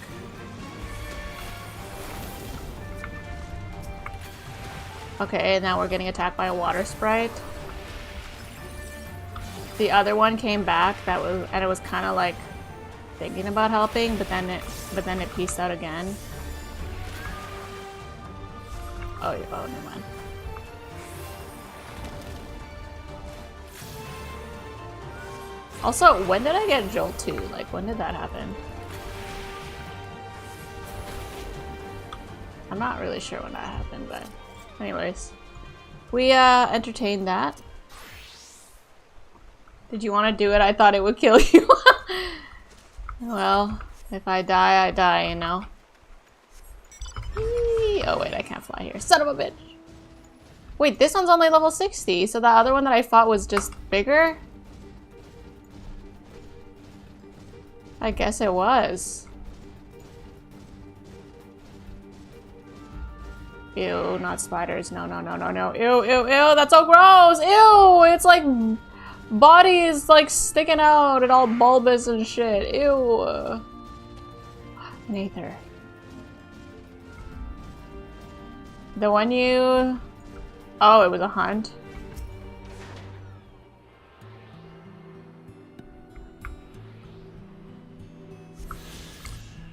Okay, now we're getting attacked by a water sprite. The other one came back, and it was kind of like thinking about helping, but then it peaced out again. Oh, never mind. Also, when did I get Jolt 2? Like, when did that happen? I'm not really sure when that happened, but anyways. We entertained that. Did you want to do it? I thought it would kill you. Well, if I die, I die, you know. Whee! Oh wait, I can't fly here. Son of a bitch! Wait, this one's only level 60, so the other one that I fought was just bigger? I guess it was. Ew, not spiders. No, no, no, no, no. Ew, ew, ew, that's so gross! Ew! It's like body is like sticking out and all bulbous and shit. Ew. Nather. The one you... Oh, it was a hunt.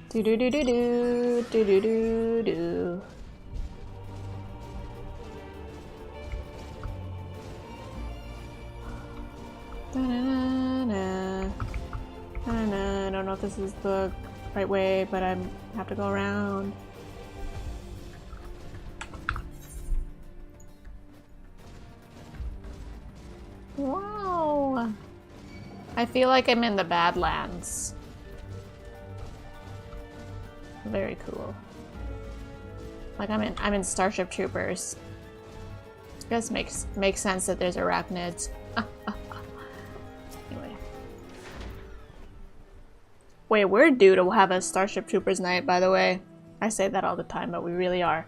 Do do do do do do do do do. Da-na-na-na. Da-na-na. I don't know if this is the right way, but I have to go around. Wow. I feel like I'm in the Badlands. Very cool. Like I'm in Starship Troopers. I guess makes sense that there's arachnids. Anyway. Wait, we're due to have a Starship Troopers night, by the way. I say that all the time, but we really are.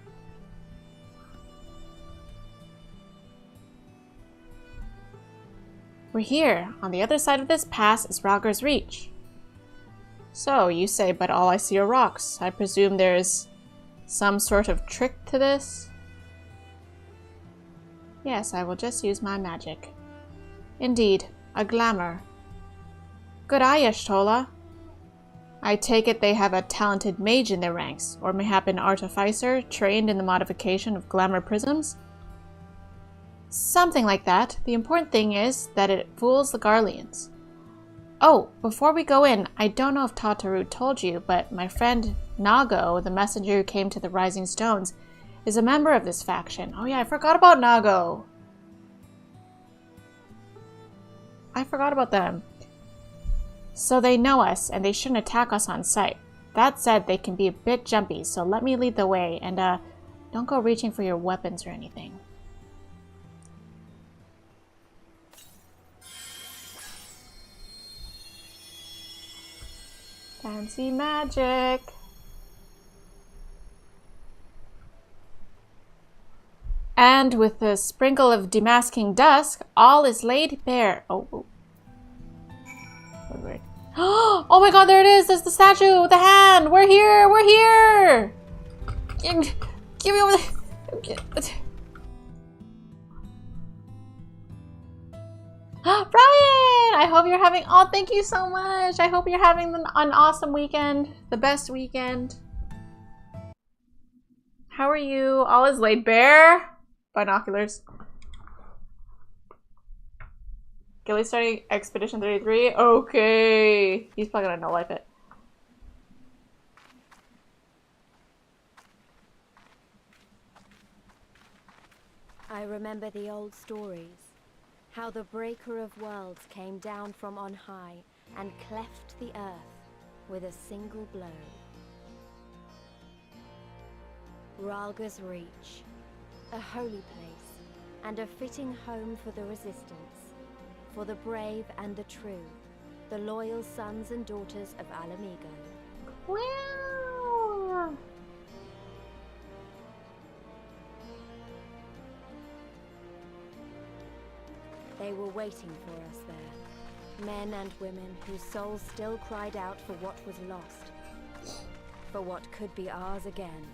We're here. On the other side of this pass is Ralger's Reach. So, you say, but all I see are rocks. I presume there's some sort of trick to this? Yes, I will just use my magic. Indeed, a glamour. Good eye, Y'shtola. I take it they have a talented mage in their ranks, or mayhap an artificer trained in the modification of glamour prisms? Something like that. The important thing is that it fools the Garleans. Oh, before we go in, I don't know if Tataru told you, but my friend Nago, the messenger who came to the Rising Stones, is a member of this faction. Oh yeah, I forgot about Nago. I forgot about them. So they know us, and they shouldn't attack us on sight. That said, they can be a bit jumpy, so let me lead the way, and don't go reaching for your weapons or anything. Fancy magic! And with a sprinkle of demasking dusk, all is laid bare. Oh. Oh my god, there it is! There's the statue with the hand! We're here! We're here! Give me over the... Brian! I hope you're having... Oh, thank you so much! I hope you're having an awesome weekend. The best weekend. How are you? All is laid bare? Binoculars. Gilly starting Expedition 33? Okay. He's probably gonna no-life it. I remember the old stories. How the Breaker of Worlds came down from on high and cleft the earth with a single blow. Ralga's Reach, a holy place and a fitting home for the Resistance, for the brave and the true, the loyal sons and daughters of Alamigo. Wow! They were waiting for us there, men and women whose souls still cried out for what was lost, for what could be ours again.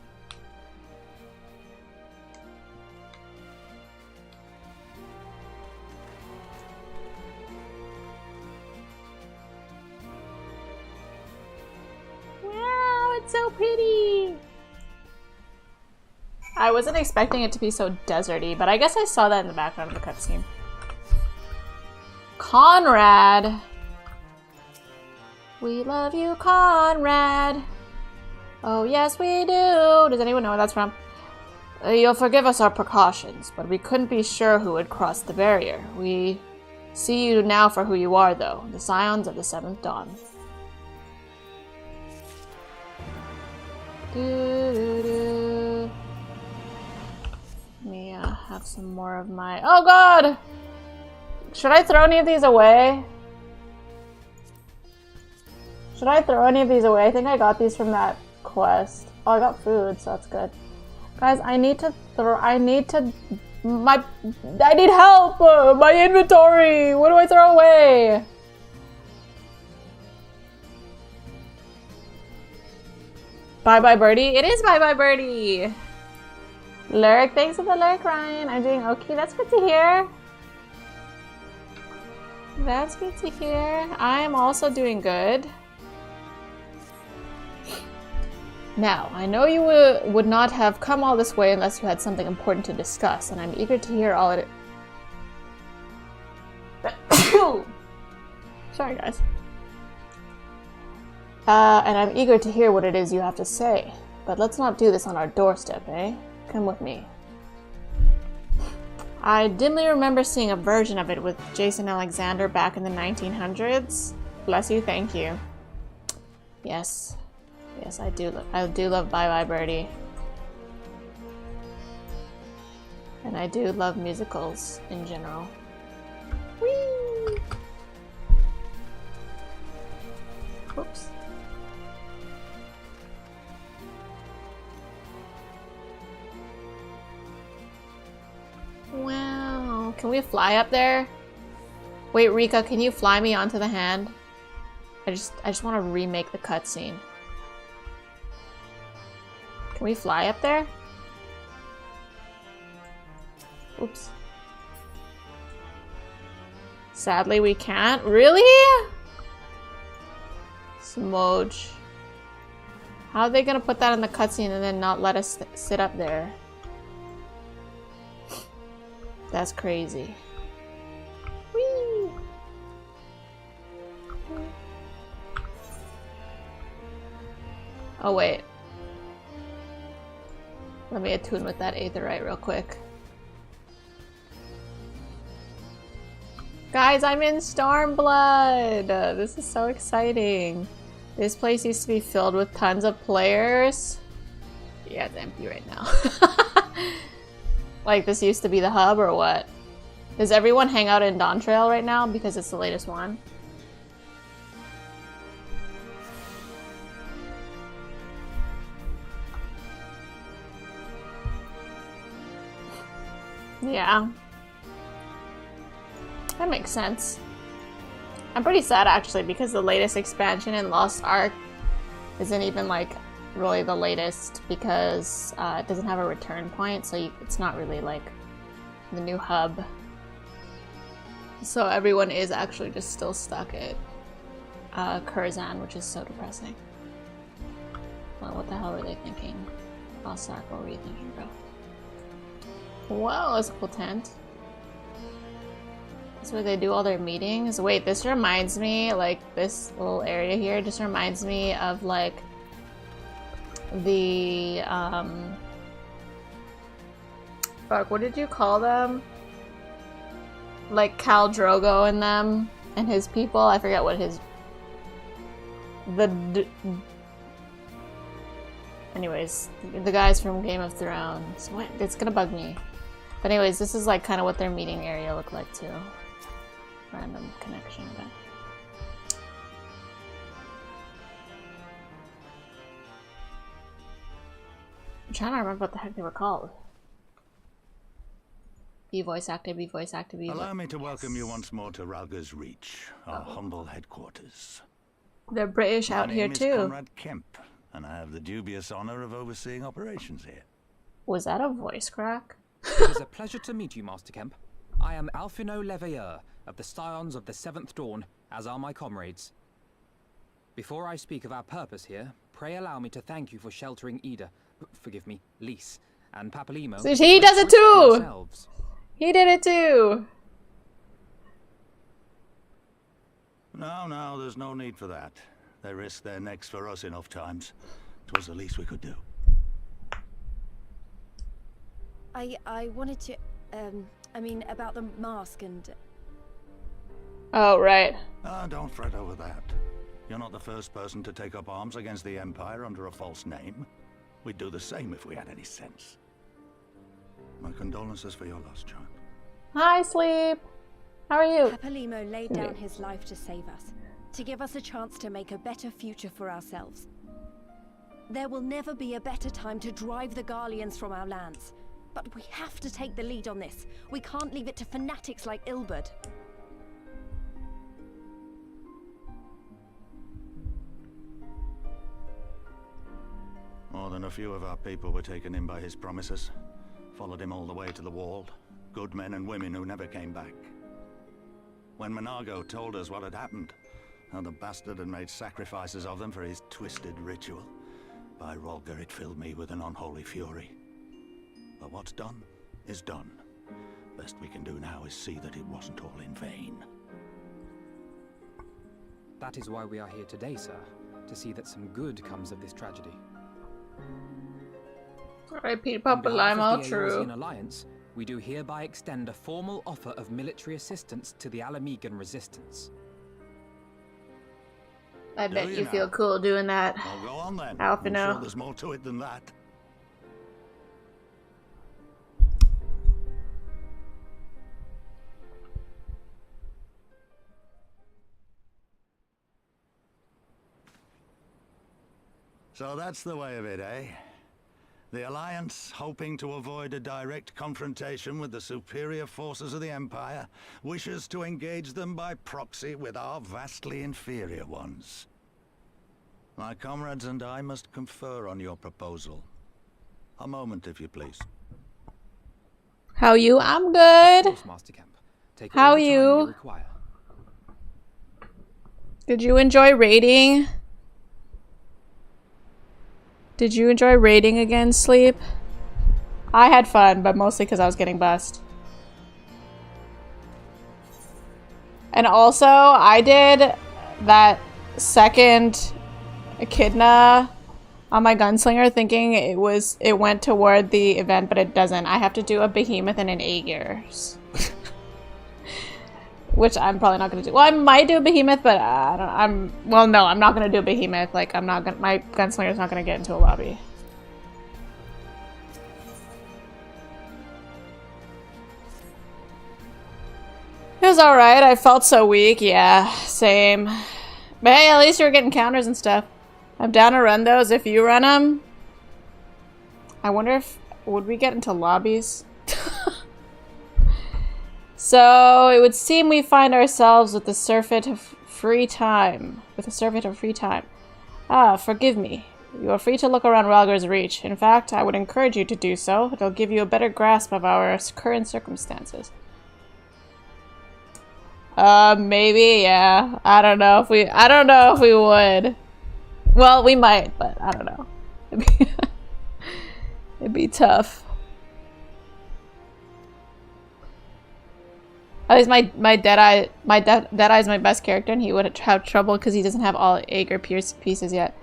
Wow, it's so pretty! I wasn't expecting it to be so deserty, but I guess I saw that in the background of the cutscene. Conrad! We love you, Conrad! Oh yes, we do! Does anyone know where that's from? You'll forgive us our precautions, but we couldn't be sure who had crossed the barrier. We see you now for who you are, though. The Scions of the Seventh Dawn. Let me have some more of my... Oh god! Should I throw any of these away? Should I throw any of these away? I think I got these from that quest. Oh, I got food, so that's good. Guys, I need to throw... I need help! My inventory! What do I throw away? Bye-bye, birdie. It is bye-bye, birdie! Lurk, thanks for the lurk, Ryan. I'm doing okay. That's good to hear. That's good to hear. I am also doing good. Now, I know you would not have come all this way unless you had something important to discuss, and I'm eager to hear all it... Sorry, guys. And I'm eager to hear what it is you have to say. But let's not do this on our doorstep, eh? Come with me. I dimly remember seeing a version of it with Jason Alexander back in the 1900s. Bless you, thank you. Yes. Yes, I do love Bye Bye Birdie. And I do love musicals in general. Whee! Oops. Wow. Can we fly up there? Wait, Rika, can you fly me onto the hand? I just want to remake the cutscene. Can we fly up there? Oops. Sadly, we can't. Really? Smoj. How are they gonna put that in the cutscene and then not let us sit up there? That's crazy. Whee! Oh wait. Let me attune with that aetherite real quick. Guys, I'm in Stormblood! This is so exciting. This place used to be filled with tons of players. Yeah, it's empty right now. Like, this used to be the hub or what? Does everyone hang out in Dawntrail right now because it's the latest one? Yeah. That makes sense. I'm pretty sad actually because the latest expansion in Lost Ark isn't even like really the latest because it doesn't have a return point, so it's not really like the new hub. So everyone is actually just still stuck at Curzon, which is so depressing. Well, what the hell were they thinking? Lost Ark, what were you thinking, bro? Whoa, that's a cool tent. That's where they do all their meetings. Wait, this reminds me, like, this little area here just reminds me of, like, the, fuck, what did you call them? Like, Khal Drogo and them, and his people. I forget what his... Anyways, the guys from Game of Thrones. What? It's gonna bug me. But anyways, this is, like, kind of what their meeting area looked like, too. Random connection, but... I'm trying to remember what the heck they were called. Be voice active, be voice active, be voice... Allow me to welcome you once more to Ralga's Reach, our humble headquarters. They're British out here, too. My name is Conrad Kemp, and I have the dubious honor of overseeing operations here. Was that a voice crack? It is a pleasure to meet you, Master Kemp. I am Alphino Leveilleur, of the Scions of the Seventh Dawn, as are my comrades. Before I speak of our purpose here, pray allow me to thank you for sheltering Ida, forgive me, Lys, and Papalimo. So he does it too! He did it too! No, there's no need for that. They risked their necks for us enough times. 'Twas the least we could do. I wanted to, I mean, about the mask and... Oh, right. Don't fret over that. You're not the first person to take up arms against the Empire under a false name. We'd do the same if we had any sense. My condolences for your loss, child. Hi, Sleep. How are you? Papalimo laid down his life to save us, to give us a chance to make a better future for ourselves. There will never be a better time to drive the Garleans from our lands. But we have to take the lead on this. We can't leave it to fanatics like Ilberd. More than a few of our people were taken in by his promises. Followed him all the way to the wall. Good men and women who never came back. When Monargo told us what had happened, how the bastard had made sacrifices of them for his twisted ritual, by Rolga it filled me with an unholy fury. But what's done is done. Best we can do now is see that it wasn't all in vain. That is why we are here today, sir, to see that some good comes of this tragedy. Repeat Papa Lime, all the true. Eorzean Alliance, we do hereby extend a formal offer of military assistance to the Alamegan resistance. I bet you feel cool doing that. I'll go on then. Alphino. I'm sure there's more to it than that. So that's the way of it, eh? The Alliance, hoping to avoid a direct confrontation with the superior forces of the Empire, wishes to engage them by proxy with our vastly inferior ones. My comrades and I must confer on your proposal. A moment, if you please. How you? I'm good. Of course, Master Kemp. Take How all the time you? Require. Did you enjoy raiding? Did you enjoy raiding again, Sleep? I had fun, but mostly because I was getting bussed. And also, I did that second echidna on my gunslinger thinking it went toward the event, but it doesn't. I have to do a behemoth and an Aegir. Which I'm probably not gonna do. Well, I might do a behemoth, but I don't, well, no, I'm not gonna do a behemoth. Like, I'm not gonna, my gunslinger's not gonna get into a lobby. It was alright. I felt so weak. Yeah, same. But hey, at least you were getting counters and stuff. I'm down to run those if you run them. I wonder if... would we get into lobbies? So, it would seem we find ourselves with the surfeit of free time. Ah, forgive me. You are free to look around Rhalgr's Reach. In fact, I would encourage you to do so. It'll give you a better grasp of our current circumstances. Maybe, yeah. I don't know if we would. Well, we might, but I don't know. It'd be tough. At least my Deadeye is my best character, and he would have trouble because he doesn't have all Aegir pieces yet.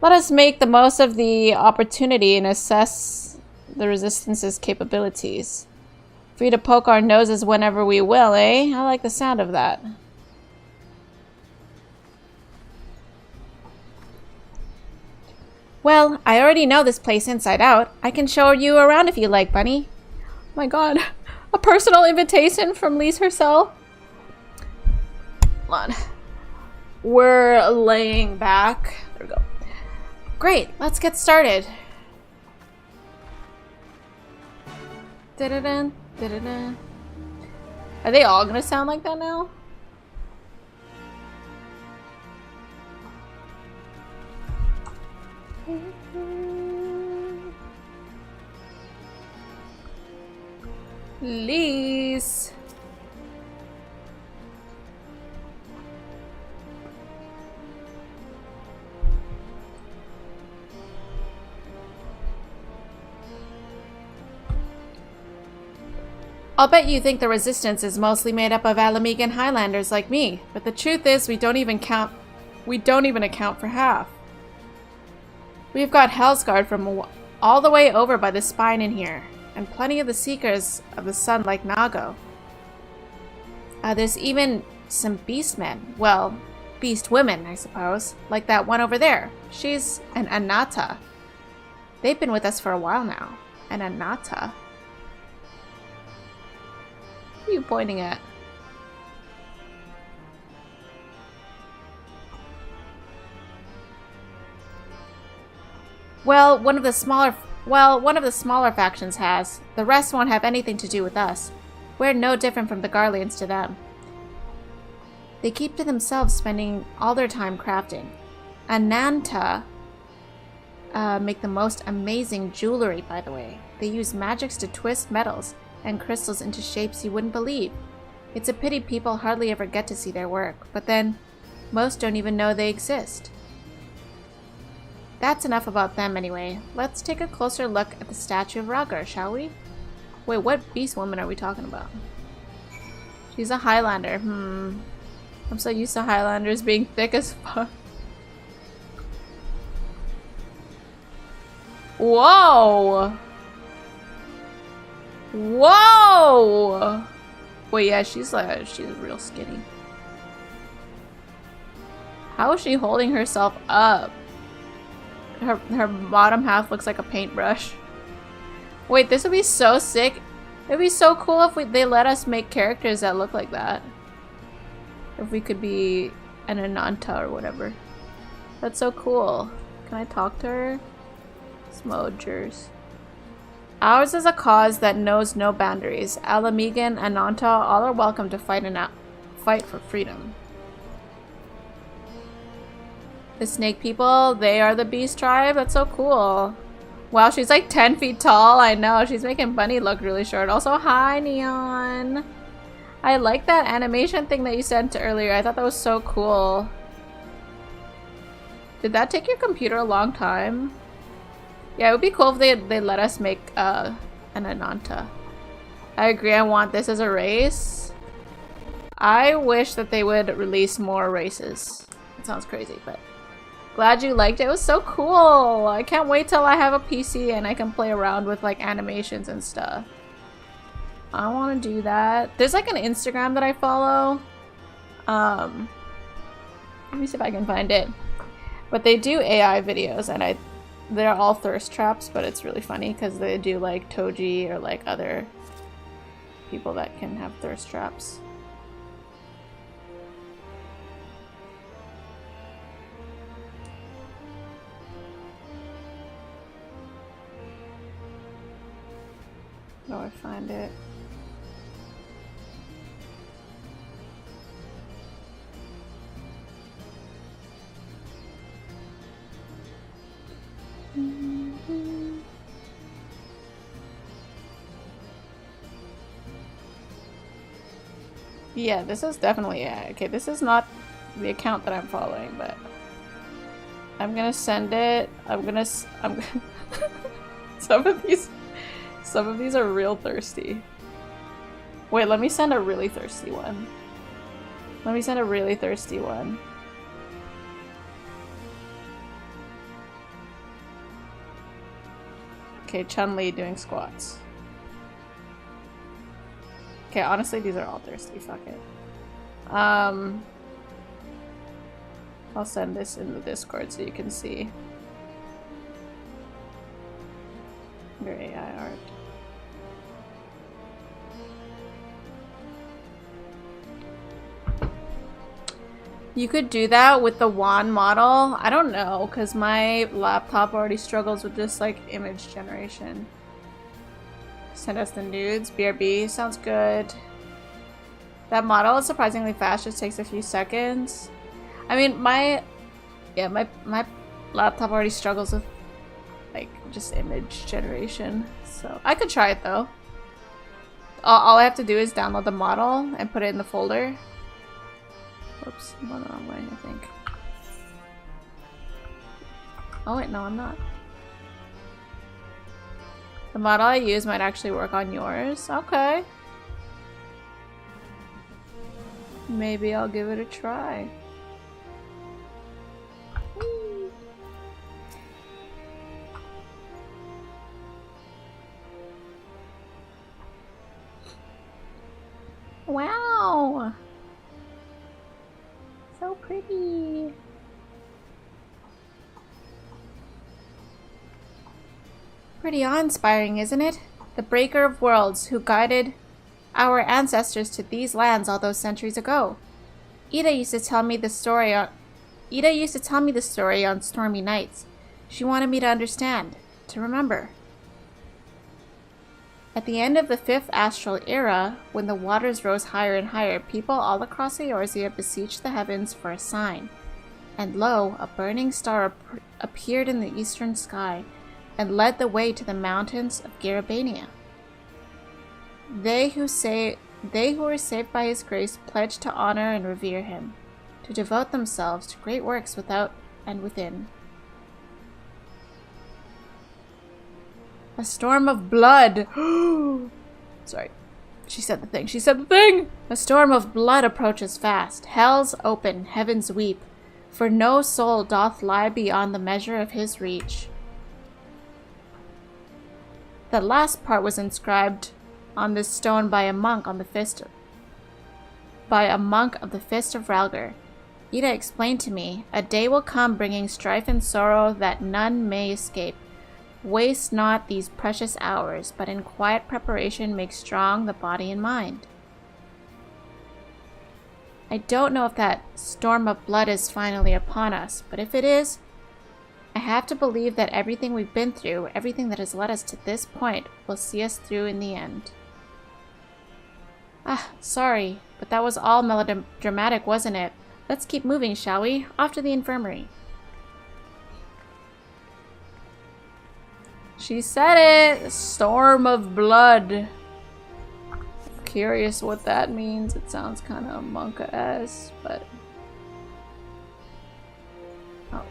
Let us make the most of the opportunity and assess the Resistance's capabilities. Free to poke our noses whenever we will, eh? I like the sound of that. Well, I already know this place inside out. I can show you around if you like, Bunny. Oh my god. A personal invitation from Lise herself? Hold on. We're laying back. There we go. Great, let's get started. Da-da-da, da-da-da. Are they all gonna sound like that now? Lise. I'll bet you think the Resistance is mostly made up of Alamegan Highlanders like me, but the truth is we don't even account for half. We've got Hellsguard from all the way over by the spine in here, and plenty of the Seekers of the Sun like Nago. There's even some beastmen. Well, beast women, I suppose. Like that one over there. She's an Anata. They've been with us for a while now. An Anata. What are you pointing at? Well, one of the smaller factions has. The rest won't have anything to do with us. We're no different from the Garleans to them. They keep to themselves, spending all their time crafting. Ananta make the most amazing jewelry, by the way. They use magics to twist metals and crystals into shapes you wouldn't believe. It's a pity people hardly ever get to see their work, but then most don't even know they exist. That's enough about them anyway. Let's take a closer look at the statue of Rhalgr, shall we? Wait, what beast woman are we talking about? She's a Highlander. I'm so used to Highlanders being thick as fuck. Whoa! Whoa! Wait, yeah, she's real skinny. How is she holding herself up? Her bottom half looks like a paintbrush. Wait, this would be so sick. It'd be so cool if they let us make characters that look like that. If we could be an Ananta or whatever. That's so cool. Can I talk to her? Smogers. Ours is a cause that knows no boundaries. Alamegan, Ananta, all are welcome to fight for freedom. The snake people, they are the beast tribe? That's so cool. Wow, she's like 10 feet tall. I know, she's making Bunny look really short. Also, hi, Neon. I like that animation thing that you sent earlier. I thought that was so cool. Did that take your computer a long time? Yeah, it would be cool if they let us make an Ananta. I agree, I want this as a race. I wish that they would release more races. It sounds crazy, but glad you liked it. It was so cool. I can't wait till I have a PC and I can play around with like animations and stuff. I want to do that. There's like an Instagram that I follow. Let me see if I can find it. But they do AI videos, and they're all thirst traps, but it's really funny because they do like Toji or like other people that can have thirst traps. How do I find it? Yeah, this is definitely okay. This is not the account that I'm following, but I'm gonna send it. I'm some of these are real thirsty. Wait, let me send a really thirsty one. Let me send a really thirsty one. Okay, Chun-Li doing squats. Okay, honestly, these are all thirsty. Fuck it. I'll send this in the Discord so you can see your AI art. You could do that with the wand model. I don't know, because my laptop already struggles with just like image generation. Send us the nudes. BRB sounds good. That model is surprisingly fast, just takes a few seconds. I mean, my laptop already struggles with like just image generation, so I could try it though. All I have to do is download the model and put it in the folder. Oops, I'm going the wrong way, I think. Oh wait, no, I'm not. The model I use might actually work on yours. Okay. Maybe I'll give it a try. Wow! So pretty. Pretty awe-inspiring, isn't it? The breaker of worlds who guided our ancestors to these lands all those centuries ago. Ida used to tell me the story on stormy nights. She wanted me to understand, to remember. At the end of the 5th astral era, when the waters rose higher and higher, people all across Eorzea beseeched the heavens for a sign. And lo, a burning star appeared in the eastern sky and led the way to the mountains of Garabania. They who were saved by his grace pledged to honor and revere him, to devote themselves to great works without and within. A storm of blood! Sorry. She said the thing. She said the thing! A storm of blood approaches fast. Hells open, heavens weep, for no soul doth lie beyond the measure of his reach. The last part was inscribed on this stone by a monk of the Fist of Ralgr. Ida explained to me, a day will come bringing strife and sorrow that none may escape. Waste not these precious hours, but in quiet preparation make strong the body and mind. I don't know if that storm of blood is finally upon us, but if it is, I have to believe that everything we've been through, everything that has led us to this point, will see us through in the end. Ah, sorry, but that was all melodramatic, wasn't it? Let's keep moving, shall we? Off to the infirmary. She said it! Storm of blood. Curious what that means. It sounds kind of monka-esque, but... Oh.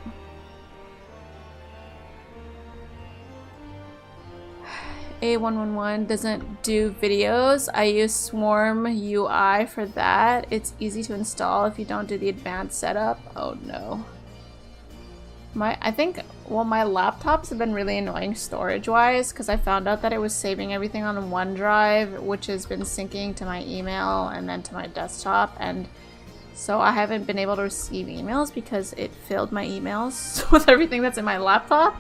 A111 doesn't do videos. I use Swarm UI for that. It's easy to install if you don't do the advanced setup. Oh no. I think Well, my laptops have been really annoying storage-wise because I found out that it was saving everything on the OneDrive, which has been syncing to my email and then to my desktop, and so I haven't been able to receive emails because it filled my emails with everything that's in my laptop.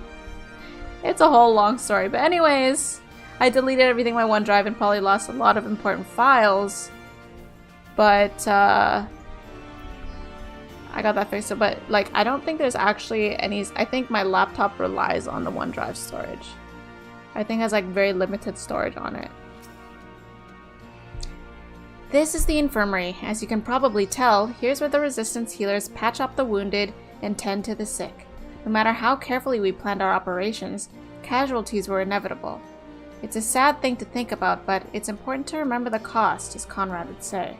It's a whole long story, but anyways, I deleted everything in my OneDrive and probably lost a lot of important files, but I got that fixed, but like I don't think there's actually any. I think my laptop relies on the OneDrive storage. I think it has like very limited storage on it. This is the infirmary. As you can probably tell, here's where the resistance healers patch up the wounded and tend to the sick. No matter how carefully we planned our operations, casualties were inevitable. It's a sad thing to think about, but it's important to remember the cost, as Conrad would say.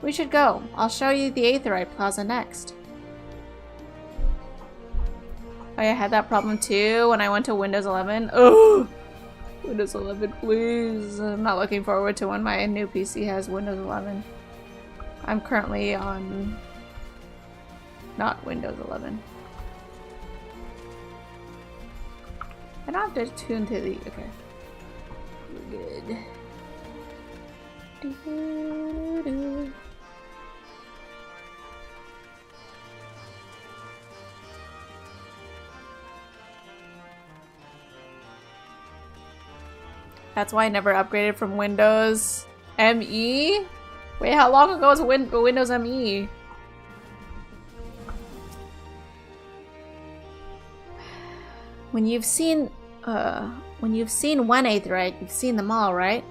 We should go. I'll show you the Aetheryte Plaza next. Oh, yeah, I had that problem too when I went to Windows 11. Oh, Windows 11, please. I'm not looking forward to when my new PC has Windows 11. I'm currently on not Windows 11. I don't have to tune to the... Okay. We're good. Doo-doo-doo. That's why I never upgraded from Windows ME? Wait, how long ago was Windows ME? When you've seen one Aetheryte, you've seen them all, right?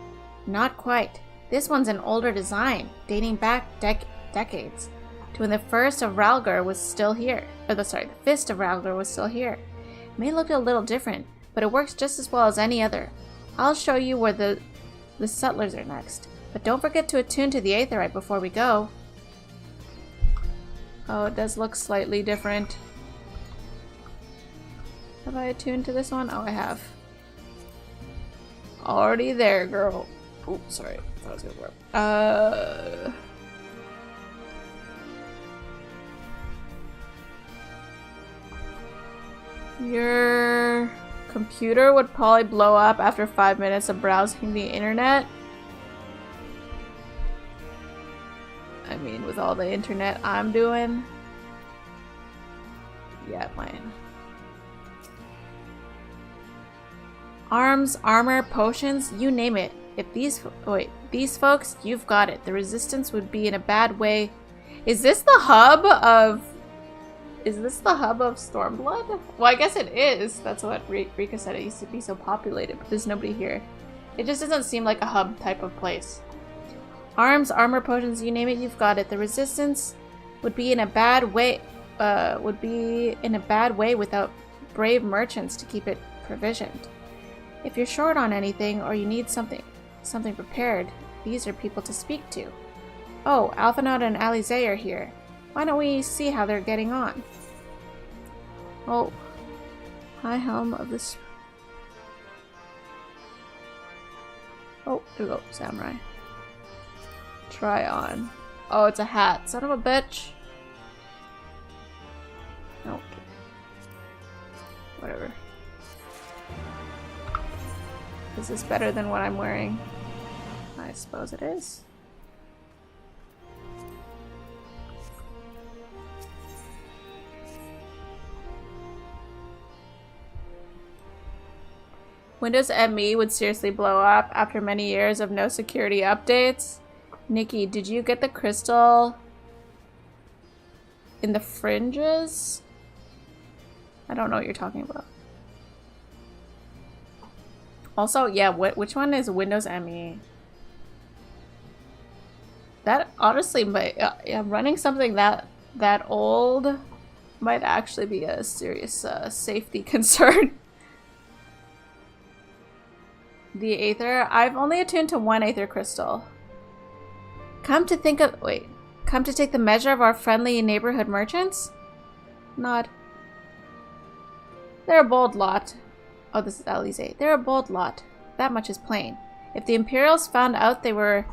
Not quite. This one's an older design, dating back decades, to when the First of Ralgar was still here. The Fist of Ralgar was still here. It may look a little different, but it works just as well as any other. I'll show you where the settlers are next. But don't forget to attune to the Aetheryte before we go. Oh, it does look slightly different. Have I attuned to this one? Oh, I have. Already there, girl. Oh, sorry. I thought it was gonna work. Your computer would probably blow up after 5 minutes of browsing the internet. I mean, with all the internet I'm doing. Yeah, mine. Arms, armor, potions, you name it. If these folks, you've got it. The resistance would be in a bad way. Is this the hub of Stormblood? Well, I guess it is. That's what Rika said. It used to be so populated, but there's nobody here. It just doesn't seem like a hub type of place. Arms, armor, potions, you name it, you've got it. The resistance would be in a bad way. Without brave merchants to keep it provisioned. If you're short on anything or you need something prepared, these are people to speak to. Oh, Alphinaud and Alize are here. Why don't we see how they're getting on? Oh, high helm of this. Oh, there we go, samurai. Try on. Oh, it's a hat. Son of a bitch. Nope. Whatever. Is this better than what I'm wearing? I suppose it is. Windows ME would seriously blow up after many years of no security updates. Nikki, did you get the crystal in the fringes? I don't know what you're talking about. Also, yeah, which one is Windows ME? That honestly might, running something that old might actually be a serious safety concern. The Aether, I've only attuned to one Aether crystal. Come to take the measure of our friendly neighborhood merchants? Nod. They're a bold lot. Oh, this is Alize. They're a bold lot. That much is plain. If the Imperials found out they were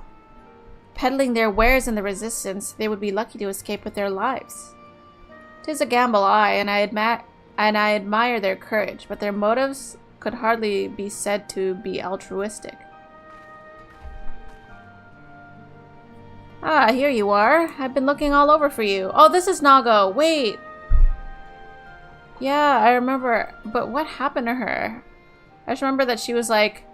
peddling their wares in the Resistance, they would be lucky to escape with their lives. 'Tis a gamble, and I and I admire their courage, but their motives could hardly be said to be altruistic. Ah, here you are. I've been looking all over for you. Oh, this is Nago. Wait. Yeah, I remember. But what happened to her? I just remember that she was like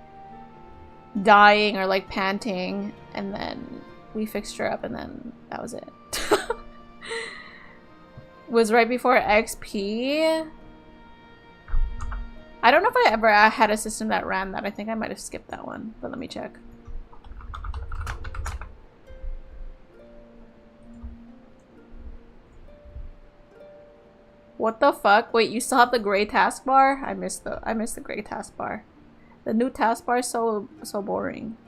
dying or like panting, and then we fixed her up, and then that was it. Was right before XP. I don't know if I ever had a system that ran that. I think I might have skipped that one, but let me check. What the fuck? Wait, you still have the gray taskbar? I missed the gray taskbar. The new taskbar is so boring.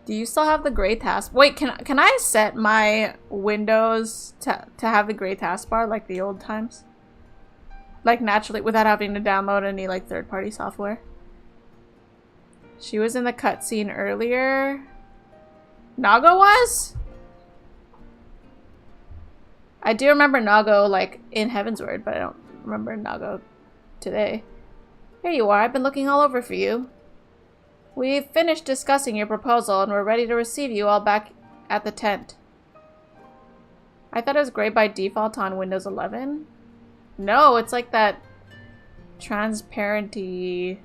Do you still have the gray task? Wait, can I set my windows to have the gray taskbar like the old times? Like naturally without having to download any like third-party software? She was in the cutscene earlier. Nago was? I do remember Nago like in Heavensward, but I don't remember Nago today. Here you are. I've been looking all over for you. We've finished discussing your proposal and we're ready to receive you all back at the tent. I thought it was gray by default on Windows 11. No, it's like that transparency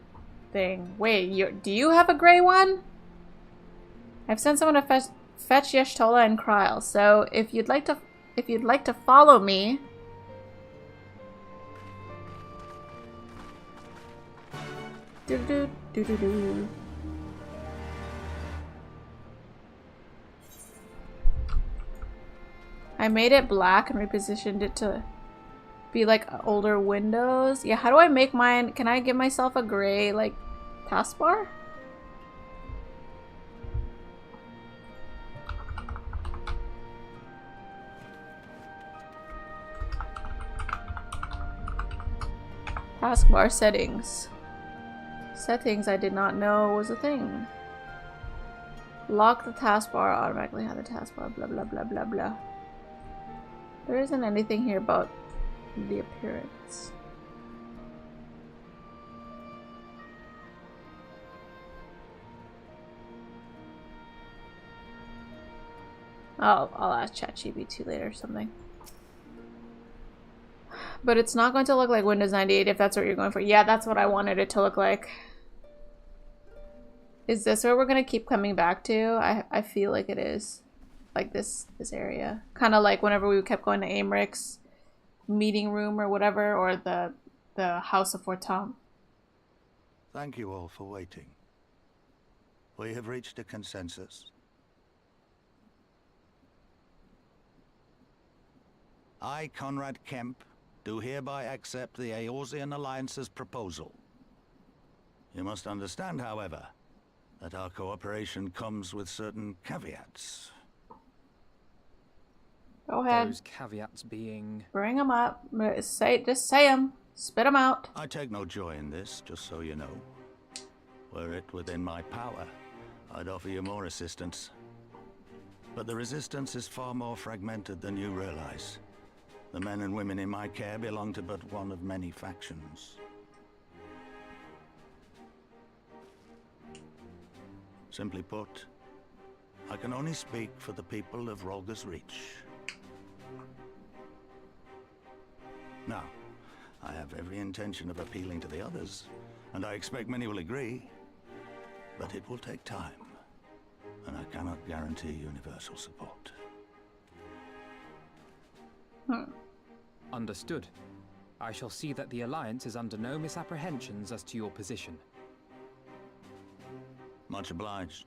thing. Wait, do you have a gray one? I've sent someone to fetch Yeshtola and Kryl, so if you'd like to follow me. Do. I made it black and repositioned it to be like older windows. Yeah, how do I make mine? Can I give myself a gray like taskbar? Taskbar settings. Settings I did not know was a thing. Lock the taskbar, automatically have the taskbar, blah blah blah blah blah. There isn't anything here about the appearance. I'll ask ChatGPT later or something. But it's not going to look like Windows 98 if that's what you're going for. Yeah, that's what I wanted it to look like. Is this where we're going to keep coming back to? I feel like it is. Like this area. Kind of like whenever we kept going to Aymric's meeting room or whatever, or the House of Fortom. Thank you all for waiting. We have reached a consensus. I, Conrad Kemp, do hereby accept the Eorzean Alliance's proposal. You must understand, however, that our cooperation comes with certain caveats. Go ahead. Those caveats being... Bring them up. Just say them. Spit them out. I take no joy in this, just so you know. Were it within my power, I'd offer you more assistance. But the resistance is far more fragmented than you realize. The men and women in my care belong to but one of many factions. Simply put, I can only speak for the people of Rolga's Reach. Now, I have every intention of appealing to the others, and I expect many will agree, but it will take time, and I cannot guarantee universal support. Understood. I shall see that the Alliance is under no misapprehensions as to your position. Much obliged.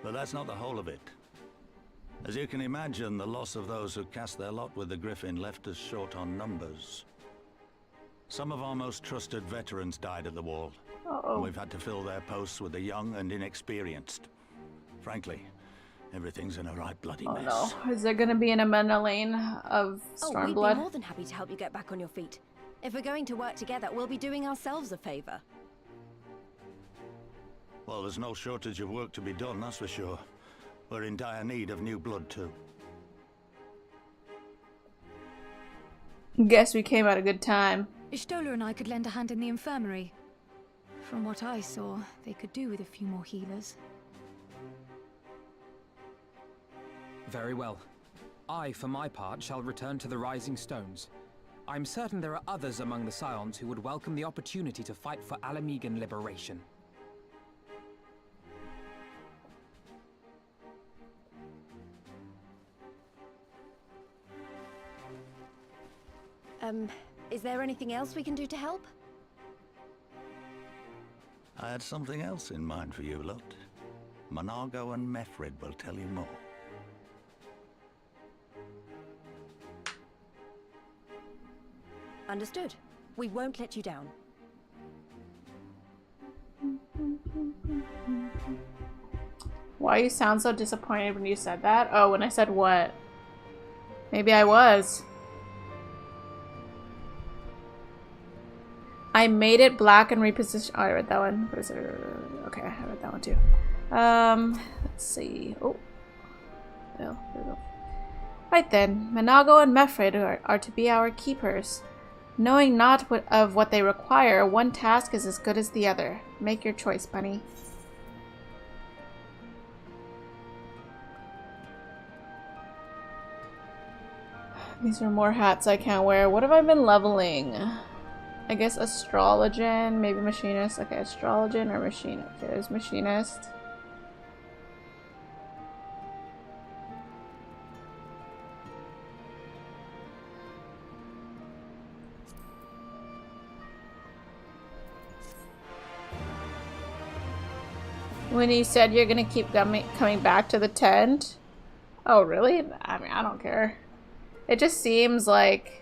But that's not the whole of it. As you can imagine, the loss of those who cast their lot with the Griffin left us short on numbers. Some of our most trusted veterans died at the wall. And we've had to fill their posts with the young and inexperienced. Frankly, everything's in a right bloody mess. Oh no. Is there gonna be an Amanda Lane of Stormblood? We'd be more than happy to help you get back on your feet. If we're going to work together, we'll be doing ourselves a favor. Well, there's no shortage of work to be done, that's for sure. We're in dire need of new blood too. Guess we came at a good time. Ishtola and I could lend a hand in the infirmary. From what I saw, they could do with a few more healers. Very well. I, for my part, shall return to the Rising Stones. I'm certain there are others among the Scions who would welcome the opportunity to fight for Alamegan liberation. Is there anything else we can do to help? I had something else in mind for you lot. Monago and Mefred will tell you more. Understood. We won't let you down. Why you sound so disappointed when you said that? Oh, when I said what? Maybe I was. I made it black and repositioned. Oh, I read that one. What is it? Okay, I read that one too. Let's see. Oh. Well, there we go. Right then, Monago and Mefred are to be our keepers. Knowing not of what they require, one task is as good as the other. Make your choice, bunny. These are more hats I can't wear. What have I been leveling? I guess astrologian, maybe machinist. Okay, astrologian or machinist. Okay, there's machinist. When you said you're gonna keep coming back to the tent? Oh, really? I mean, I don't care. It just seems like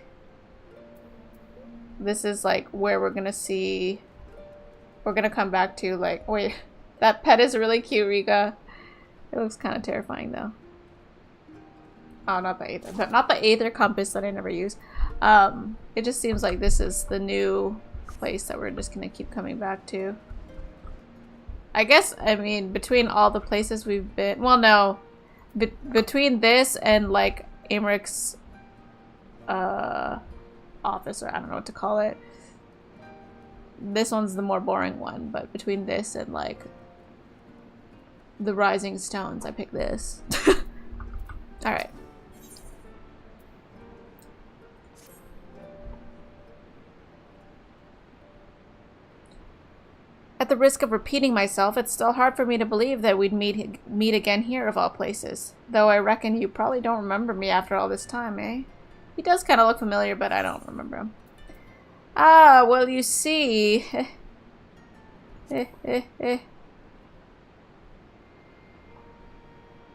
this is like where we're gonna see. We're gonna come back to like. Wait, that pet is really cute, Rika. It looks kind of terrifying though. Oh, not the Aether, but not the Aether compass that I never use. It just seems like this is the new place that we're just gonna keep coming back to. I guess, I mean, between all the places we've been... Well, no. Between this and, like, Aymric's office, or I don't know what to call it. This one's the more boring one, but between this and, like, the Rising Stones, I picked this. Alright. At the risk of repeating myself, it's still hard for me to believe that we'd meet again here of all places. Though I reckon you probably don't remember me after all this time, eh? He does kind of look familiar, but I don't remember him. Ah, well, you see...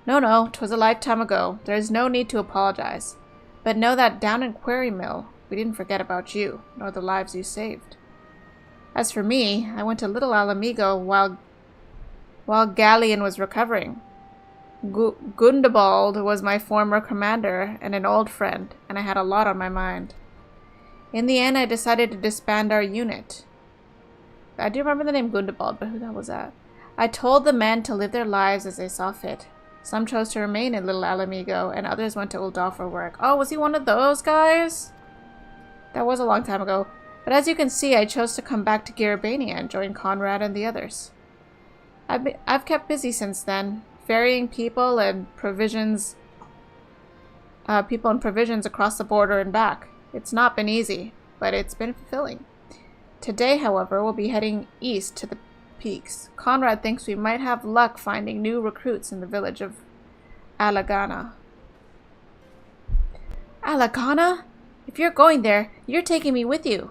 No, 'twas a lifetime ago. There's no need to apologize. But know that down in Quarry Mill, we didn't forget about you, nor the lives you saved. As for me, I went to Little Alamigo while Galleon was recovering. Gundebald was my former commander and an old friend, and I had a lot on my mind. In the end, I decided to disband our unit. I do remember the name Gundebald, but who the hell was that? I told the men to live their lives as they saw fit. Some chose to remain in Little Alamigo, and others went to Ul'dah for work. Oh, was he one of those guys? That was a long time ago. But as you can see, I chose to come back to Garabania and join Conrad and the others. I've kept busy since then, ferrying people and provisions across the border and back. It's not been easy, but it's been fulfilling. Today, however, we'll be heading east to the peaks. Conrad thinks we might have luck finding new recruits in the village of Alagana. Alagana? If you're going there, you're taking me with you.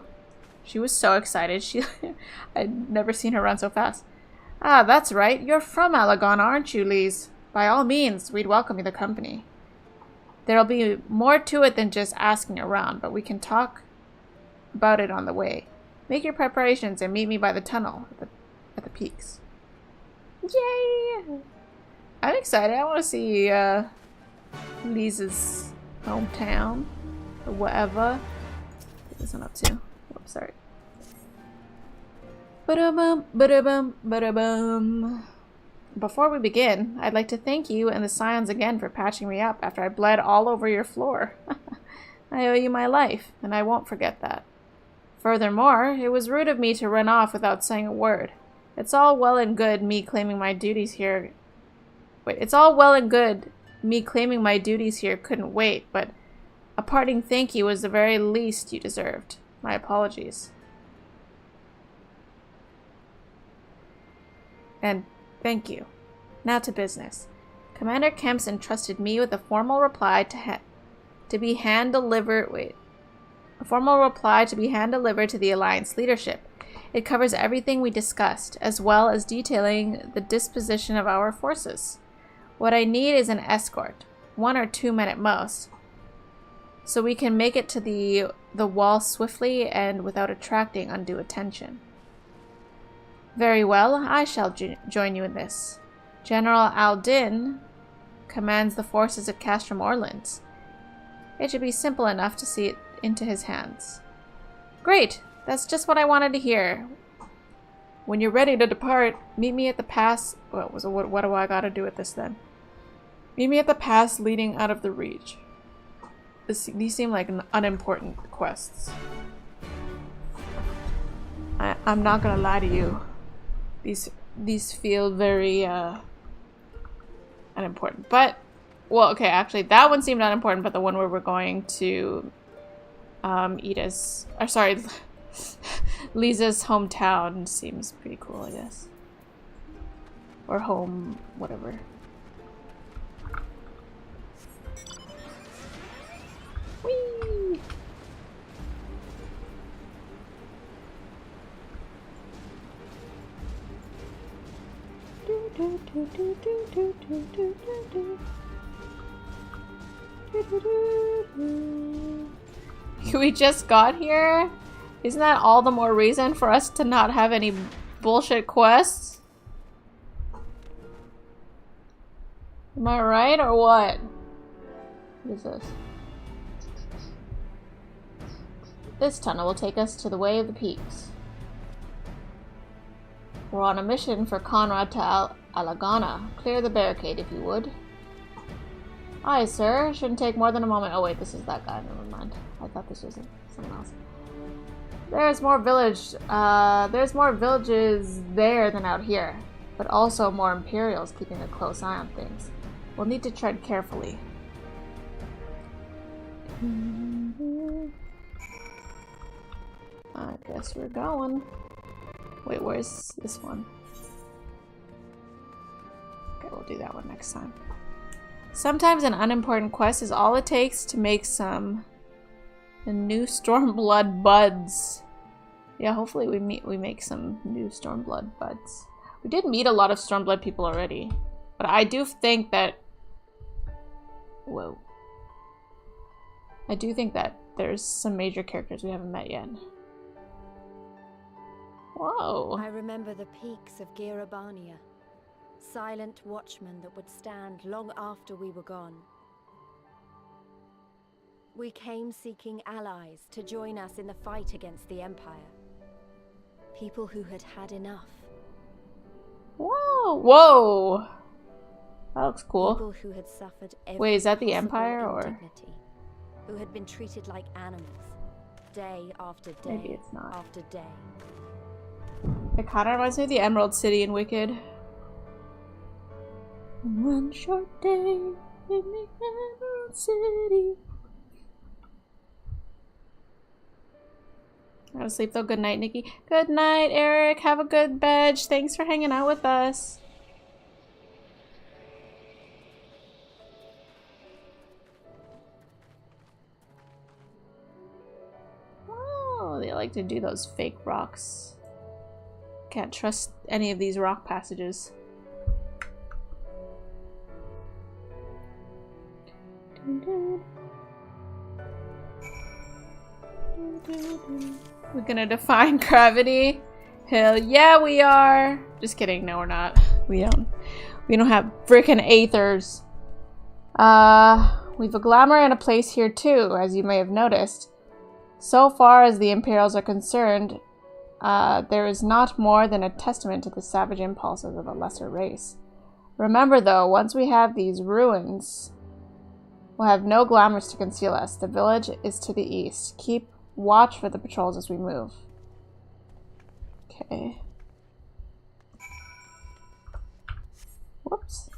She was so excited. I'd never seen her run so fast. Ah, that's right. You're from Alagana, aren't you, Lise? By all means, we'd welcome you the company. There'll be more to it than just asking around, but we can talk about it on the way. Make your preparations and meet me by the tunnel at the peaks. Yay! I'm excited. I want to see Lise's hometown or whatever. What's this one up to? Oops, sorry. Ba-da-bum, ba-da-bum, ba-da-bum. Before we begin, I'd like to thank you and the Scions again for patching me up after I bled all over your floor. I owe you my life, and I won't forget that. Furthermore, it was rude of me to run off without saying a word. It's all well and good me claiming my duties here. It's all well and good me claiming my duties here couldn't wait, but a parting thank you was the very least you deserved. My apologies. And thank you. Now to business. Commander Kemps entrusted me with a formal reply to be hand-delivered to the Alliance leadership. It covers everything we discussed, as well as detailing the disposition of our forces. What I need is an escort, 1 or 2 men at most, so we can make it to the wall swiftly and without attracting undue attention. Very well, I shall join you in this. General Aldin commands the forces at Castrum Orlands. It should be simple enough to see it into his hands. Great! That's just what I wanted to hear. When you're ready to depart, meet me at the pass... What do I gotta do with this then? Meet me at the pass leading out of the Reach. These seem like unimportant quests. I'm not gonna lie to you. These feel very unimportant. But, well, okay, actually, that one seemed unimportant, but the one where we're going to Lisa's hometown seems pretty cool, I guess. Or home, whatever. Whee! We just got here? Isn't that all the more reason for us to not have any bullshit quests? Am I right or what? What is this? This tunnel will take us to the Way of the Peaks. We're on a mission for Conrad to Alagana. Clear the barricade if you would. Aye, sir. Shouldn't take more than a moment. Oh wait, this is that guy. Never mind. I thought this was someone else. There's more villages there than out here, but also more Imperials keeping a close eye on things. We'll need to tread carefully. I guess we're going. Wait, where's this one? Okay, we'll do that one next time. Sometimes an unimportant quest is all it takes to make the new Stormblood buds. Yeah, hopefully we make some new Stormblood buds. We did meet a lot of Stormblood people already, but I do think that... Whoa. I do think that there's some major characters we haven't met yet. Whoa. I remember the peaks of Girabania. Silent watchmen that would stand long after we were gone. We came seeking allies to join us in the fight against the Empire. People who had had enough. Whoa! Whoa! That looks cool. People who had suffered every Wait, is that the possible Empire or? indignity, who had been treated like animals, day after day Maybe it's not. after day. It kind of reminds me of the Emerald City in Wicked. One short day in the Emerald City. Gotta sleep though. Good night, Nikki. Good night, Eric. Have a good bed. Thanks for hanging out with us. Oh, they like to do those fake rocks. Can't trust any of these rock passages. We're gonna define gravity. Hell yeah, we are. Just kidding. No, we're not. We don't have frickin' aethers. We've a glamour and a place here too, as you may have noticed. So far as the Imperials are concerned, there is not more than a testament to the savage impulses of a lesser race. Remember though, once we have these ruins, we'll have no glamours to conceal us. The village is to the east. Keep watch for the patrols as we move. Okay. Whoops.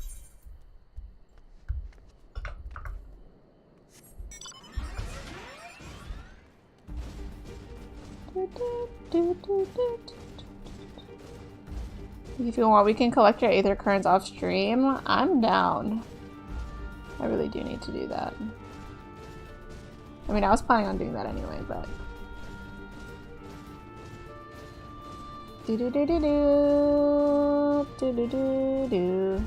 If you want, we can collect your Aether currents off stream. I'm down. I really do need to do that. I mean, I was planning on doing that anyway, but... Do-do-do-do-do. Do-do-do-do.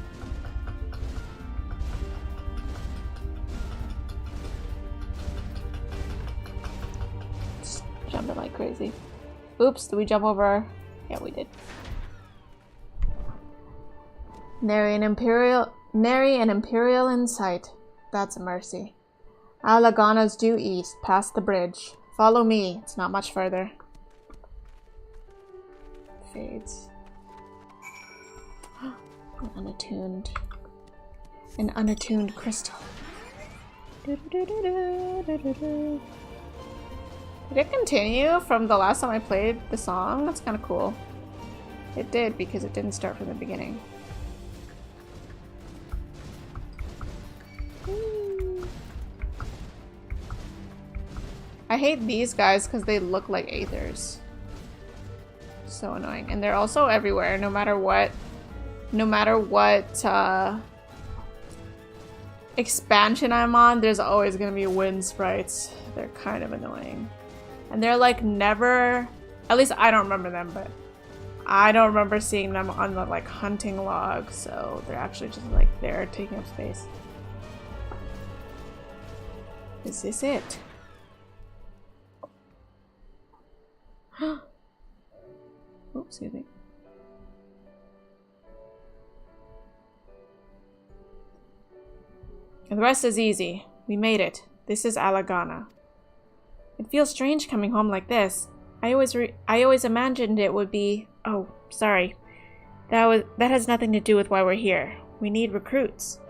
Just jumping like crazy. Oops, did we jump over? Yeah, we did. Nary an Imperial in sight. That's a mercy. Alagana's due east, past the bridge. Follow me. It's not much further. Fades. An unattuned crystal. Did it continue from the last time I played the song? That's kind of cool. It did, because it didn't start from the beginning. I hate these guys because they look like Aethers. So annoying. And they're also everywhere, no matter what expansion I'm on, there's always gonna be wind sprites. They're kind of annoying. And they're like never, at least I don't remember them, but I don't remember seeing them on the like hunting log, so they're actually just like there taking up space. Is this it? Oops, excuse me. And the rest is easy. We made it. This is Alagana. It feels strange coming home like this. I always imagined it would be... Oh, sorry. That has nothing to do with why we're here. We need recruits.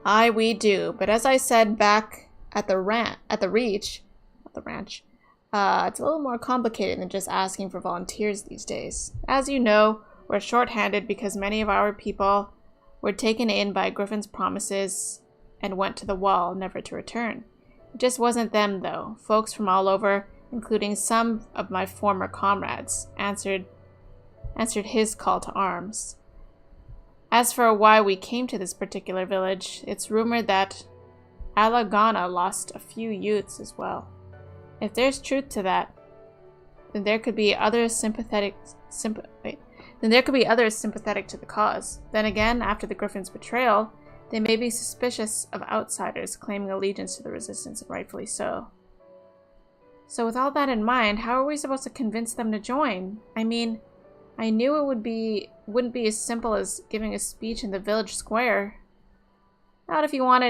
Aye, we do. But as I said back at the ranch, it's a little more complicated than just asking for volunteers these days. As you know, we're short-handed because many of our people were taken in by Griffin's promises and went to the wall, never to return. It just wasn't them, though. Folks from all over, including some of my former comrades, answered his call to arms. As for why we came to this particular village, it's rumored that Alagana lost a few youths as well. If there's truth to that, then there could be others sympathetic to the cause. Then again, after the Griffin's betrayal, they may be suspicious of outsiders claiming allegiance to the Resistance, and rightfully so. So with all that in mind, how are we supposed to convince them to join? I mean, I knew it wouldn't be as simple as giving a speech in the village square. Not if you want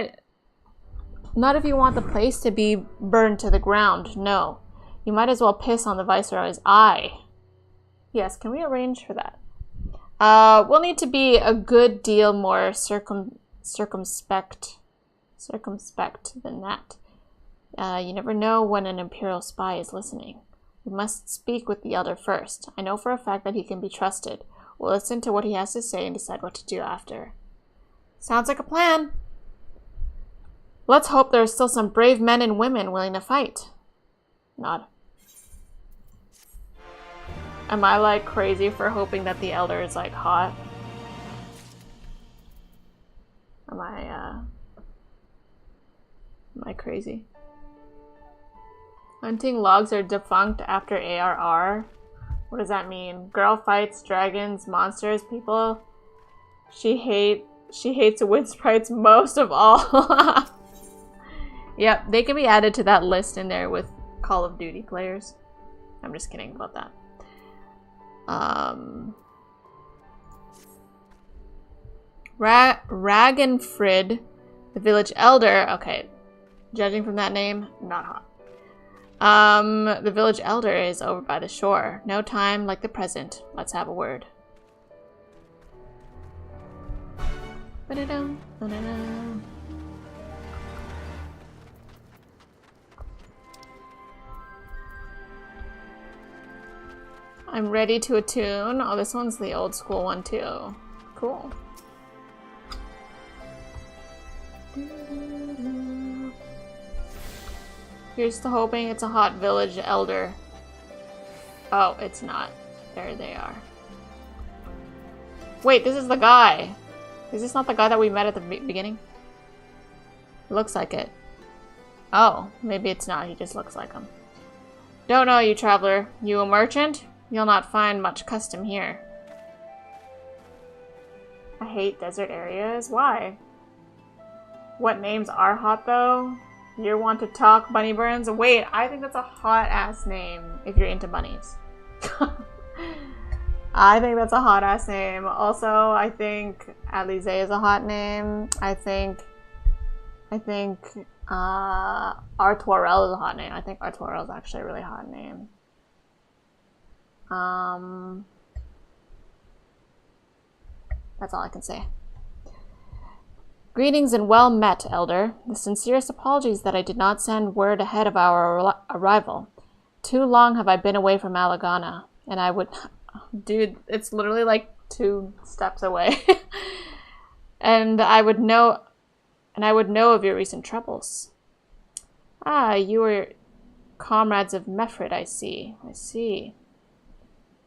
the place to be burned to the ground, no. You might as well piss on the Viceroy's eye. Yes, can we arrange for that? We'll need to be a good deal more circumspect than that. You never know when an Imperial spy is listening. We must speak with the Elder first. I know for a fact that he can be trusted. We'll listen to what he has to say and decide what to do after. Sounds like a plan. Let's hope there are still some brave men and women willing to fight. Nod. Am I like crazy for hoping that the Elder is like hot? Am I crazy? Hunting logs are defunct after ARR. What does that mean? Girl fights dragons, monsters, people. She hates wind sprites most of all. Yep, they can be added to that list in there with Call of Duty players. I'm just kidding about that. Ragenfrid, the village elder. Okay, judging from that name, not hot. The village elder is over by the shore. No time like the present. Let's have a word. Ba-da-dum, ba-da-dum. I'm ready to attune. Oh, this one's the old school one too. Cool. Here's to hoping it's a hot village elder. Oh, it's not. There they are. Wait, this is the guy. Is this not the guy that we met at the beginning? Looks like it. Oh, maybe it's not. He just looks like him. Don't know you, traveler. You a merchant? You'll not find much custom here. I hate desert areas. Why? What names are hot, though? You want to talk, Bunny Burns? Wait, I think that's a hot-ass name if you're into bunnies. I think that's a hot-ass name. Also, I think Alize is a hot name. I think Artuarel is a hot name. I think Artuarel is actually a really hot name. That's all I can say. Greetings and well met, Elder. The sincerest apologies that I did not send word ahead of our arrival. Too long have I been away from Alagana, and I would... Dude, it's literally like 2 steps away. And I would know of your recent troubles. Ah, you were comrades of Mefrid, I see. I see.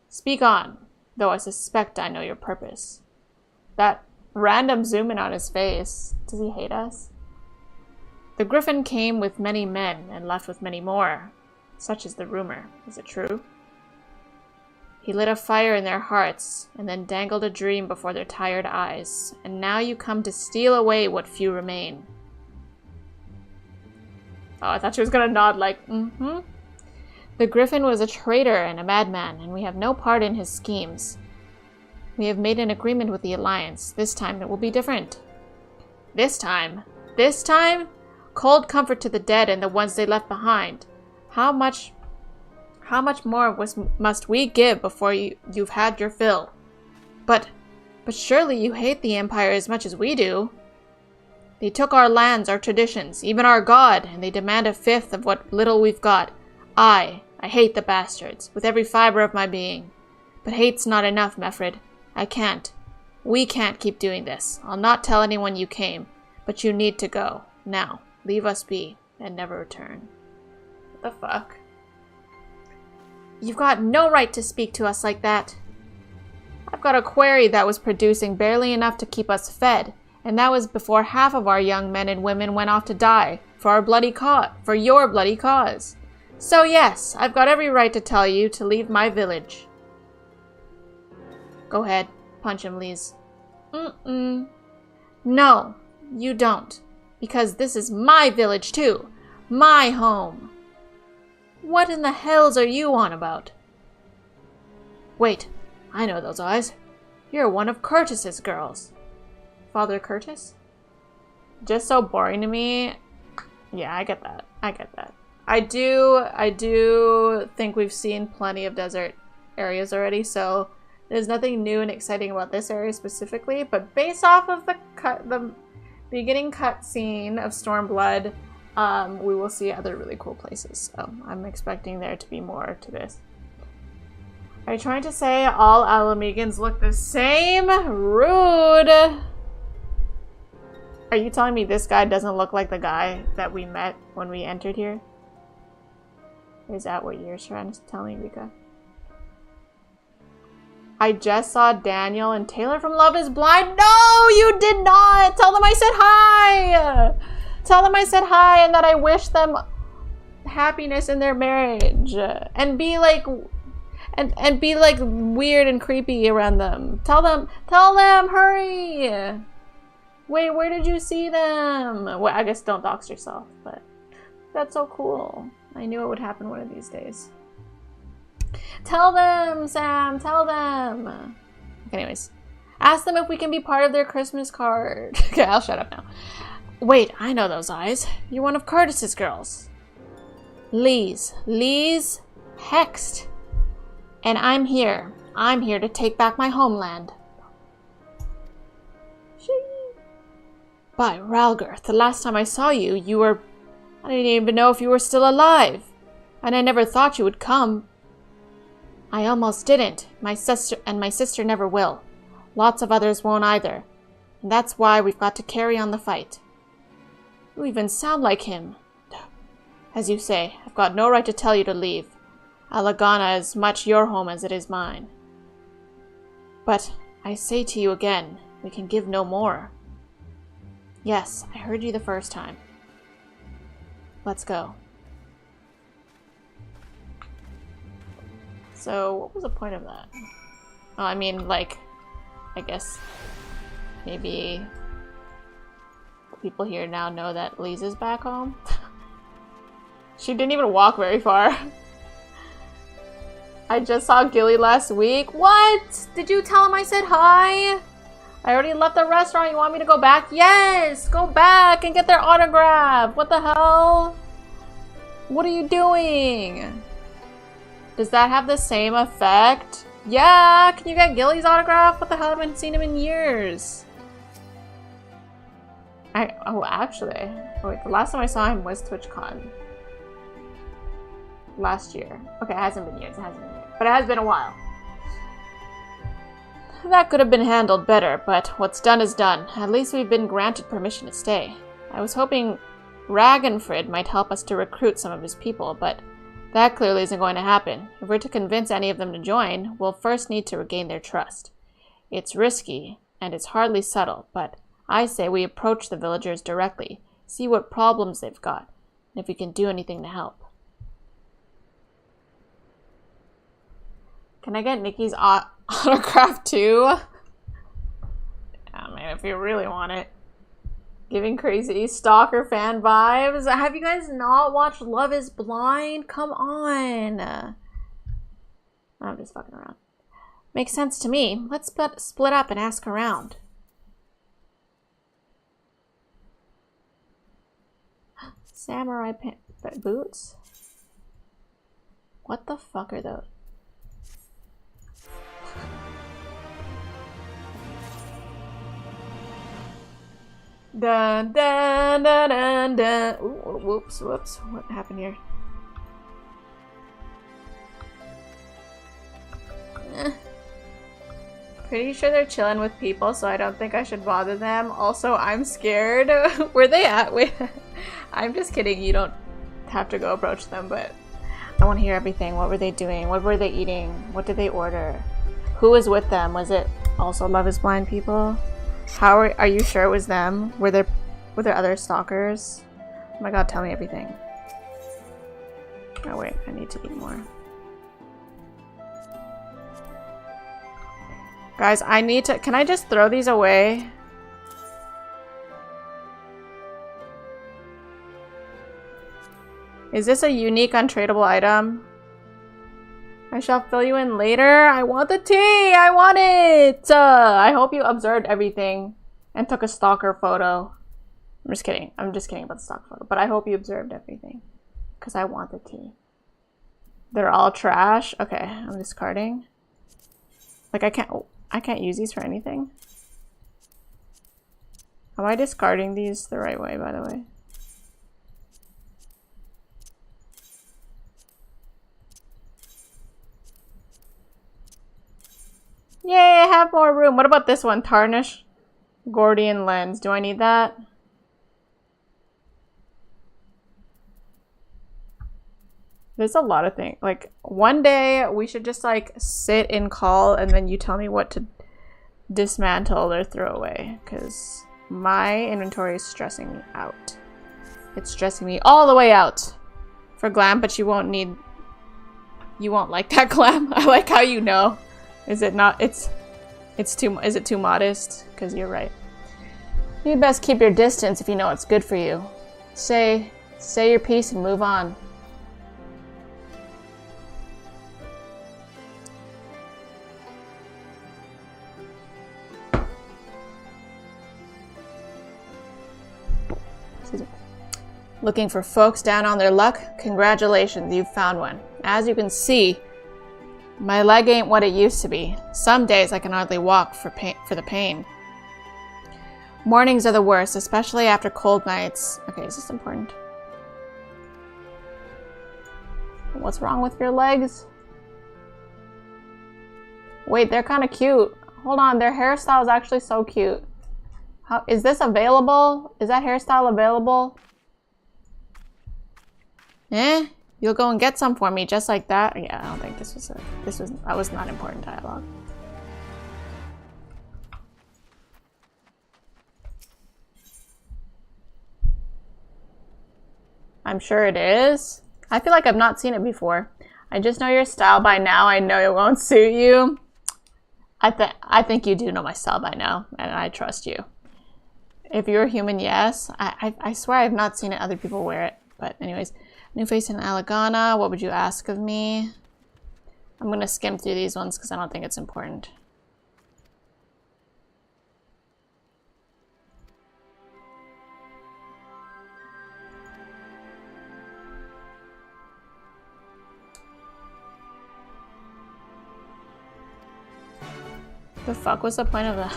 Speak on, though I suspect I know your purpose. That random zoom in on his face. Does he hate us? The Griffin came with many men and left with many more. Such is the rumor. Is it true? He lit a fire in their hearts, and then dangled a dream before their tired eyes. And now you come to steal away what few remain. Oh, I thought she was gonna nod like, mm-hmm. The Griffin was a traitor and a madman, and we have no part in his schemes. We have made an agreement with the Alliance. This time it will be different. This time? This time? Cold comfort to the dead and the ones they left behind. How much more must we give before you've had your fill? But surely you hate the Empire as much as we do. They took our lands, our traditions, even our god, and they demand 1/5 of what little we've got. I hate the bastards, with every fiber of my being. But hate's not enough, Mefrid. I can't. We can't keep doing this. I'll not tell anyone you came, but you need to go. Now, leave us be, and never return. What the fuck? You've got no right to speak to us like that. I've got a quarry that was producing barely enough to keep us fed, and that was before half of our young men and women went off to die for your bloody cause. So yes, I've got every right to tell you to leave my village. Go ahead, punch him, Lise. No, you don't, because this is my village too, my home. What in the hells are you on about? Wait, I know those eyes. You're one of Curtis's girls. Father Curtis? Just so boring to me. Yeah, I get that. I do think we've seen plenty of desert areas already, so there's nothing new and exciting about this area specifically, but based off of the beginning cutscene of Stormblood, we will see other really cool places, so I'm expecting there to be more to this. Are you trying to say all Alamegans look the same? Rude! Are you telling me this guy doesn't look like the guy that we met when we entered here? Is that what you're trying to tell me, Rika? I just saw Daniel and Taylor from Love is Blind. No, you did not! Tell them I said hi! Tell them I said hi and that I wish them happiness in their marriage. And be like... And be like weird and creepy around them. Tell them, hurry! Wait, where did you see them? Well, I guess don't dox yourself, but that's so cool. I knew it would happen one of these days. Tell them, Sam, tell them. Okay, anyways, ask them if we can be part of their Christmas card. Okay, I'll shut up now. Wait, I know those eyes. You're one of Curtis's girls. Lise Hext. And I'm here. I'm here to take back my homeland. By Ralgr, the last time I saw you, you were... I didn't even know if you were still alive. And I never thought you would come. I almost didn't. My sister never will. Lots of others won't either. And that's why we've got to carry on the fight. You even sound like him. As you say, I've got no right to tell you to leave. Alagana is much your home as it is mine. But I say to you again, we can give no more. Yes, I heard you the first time. Let's go. So, what was the point of that? Oh, I mean, like, I guess maybe people here now know that Lisa's back home. She didn't even walk very far. I just saw Gilly last week. What? Did you tell him I said hi? I already left the restaurant. You want me to go back? Yes! Go back and get their autograph! What the hell? What are you doing? Does that have the same effect? Yeah! Can you get Gilly's autograph? What the hell? I haven't seen him in years. Oh, actually. Oh, wait, the last time I saw him was TwitchCon. Last year. Okay, it hasn't been years. It hasn't been years. But it has been a while. That could have been handled better, but what's done is done. At least we've been granted permission to stay. I was hoping Ragnfrid might help us to recruit some of his people, but that clearly isn't going to happen. If we're to convince any of them to join, we'll first need to regain their trust. It's risky, and it's hardly subtle, but I say we approach the villagers directly, see what problems they've got, and if we can do anything to help. Can I get Nikki's autograph too? I mean, if you really want it. Giving crazy stalker fan vibes. Have you guys not watched Love is Blind? Come on. I'm just fucking around. Makes sense to me. Let's split up and ask around. Samurai boots? What the fuck are those? Dun dun dun dun dun. Ooh, whoops. What happened here? Pretty sure they're chilling with people, so I don't think I should bother them. Also, I'm scared. Where they at? Wait. I'm just kidding. You don't have to go approach them, but I want to hear everything. What were they doing? What were they eating? What did they order? Who was with them? Was it also Love is Blind people? How are you sure it was them? Were there other stalkers? Oh my god, tell me everything. Oh wait, I need to eat more. Guys, I need to... Can I just throw these away? Is this a unique untradeable item? I shall fill you in later. I want the tea! I want it! I hope you observed everything and took a stalker photo. I'm just kidding. I'm just kidding about the stalker photo. But I hope you observed everything. Because I want the tea. They're all trash? Okay, I'm discarding. Like, I can't use these for anything. Am I discarding these the right way, by the way? Yay, I have more room. What about this one? Tarnish Gordian lens. Do I need that? There's a lot of things. Like, one day we should just like sit and call and then you tell me what to dismantle or throw away. Because my inventory is stressing me out. It's stressing me all the way out. For glam, but you won't like that glam. I like how you know. Is it not? Is it too modest? Because you're right. You'd best keep your distance if you know what's good for you. Say your piece and move on. Looking for folks down on their luck? Congratulations, you've found one. As you can see, my leg ain't what it used to be. Some days I can hardly walk for the pain. Mornings are the worst, especially after cold nights. Okay, is this important? What's wrong with your legs? Wait, they're kind of cute. Hold on, their hairstyle is actually so cute. How is this available? Is that hairstyle available? Eh? You'll go and get some for me just like that? Yeah, I don't think that was not important dialogue. I'm sure it is. I feel like I've not seen it before. I just know your style by now. I know it won't suit you. I think you do know my style by now, and I trust you. If you're a human, yes. I swear I've not seen it. Other people wear it. But anyways, new face in Alagana. What would you ask of me? I'm gonna skim through these ones because I don't think it's important. The fuck was the point of that?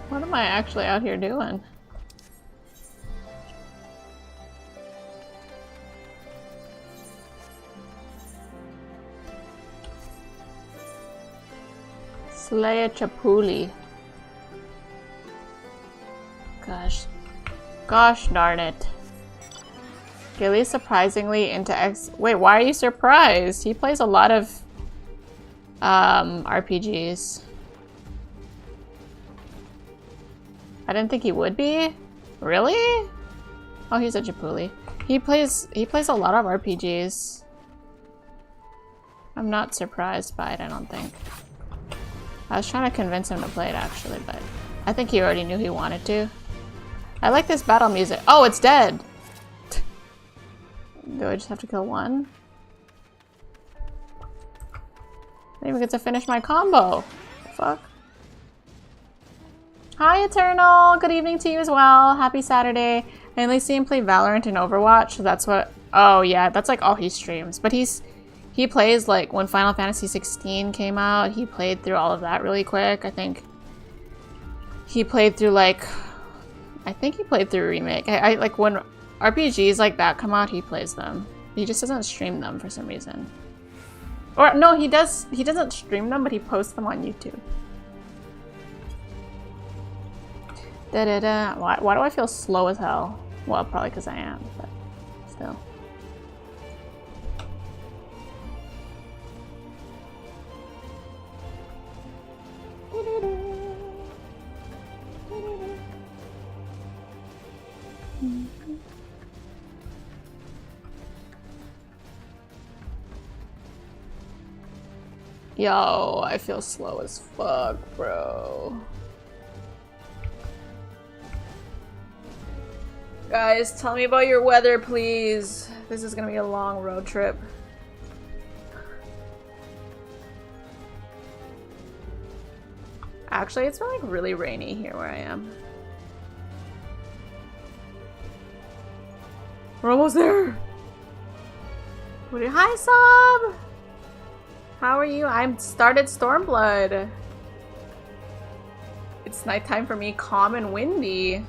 What am I actually out here doing? Slay a Chapuli. Gosh darn it. Gilly's surprisingly into X. Wait, why are you surprised? He plays a lot of RPGs. I didn't think he would be. Really? Oh, he's a Chapuli. He plays a lot of RPGs. I'm not surprised by it, I don't think. I was trying to convince him to play it actually, but I think he already knew he wanted to. I like this battle music. Oh, it's dead! Do I just have to kill one? I didn't even get to finish my combo. Fuck. Hi, Eternal! Good evening to you as well. Happy Saturday. I only see him play Valorant and Overwatch, so that's what... Oh, yeah, that's like all he streams. But he plays, like, when Final Fantasy 16 came out, he played through all of that really quick. I think he played through, like... I think he played through Remake. I like, when RPGs like that come out, he plays them. He just doesn't stream them for some reason. Or, no, he does. He doesn't stream them, but he posts them on YouTube. Da-da-da. Why do I feel slow as hell? Well, probably because I am, but still. Yo, I feel slow as fuck, bro. Guys, tell me about your weather, please. This is gonna be a long road trip. Actually, it's like really rainy here where I am. We're almost there. Hi, Sob! How are you? I started Stormblood. It's nighttime for me, calm and windy.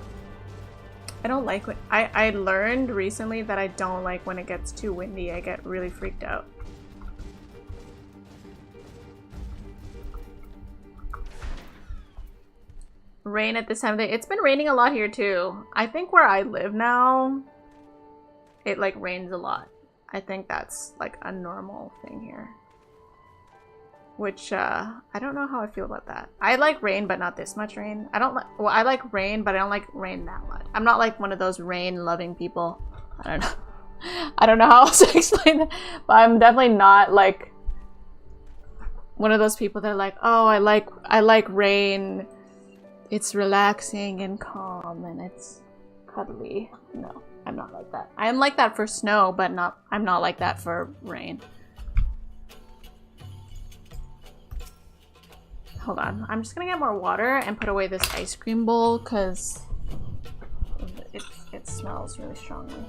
I don't like when I learned recently that I don't like when it gets too windy. I get really freaked out. Rain at this time of day. It's been raining a lot here too. I think where I live now, it like rains a lot. I think that's like a normal thing here. Which, I don't know how I feel about that. I like rain, but not this much rain. I don't like, well, I like rain, but I don't like rain that much. I'm not like one of those rain-loving people. I don't know. I don't know how else to explain that. But I'm definitely not like one of those people that are like, oh, I like rain. It's relaxing and calm and it's cuddly. No, I'm not like that. I am like that for snow, but I'm not like that for rain. Hold on, I'm just gonna get more water and put away this ice cream bowl because it smells really strongly.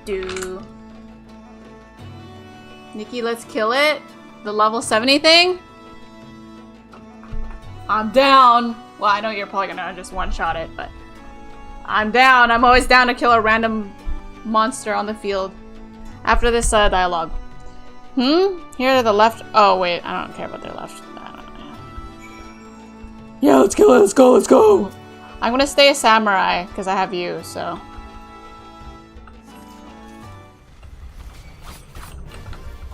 Do. Nikki, let's kill it. The level 70 thing? I'm down. Well, I know you're probably gonna just one-shot it, but I'm down. I'm always down to kill a random monster on the field. After this dialogue. Here to the left. Oh, wait. I don't care about their left. Yeah, let's kill it. Let's go. Let's go. I'm gonna stay a samurai because I have you, so.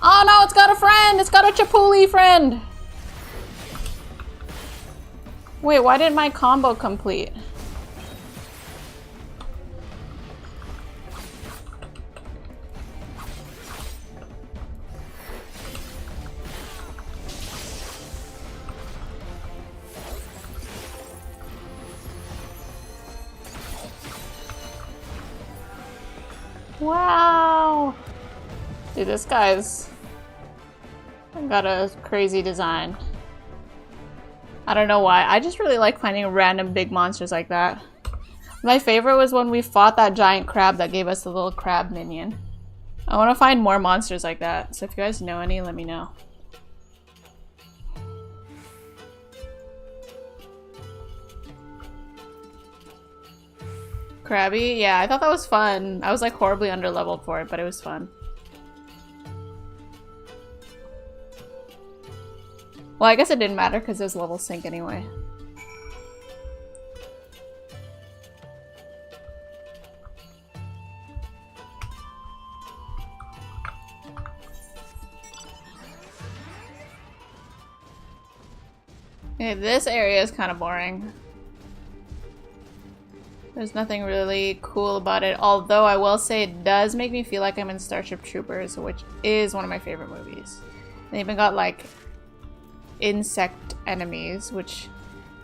Oh no, it's got a friend! It's got a Chapuli friend! Wait, why didn't my combo complete? Wow! Dude, this guy's got a crazy design. I don't know why. I just really like finding random big monsters like that. My favorite was when we fought that giant crab that gave us the little crab minion. I want to find more monsters like that. So if you guys know any, let me know. Krabby? Yeah, I thought that was fun. I was like horribly underleveled for it, but it was fun. Well, I guess it didn't matter because it was level sync anyway. Okay, this area is kind of boring. There's nothing really cool about it, although I will say it does make me feel like I'm in Starship Troopers, which is one of my favorite movies. They even got like insect enemies, which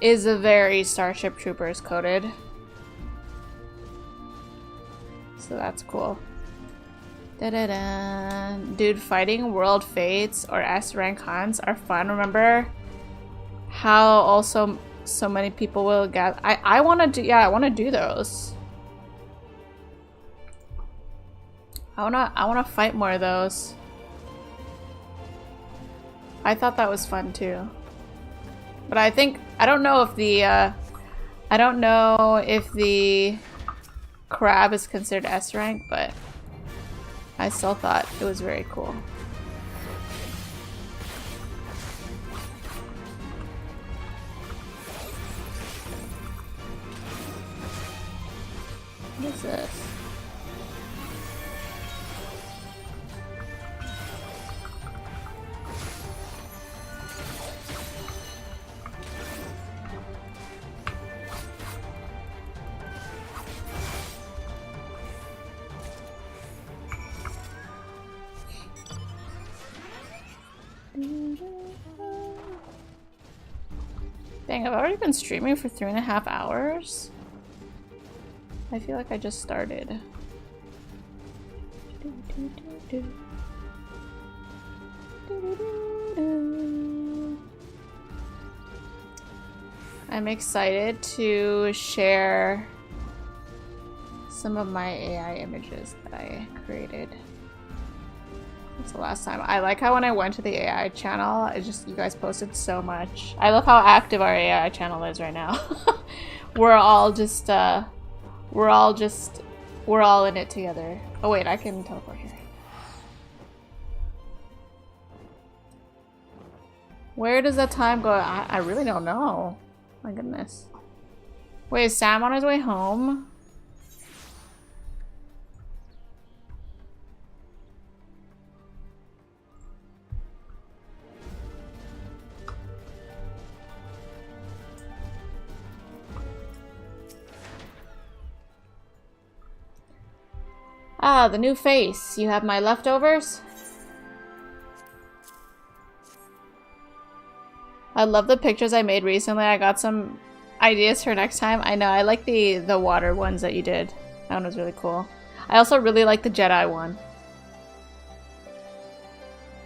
is a very Starship Troopers coded. So that's cool. Da-da-da. Dude, fighting world fates or S rank hunts are fun. Remember how also so many people will gather? I want to do, yeah, I want to do those. I want to fight more of those. I thought that was fun too. But I don't know if the crab is considered S rank, but I still thought it was very cool. What is this? Dang, I've already been streaming for 3.5 hours. I feel like I just started. I'm excited to share some of my AI images that I created. That's the last time. I like how when I went to the AI channel, you guys posted so much. I love how active our AI channel is right now. We're all in it together. Oh wait, I can teleport here. Where does that time go? I really don't know. My goodness. Wait, is Sam on his way home? Ah, the new face. You have my leftovers? I love the pictures I made recently. I got some ideas for next time. I know, I like the water ones that you did. That one was really cool. I also really like the Jedi one.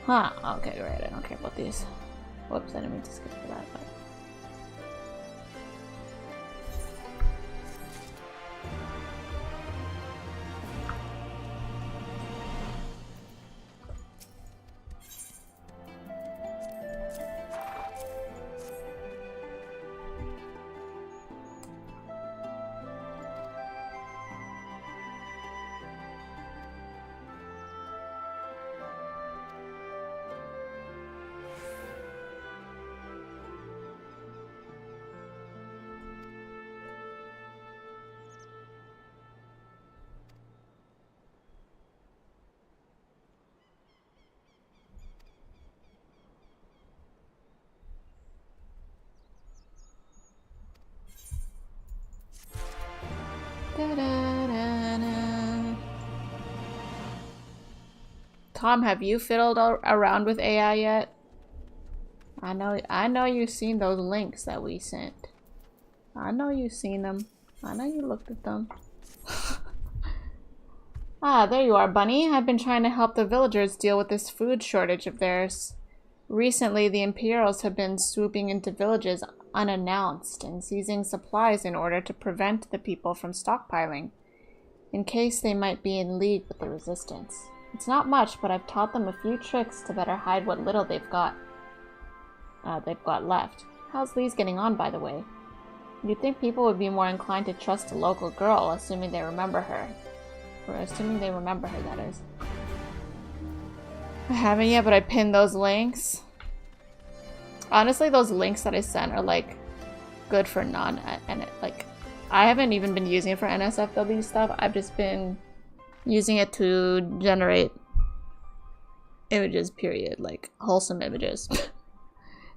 Huh, okay, right. I don't care about these. Whoops, I didn't mean to skip for that, but... Da-da-da-da. Tom, have you fiddled around with AI yet? I know you've seen those links that we sent. I know you've seen them. I know you looked at them. Ah, there you are, Bunny. I've been trying to help the villagers deal with this food shortage of theirs. Recently, the Imperials have been swooping into villages unannounced and seizing supplies in order to prevent the people from stockpiling, in case they might be in league with the Resistance. It's not much, but I've taught them a few tricks to better hide what little they've got left. How's Lee's getting on, by the way? You'd think people would be more inclined to trust a local girl, assuming they remember her. Or assuming they remember her, that is. I haven't yet, but I pinned those links. Honestly, those links that I sent are, like, good for like, I haven't even been using it for NSFW stuff. I've just been using it to generate images, period. Like, wholesome images.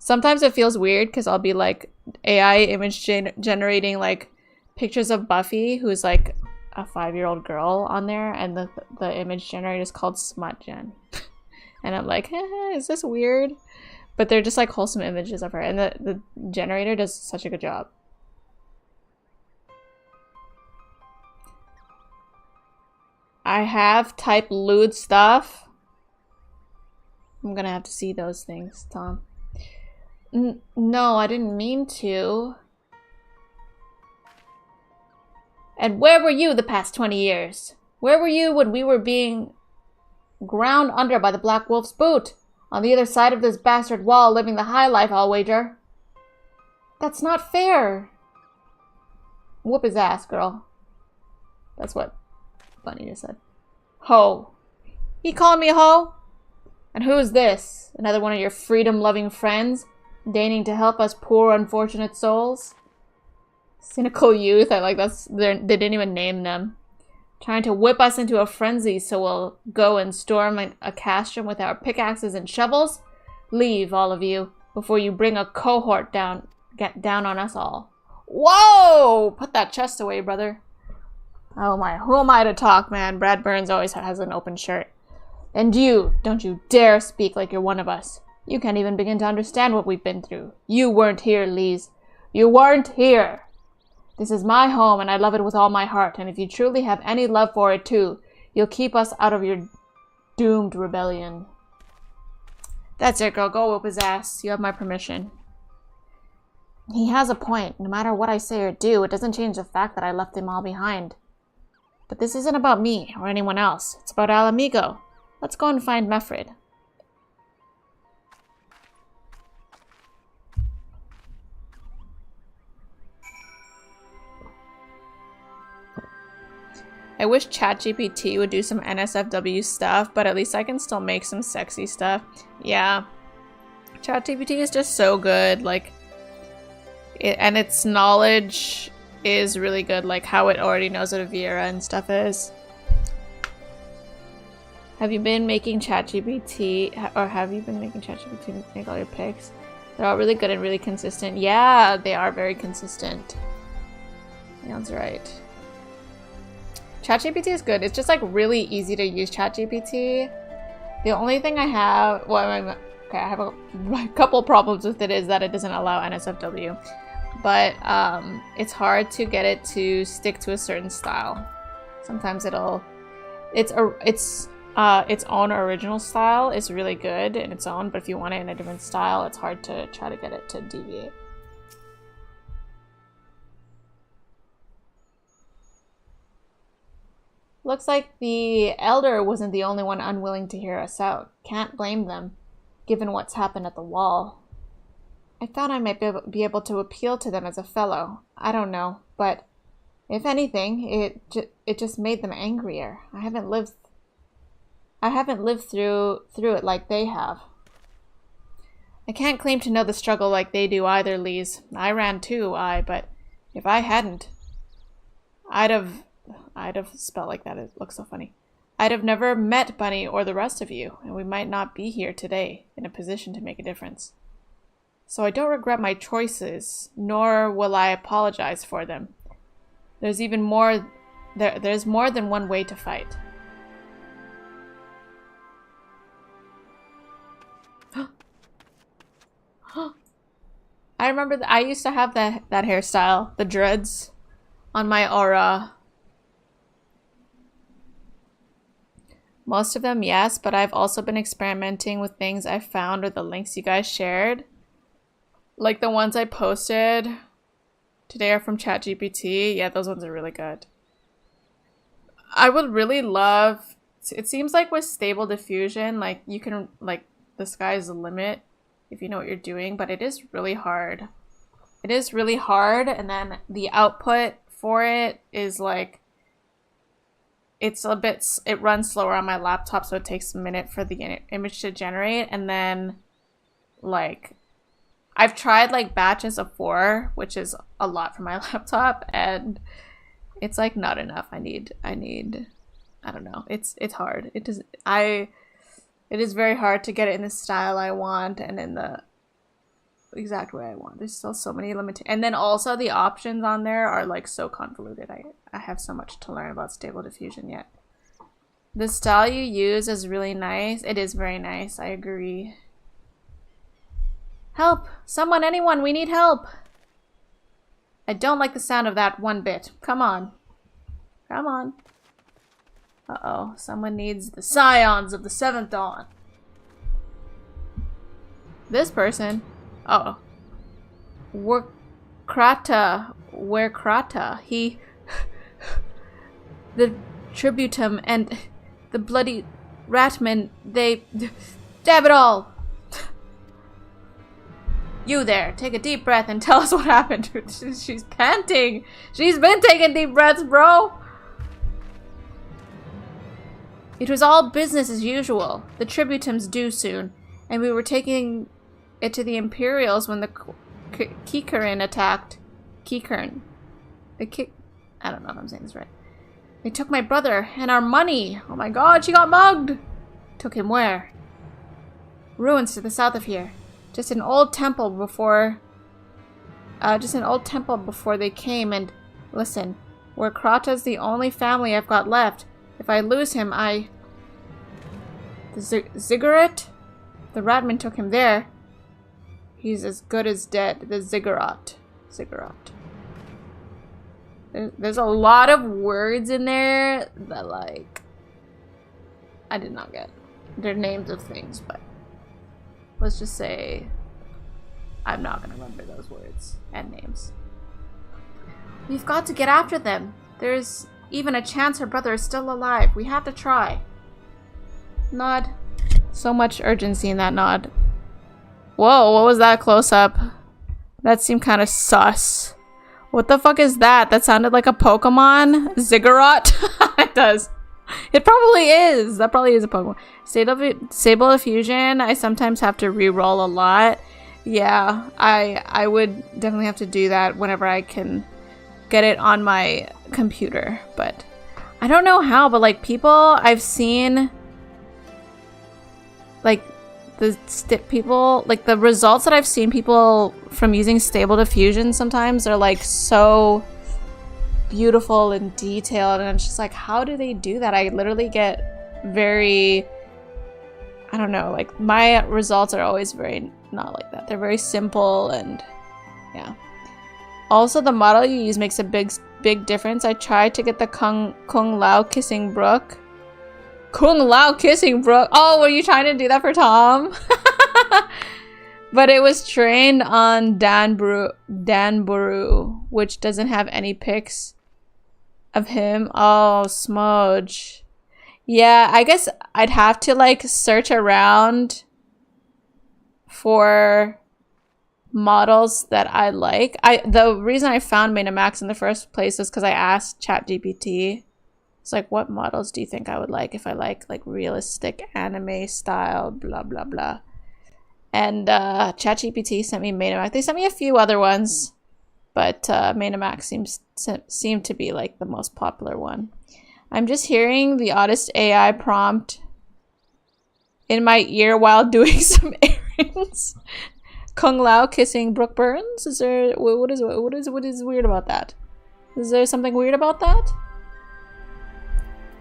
Sometimes it feels weird because I'll be like AI image generating like pictures of Buffy, who's like a 5-year-old girl on there, and the image generator is called Smut Gen. And I'm like, is this weird? But they're just like wholesome images of her, and the generator does such a good job. I have typed lewd stuff. I'm gonna have to see those things, Tom. No, I didn't mean to. And where were you the past 20 years? Where were you when we were being ground under by the Black Wolf's boot? On the other side of this bastard wall, living the high life, I'll wager. That's not fair. Whoop his ass, girl. That's what Bunny just said. Ho. He calling me a hoe? And who's this? Another one of your freedom-loving friends? Deigning to help us poor, unfortunate souls? Cynical youth. I like that's. They didn't even name them. Trying to whip us into a frenzy so we'll go and storm a castrum with our pickaxes and shovels? Leave, all of you, before you bring a cohort get down on us all. Whoa! Put that chest away, brother. Oh my, who am I to talk, man? Brad Burns always has an open shirt. And you, don't you dare speak like you're one of us. You can't even begin to understand what we've been through. You weren't here, Lise. You weren't here. This is my home, and I love it with all my heart, and if you truly have any love for it too, you'll keep us out of your doomed rebellion. That's it, girl. Go whoop his ass. You have my permission. He has a point. No matter what I say or do, it doesn't change the fact that I left them all behind. But this isn't about me or anyone else. It's about Alamigo. Let's go and find Mefrid. I wish ChatGPT would do some NSFW stuff, but at least I can still make some sexy stuff. Yeah. ChatGPT is just so good, like, and its knowledge is really good, like how it already knows what a Viera and stuff is. Have you been making ChatGPT, or have you been making ChatGPT make all your picks? They're all really good and really consistent. Yeah, they are very consistent. Leon's right. ChatGPT is good. It's just like really easy to use ChatGPT. The only thing I have, well, okay, I have a couple problems with it is that it doesn't allow NSFW, but it's hard to get it to stick to a certain style. Sometimes its own original style is really good in its own, but if you want it in a different style, it's hard to try to get it to deviate. Looks like the Elder wasn't the only one unwilling to hear us out. Can't blame them, given what's happened at the wall. I thought I might be able to appeal to them as a fellow. I don't know, but if anything, it just made them angrier. I haven't lived through it like they have. I can't claim to know the struggle like they do either, Lise. I ran too, but if I hadn't, I'd have spelled like that. It looks so funny. I'd have never met Bunny or the rest of you, and we might not be here today in a position to make a difference. So I don't regret my choices, nor will I apologize for them. There's even more there's more than one way to fight. I remember I used to have that hairstyle, the dreads on my aura. Most of them, yes, but I've also been experimenting with things I found or the links you guys shared. Like the ones I posted today are from ChatGPT. Yeah, those ones are really good. I would really love... It seems like with Stable Diffusion, like you can, like, the sky's the limit if you know what you're doing, but it is really hard. It is really hard, and then the output for it is like, it's a bit, it runs slower on my laptop, so it takes a minute for the image to generate, and then, like, I've tried, like, batches of 4, which is a lot for my laptop, and it's, like, not enough. I need, I don't know. It's hard. It is very hard to get it in the style I want and in the exact way I want. There's still so many limitations. And then also the options on there are like so convoluted. I have so much to learn about Stable Diffusion yet. The style you use is really nice. It is very nice. I agree. Help! Someone, anyone, we need help! I don't like the sound of that one bit. Come on. Come on. Uh-oh, someone needs the Scions of the 7th Dawn. This person? Uh-oh. Werkrata. He... the Tributum and the bloody Ratman, they... Damn it all! You there, take a deep breath and tell us what happened. She's panting. She's been taking deep breaths, bro! It was all business as usual. The Tributums due soon, and we were taking it to the Imperials when the Kikern attacked. Kikern. I don't know if I'm saying this right. They took my brother and our money. Oh my god, she got mugged. Took him where? Ruins to the south of here. Just an old temple before they came, and listen, Werkrata's the only family I've got left. If I lose him, The Ziggurat? The Ratman took him there. He's as good as dead. The Ziggurat. There's a lot of words in there that, like, I did not get. They're names of things, but let's just say I'm not gonna remember those words and names. We've got to get after them. There's even a chance her brother is still alive. We have to try. Nod. So much urgency in that nod. Whoa, what was that close-up? That seemed kind of sus. What the fuck is that? That sounded like a Pokemon? Ziggurat? It does. It probably is. That probably is a Pokemon. Stable Diffusion, I sometimes have to re-roll a lot. Yeah, I would definitely have to do that whenever I can get it on my computer, but I don't know how, but like people I've seen, like the results that I've seen people from using Stable Diffusion sometimes are like so beautiful and detailed, and it's just like, how do they do that? I literally get very, I don't know, like my results are always very not like that. They're very simple, and yeah. Also, the model you use makes a big difference. I tried to get the Kung Lao Kissing Brook. Kung Lao Kissing Brook? Oh, were you trying to do that for Tom? But it was trained on Danburu, which doesn't have any pics of him. Oh, smudge. Yeah, I guess I'd have to like search around for models that I like. The reason I found Max in the first place is because I asked ChatGPT. It's like, what models do you think I would like if I like realistic anime style, blah blah blah. And ChatGPT sent me Max. They sent me a few other ones, but Max seemed to be like the most popular one. I'm just hearing the oddest AI prompt in my ear while doing some errands. Kung Lao kissing Brooke Burns? Is there what is weird about that? Is there something weird about that?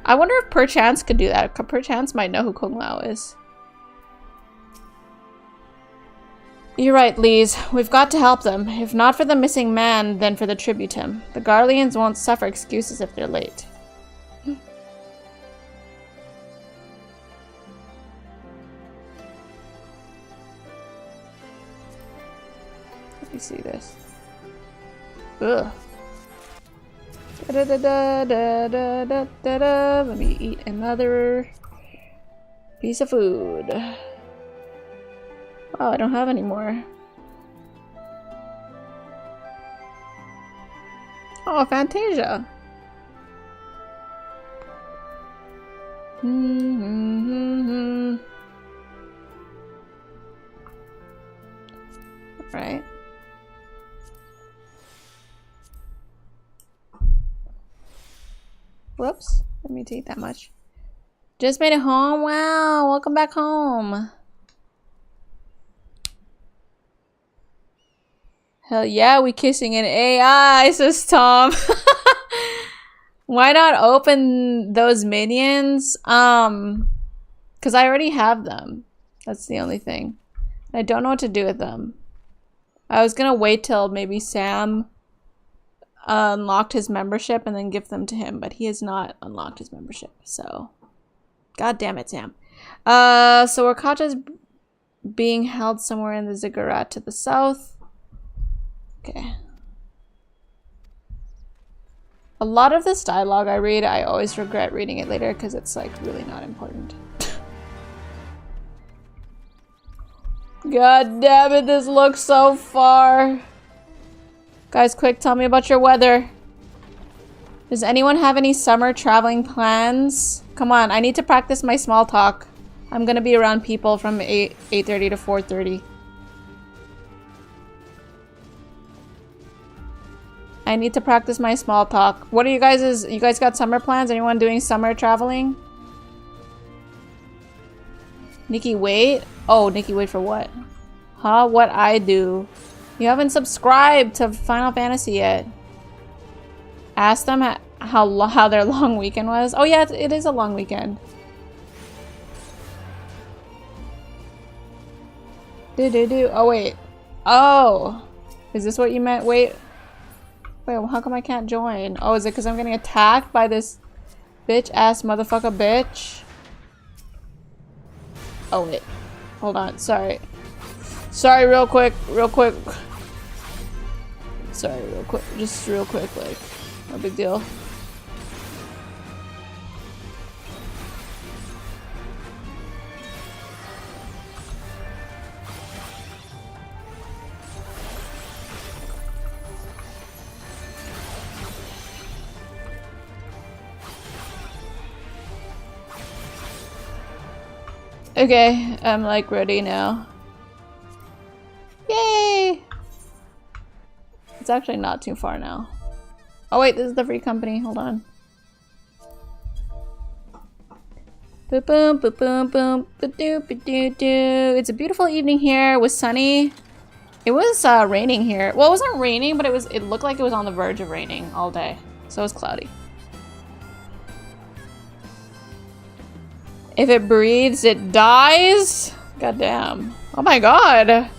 I wonder if Perchance could do that. Perchance might know who Kung Lao is. You're right, Lise. We've got to help them. If not for the missing man, then for the tributum. The Garleans won't suffer excuses if they're late. Let me see this. Ugh. Let me eat another piece of food. Oh, I don't have any more. Oh, Fantasia. Right. Whoops, didn't mean to eat that much. Just made it home. Wow, welcome back home. Hell yeah, we kissing an AI, says Tom. Why not open those minions? Because I already have them. That's the only thing. I don't know what to do with them. I was gonna wait till maybe Sam unlocked his membership and then give them to him, but he has not unlocked his membership, so god damn it, Sam. So Orkata's being held somewhere in the ziggurat to the south. Okay. A lot of this dialogue I read, I always regret reading it later because it's like really not important. God damn it, this looks so far. Guys, quick, tell me about your weather. Does anyone have any summer traveling plans? Come on, I need to practice my small talk. I'm gonna be around people from 8:30 to 4:30. I need to practice my small talk. What are you guys got summer plans? Anyone doing summer traveling? Nikki, wait. Oh, Nikki, wait for what? Huh? What I do? You haven't subscribed to Final Fantasy yet. Ask them how their long weekend was. Oh yeah, it is a long weekend. Oh wait. Oh, is this what you meant? Wait. Wait, well, how come I can't join? Oh, is it because I'm getting attacked by this bitch-ass motherfucker bitch? Oh, wait. Hold on. Sorry. Sorry, real quick. Real quick. Sorry, real quick. Just real quick, like, no big deal. Okay, I'm like ready now. Yay! It's actually not too far now. Oh wait, this is the free company. Hold on. Boom, boom, boom, boom, boom, ba-doo, ba-doo, doo. It's a beautiful evening here. It was sunny. It was raining here. Well, it wasn't raining, but it looked like it was on the verge of raining all day. So it was cloudy. If it breathes, it dies? Goddamn. Oh my god.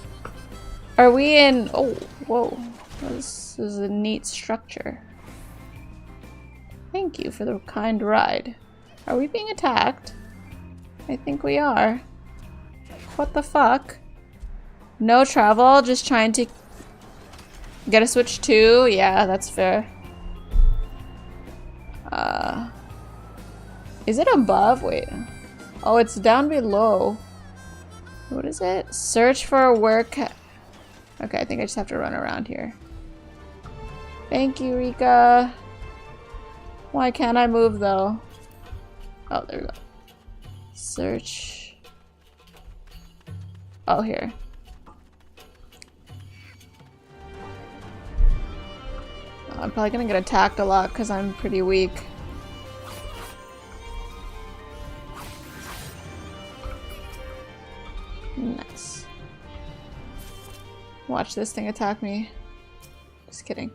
Are we in... Oh, whoa. This is a neat structure. Thank you for the kind ride. Are we being attacked? I think we are. What the fuck? No travel, just trying to get a Switch 2? Yeah, that's fair. Is it above? Wait. Oh, it's down below. What is it? Search for work. Okay, I think I just have to run around here. Thank you, Rika. Why can't I move though? Oh, there we go. Search. Oh, here. Oh, I'm probably gonna get attacked a lot because I'm pretty weak. Nice. Watch this thing attack me. Just kidding.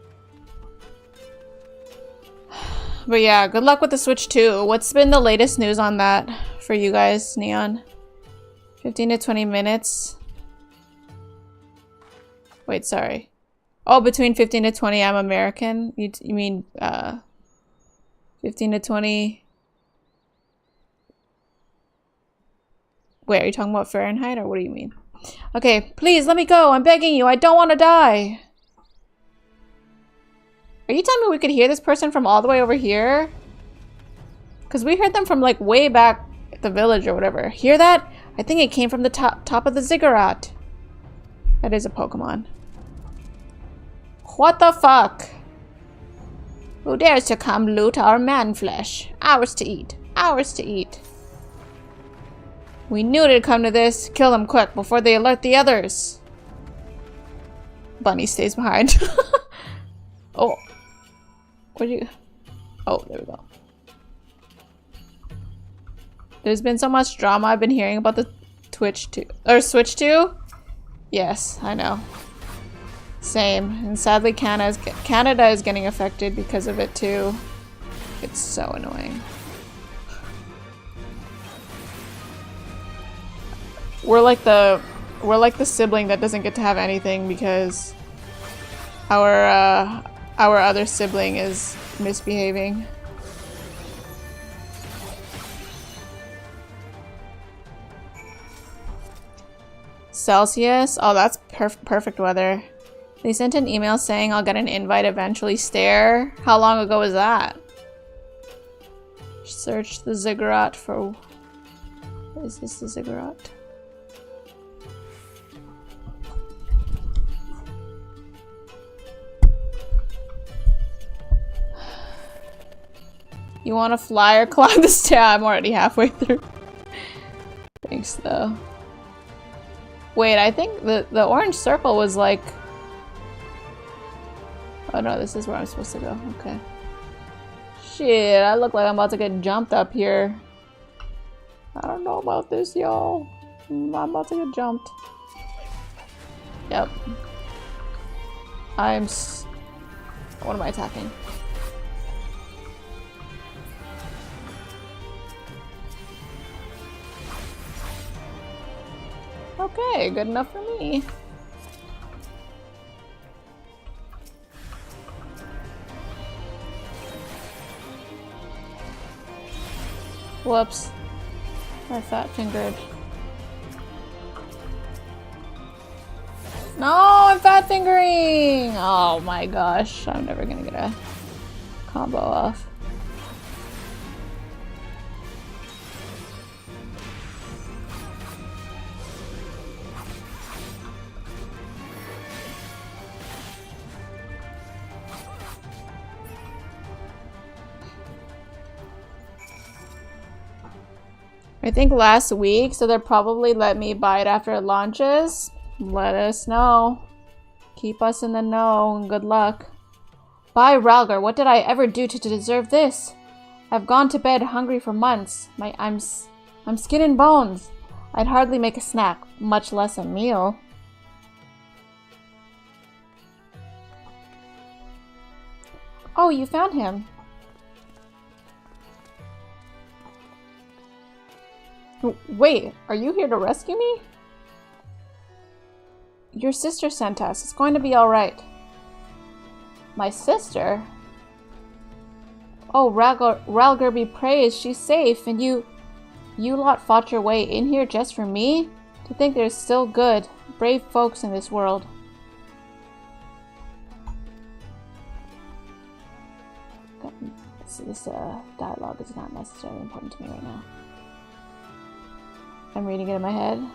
But yeah, good luck with the Switch 2. What's been the latest news on that for you guys, Neon? 15 to 20 minutes. Wait, sorry. Oh, between 15 to 20, I'm American? You mean, 15 to 20... Wait, are you talking about Fahrenheit, or what do you mean? Okay, please, let me go. I'm begging you. I don't want to die. Are you telling me we could hear this person from all the way over here? Because we heard them from, like, way back at the village or whatever. Hear that? I think it came from the top of the ziggurat. That is a Pokemon. What the fuck? Who dares to come loot our man flesh? Ours to eat. Ours to eat. We knew it'd come to this. Kill them quick before they alert the others. Bunny stays behind. Oh. Where'd you... Oh, there we go. There's been so much drama I've been hearing about the Twitch 2. Or Switch 2? Yes, I know. Same. And sadly Canada is getting affected because of it too. It's so annoying. We're like the sibling that doesn't get to have anything because our other sibling is misbehaving. Celsius? Oh, that's perfect weather. They sent an email saying I'll get an invite eventually. Stare? How long ago was that? Search the ziggurat for... Is this the ziggurat? You want to fly or climb the stair? I'm already halfway through. Thanks, though. Wait, I think the orange circle was like... Oh no, this is where I'm supposed to go. Okay. Shit, I look like I'm about to get jumped up here. I don't know about this, y'all. I'm about to get jumped. Yep. What am I attacking? Okay, good enough for me. Whoops. I fat fingered. No, I'm fat fingering! Oh my gosh, I'm never gonna get a combo off. I think last week, so they'll probably let me buy it after it launches. Let us know. Keep us in the know, and good luck. Bye, Ralgar. What did I ever do to deserve this? I've gone to bed hungry for months. I'm skin and bones. I'd hardly make a snack, much less a meal. Oh, you found him. Wait, are you here to rescue me? Your sister sent us. It's going to be alright. My sister? Oh, Ralgar be praised. She's safe, and you lot fought your way in here just for me? To think there's still good, brave folks in this world. This dialogue is not necessarily important to me right now. I'm reading it in my head.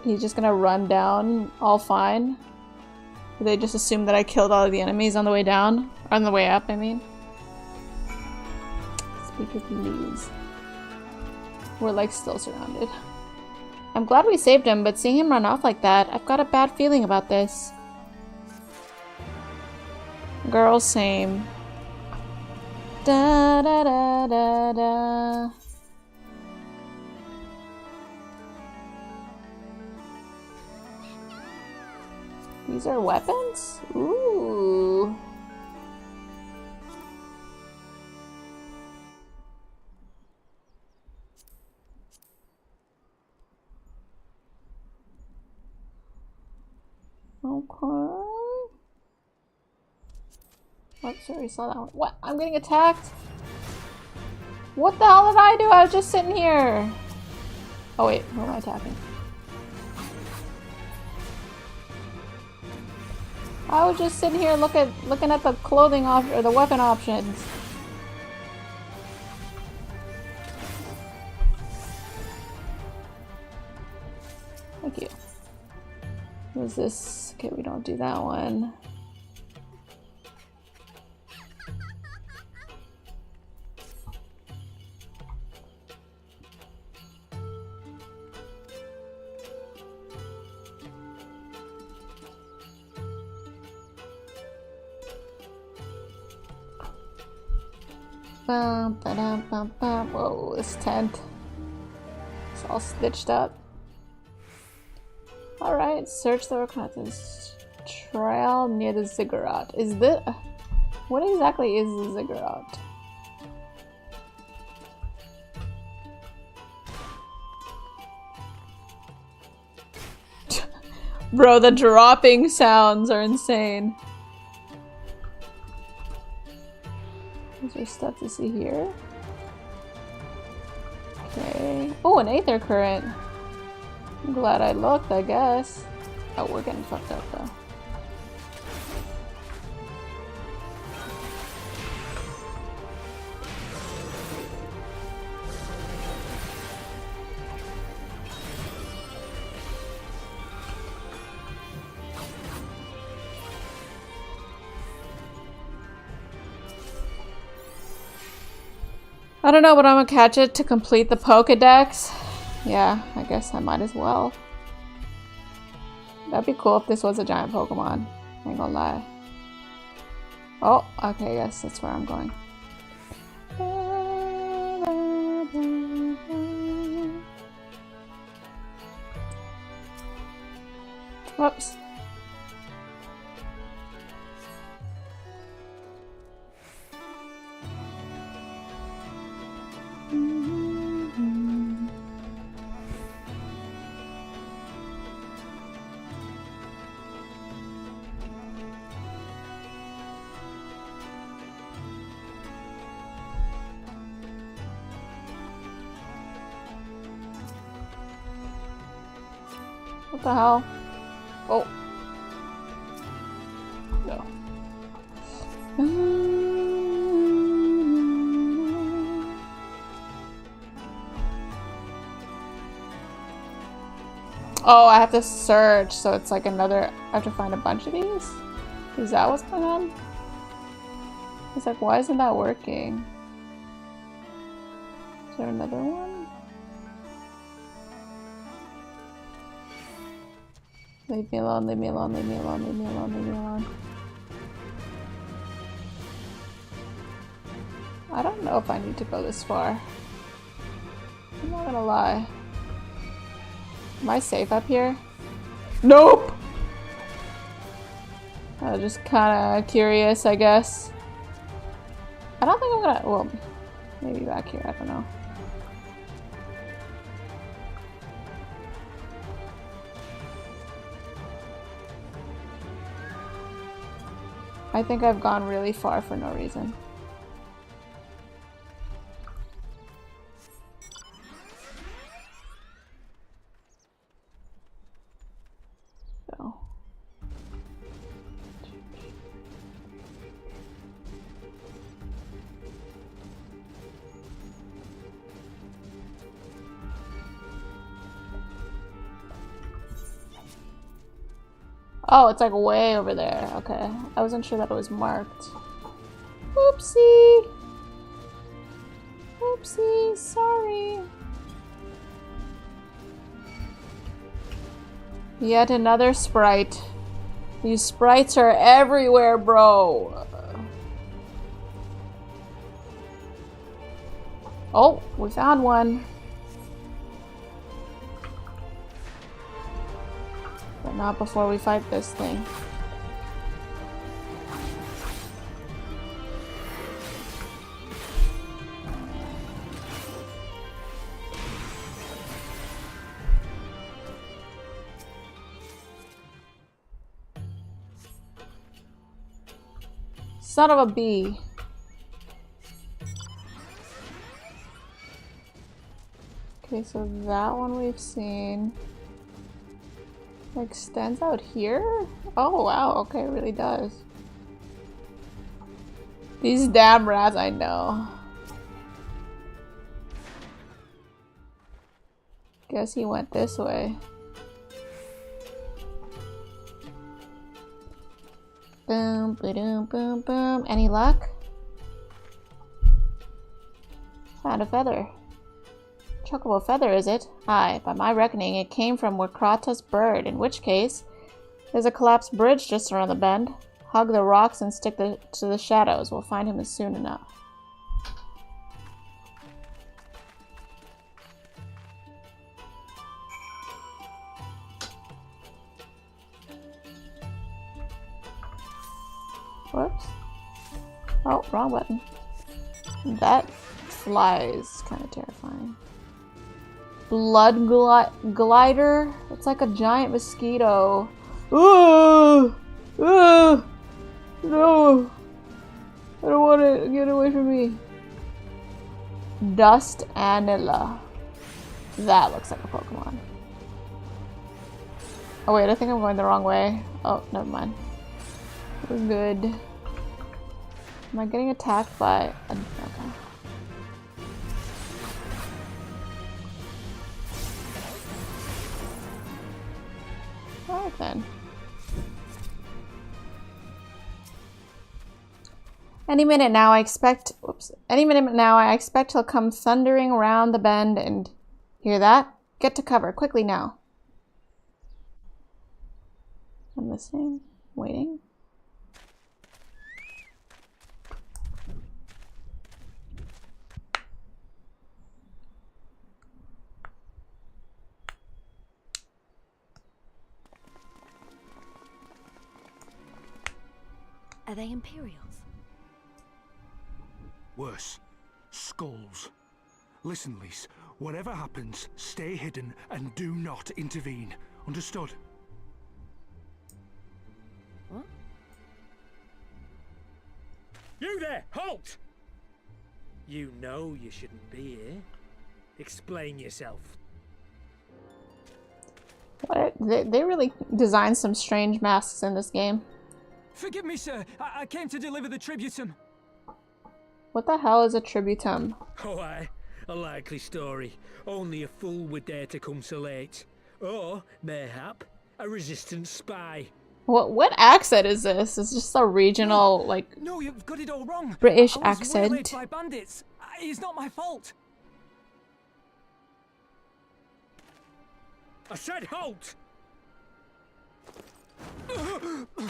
He's just gonna run down all fine. They just assume that I killed all of the enemies on the way down. Or on the way up, I mean. Speaker, please. We're like still surrounded. I'm glad we saved him, but seeing him run off like that, I've got a bad feeling about this. Girl, same. Da da da da da. These are weapons? Ooh. Okay. Oops, sorry, saw that one. What? I'm getting attacked? What the hell did I do? I was just sitting here. Oh wait, who am I attacking? I was just sitting here looking at the clothing or the weapon options. Thank you. What is this? Okay, we don't do that one. Bum, ba-dum, bum, bum. Whoa, this tent. It's all stitched up. Alright, search the Roconatas trail near the ziggurat. Is this... What exactly is the ziggurat? Bro, the dropping sounds are insane. Is there stuff to see here? Okay. Oh, an aether current. I'm glad I looked, I guess. Oh, we're getting fucked up though. I don't know, but I'm gonna catch it to complete the Pokedex. Yeah, I guess I might as well. That'd be cool if this was a giant Pokemon. I ain't gonna lie. Oh, okay, yes, that's where I'm going. Whoops. What the hell? Oh. No. Oh, I have to search, so it's like another... I have to find a bunch of these? Is that what's going on? It's like, why isn't that working? Is there another one? Leave me alone, leave me alone, leave me alone, leave me alone, leave me alone. I don't know if I need to go this far. I'm not gonna lie. Am I safe up here? Nope! I was just kinda curious, I guess. I don't think I'm gonna... Well, maybe back here, I don't know. I think I've gone really far for no reason. So. Oh, it's like way over there. Okay. I wasn't sure that it was marked. Oopsie. Oopsie. Sorry. Yet another sprite. These sprites are everywhere, bro. Oh, we found one. But not before we fight this thing. Son of a bee. Okay, so that one we've seen. Like, extends out here? Oh, wow. Okay, it really does. These damn rats, I know. Guess he went this way. Boom, boom, boom, boom. Any luck? Found a feather. Chocobo feather, is it? Aye, by my reckoning, it came from Wakrata's bird, in which case, there's a collapsed bridge just around the bend. Hug the rocks and stick to the shadows. We'll find him soon enough. Whoops. Oh, wrong button. That fly is kind of terrifying. Blood glider? It's like a giant mosquito. Ooh! Ooh! No! I don't want it. Get away from me. Dust Anilla. That looks like a Pokemon. Oh wait, I think I'm going the wrong way. Oh, never mind. We're good. Am I getting attacked by... Okay. Alright then. Any minute now I expect he'll come thundering around the bend and... Hear that? Get to cover, quickly now. I'm listening, waiting. Are they Imperials? Worse. Skulls. Listen, Lise. Whatever happens, stay hidden and do not intervene. Understood? What? You there! Halt! You know you shouldn't be here. Explain yourself. What? They really designed some strange masks in this game. Forgive me, sir. I came to deliver the tributum. What the hell is a tributum? Oh, aye. A likely story. Only a fool would dare to come so late. Or, mayhap, a resistance spy. What accent is this? It's just a regional, like... No, you've got it all wrong. British I was accent. waylaid by bandits. It's not my fault. I said halt!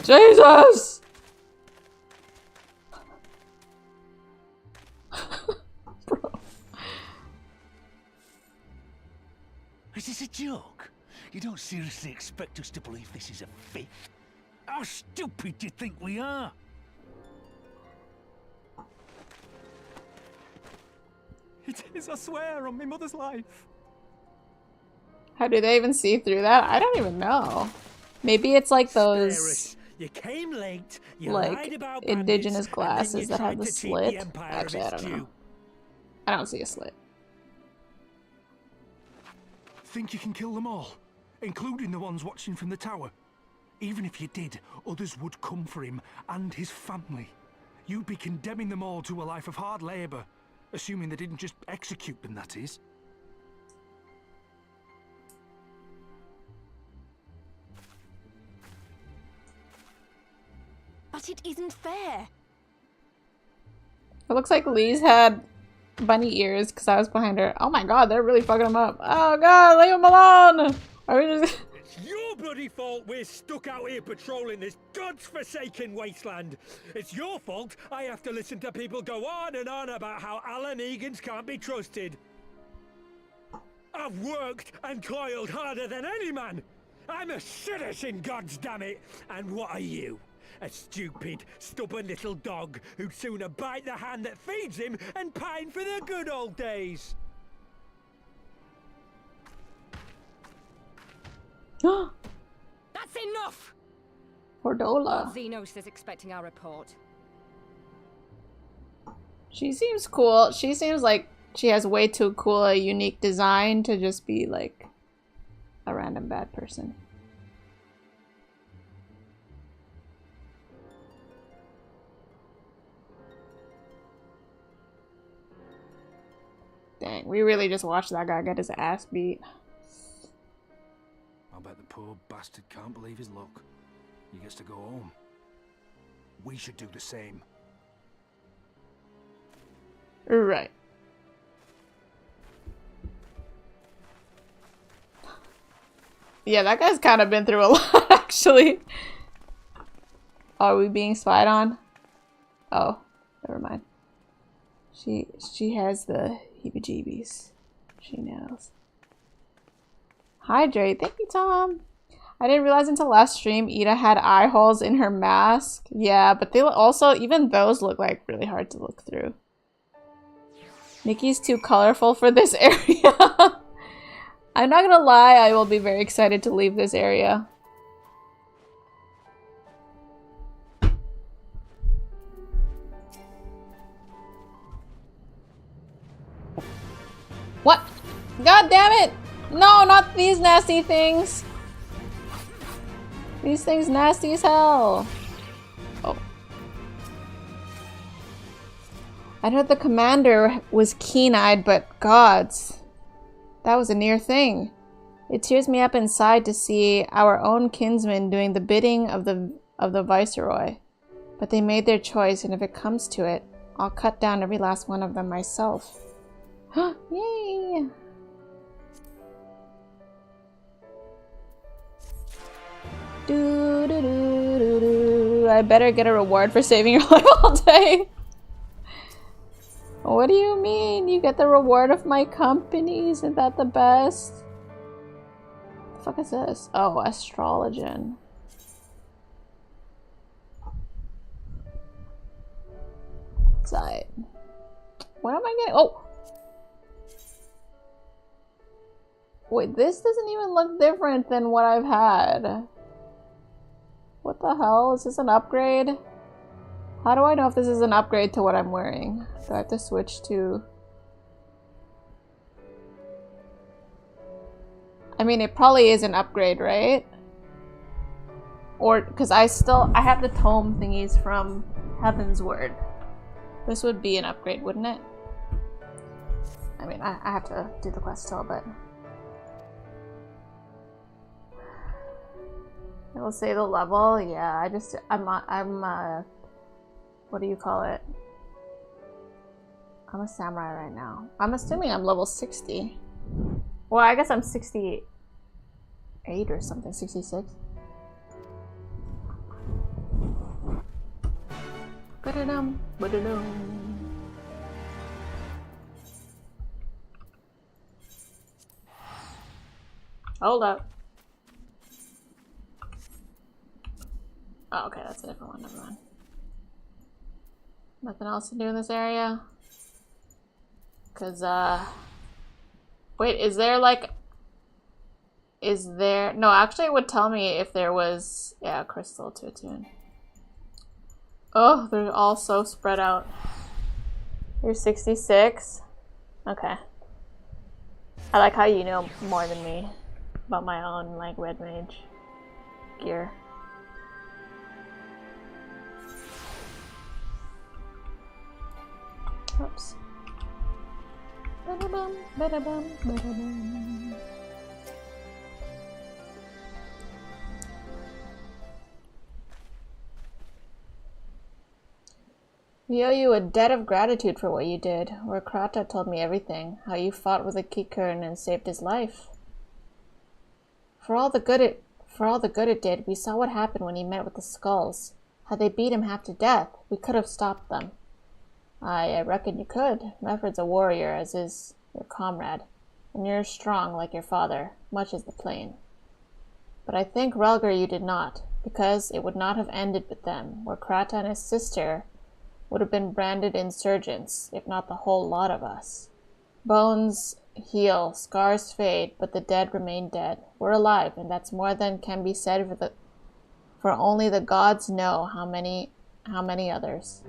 Jesus! Bro. Is this a joke? You don't seriously expect us to believe this is a fake? How stupid do you think we are? It is, I swear, on my mother's life. How do they even see through that? I don't even know. Maybe it's like those... You came late, you like lied about indigenous bandits, glasses that have the slit. Actually, I don't know. I don't see a slit. Think you can kill them all? Including the ones watching from the tower? Even if you did, others would come for him and his family. You'd be condemning them all to a life of hard labor. Assuming they didn't just execute them, that is. But it isn't fair. It looks like Lee's had bunny ears because I was behind her. Oh my god, they're really fucking him up. Oh god, leave him alone! Are we just... It's your bloody fault we're stuck out here patrolling this godforsaken wasteland. It's your fault I have to listen to people go on and on about how Alan Egans can't be trusted. I've worked and toiled harder than any man. I'm a citizen, goddammit. And what are you? A stupid, stubborn little dog who'd sooner bite the hand that feeds him and pine for the good old days. That's enough! Hordola. Xenos is expecting our report. She seems cool. She seems like she has way too cool a unique design to just be like a random bad person. Dang, we really just watched that guy get his ass beat. I bet the poor bastard can't believe his luck. He gets to go home. We should do the same. Right. Yeah, that guy's kind of been through a lot, actually. Are we being spied on? Oh, never mind. She has the heebie-jeebies. She knows. Hydrate. Thank you, Tom. I didn't realize until last stream Ida had eye holes in her mask. Yeah, but they also, even those look like really hard to look through. Nikki's too colorful for this area. I'm not gonna lie, I will be very excited to leave this area. What? God damn it! No, not these nasty things! These things nasty as hell. Oh. I heard the commander was keen-eyed, but gods. That was a near thing. It tears me up inside to see our own kinsmen doing the bidding of the viceroy. But they made their choice, and if it comes to it, I'll cut down every last one of them myself. Yay! I better get a reward for saving your life all day. What do you mean? You get the reward of my company? Isn't that the best? What the fuck is this? Oh, astrologian. Side. What am I getting? Oh! Wait, this doesn't even look different than what I've had. What the hell? Is this an upgrade? How do I know if this is an upgrade to what I'm wearing? Do I have to switch to... I mean, it probably is an upgrade, right? Or, because I have the tome thingies from Heaven's Word. This would be an upgrade, wouldn't it? I mean, I have to do the quest still, but... It'll say the level, yeah, I'm what do you call it? I'm a samurai right now. I'm assuming I'm level 60. Well, I guess I'm 68 or something, 66. Ba-da-dum, ba-da-dum. Hold up. Oh, okay, that's a different one, never mind. Nothing else to do in this area? Cause, wait, is there like... No, actually it would tell me if there was... Yeah, crystal to attune. Oh, they're all so spread out. You're 66? Okay. I like how you know more than me about my own, like, red mage gear. Oops. Ba-da-bum, ba-da-bum, ba-da-bum. We owe you a debt of gratitude for what you did. Warkrata told me everything. How you fought with a Kikern and saved his life. For all the good it did, we saw what happened when he met with the skulls. Had they beat him half to death, we could have stopped them. I reckon you could. Meffred's a warrior, as is your comrade, and you're strong like your father, much as the plain. But I think, Relgar, you did not, because it would not have ended with them, where Krata and his sister would have been branded insurgents, if not the whole lot of us. Bones heal, scars fade, but the dead remain dead. We're alive, and that's more than can be said for only the gods know how many others.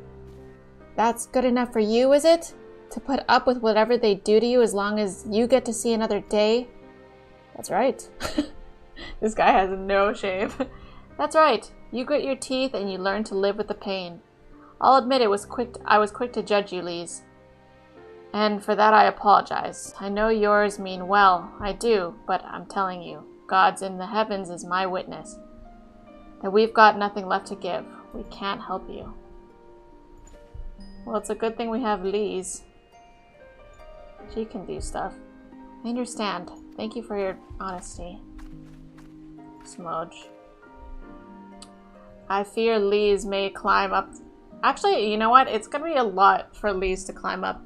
That's good enough for you, is it? To put up with whatever they do to you as long as you get to see another day? That's right. This guy has no shame. That's right. You grit your teeth and you learn to live with the pain. I'll admit I was quick to judge you, Lise. And for that I apologize. I know yours mean well. I do, but I'm telling you, God's in the heavens is my witness. That we've got nothing left to give. We can't help you. Well, it's a good thing we have Lise. She can do stuff. I understand. Thank you for your honesty. Smudge. I fear Lise may climb up. Actually, you know what? It's gonna be a lot for Lise to climb up.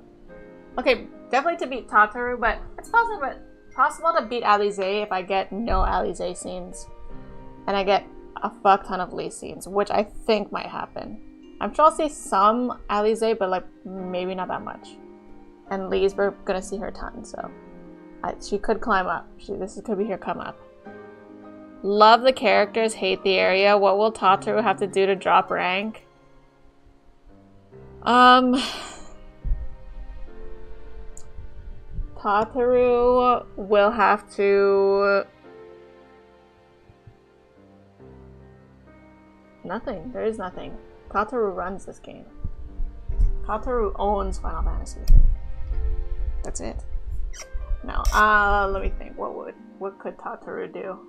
Okay, definitely to beat Tataru, but it's possible to beat Alize if I get no Alize scenes. And I get a fuck ton of Lise scenes, which I think might happen. I'm sure I'll see some Alize, but like maybe not that much. And Lise, we're gonna see her a ton, so she could climb up. This could be her come up. Love the characters, hate the area. What will Tataru have to do to drop rank? Tataru will have to... Nothing. There is nothing. Tataru runs this game. Tataru owns Final Fantasy. That's it. No. Let me think. What could Tataru do?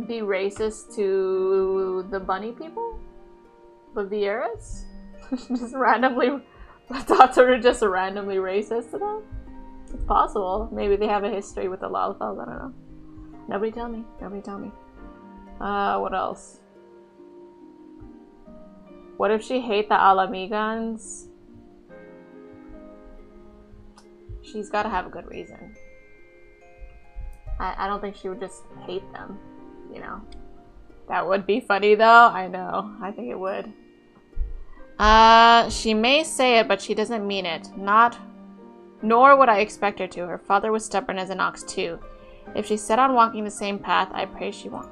Be racist to the bunny people? The Vieras? Just randomly... Tataru just randomly racist to them? It's possible. Maybe they have a history with the Lalafels. I don't know. Nobody tell me. Nobody tell me. What else? What if she hate the Alamigans? She's gotta have a good reason. I don't think she would just hate them, you know? That would be funny though, I know. I think it would. She may say it, but she doesn't mean it. Nor would I expect her to. Her father was stubborn as an ox too. If she's set on walking the same path, I pray she won't.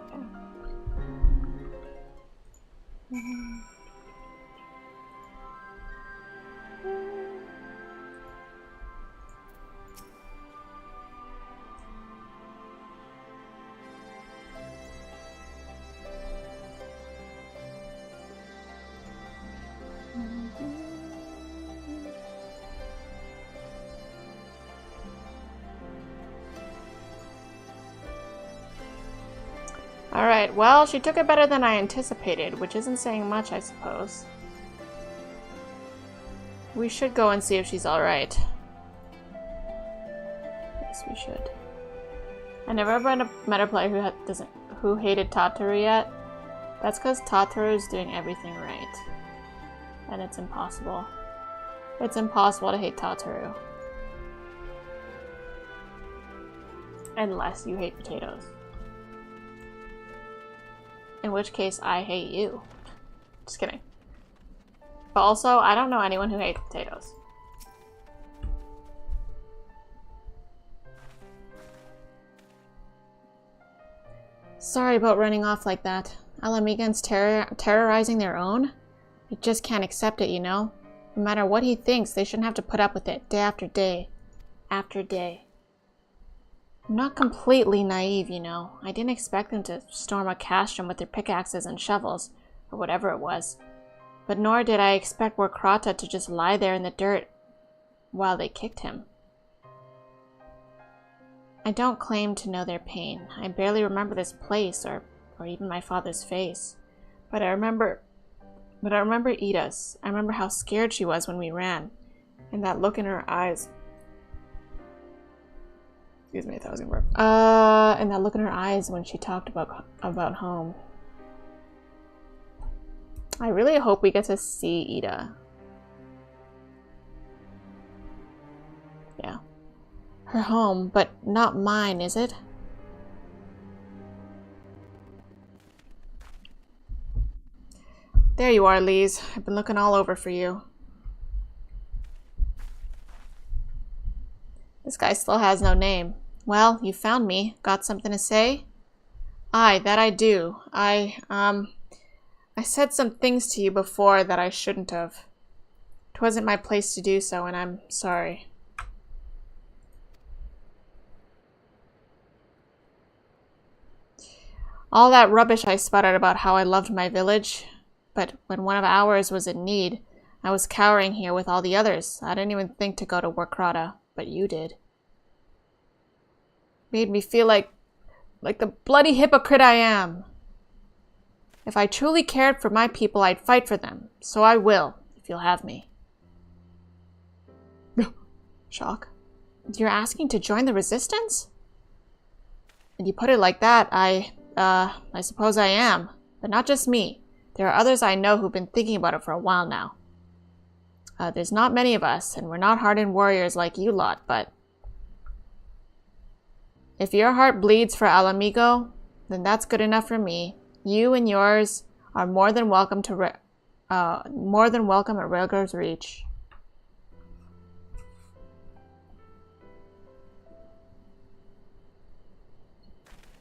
Alright, well, she took it better than I anticipated, which isn't saying much, I suppose. We should go and see if she's alright. Yes, we should. I never met a player who hated Tataru yet. That's because Tataru is doing everything right. And it's impossible. It's impossible to hate Tataru. Unless you hate potatoes. In which case, I hate you. Just kidding. But also, I don't know anyone who hates potatoes. Sorry about running off like that. Alamigans terrorizing their own? I just can't accept it, you know? No matter what he thinks, they shouldn't have to put up with it day after day. After day. I'm not completely naive, you know. I didn't expect them to storm a castrum with their pickaxes and shovels, or whatever it was. But nor did I expect Warkrata to just lie there in the dirt while they kicked him. I don't claim to know their pain. I barely remember this place, or even my father's face. But I remember Ida's. I remember how scared she was when we ran, and that look in her eyes. Excuse me, I thought I was gonna burp. And that look in her eyes when she talked about home. I really hope we get to see Ida. Yeah. Her home, but not mine, is it? There you are, Lise. I've been looking all over for you. This guy still has no name. Well, you found me. Got something to say? Aye, that I do. I I said some things to you before that I shouldn't have. It wasn't my place to do so, and I'm sorry. All that rubbish I sputtered about how I loved my village, but when one of ours was in need, I was cowering here with all the others. I didn't even think to go to Warkrata, but you did. Made me feel like the bloody hypocrite I am. If I truly cared for my people, I'd fight for them. So I will, if you'll have me. Shock. You're asking to join the Resistance? And you put it like that, I suppose I am. But not just me. There are others I know who've been thinking about it for a while now. There's not many of us, and we're not hardened warriors like you lot, but... if your heart bleeds for Alamigo, then that's good enough for me. You and yours are more than welcome at Railgir's Reach.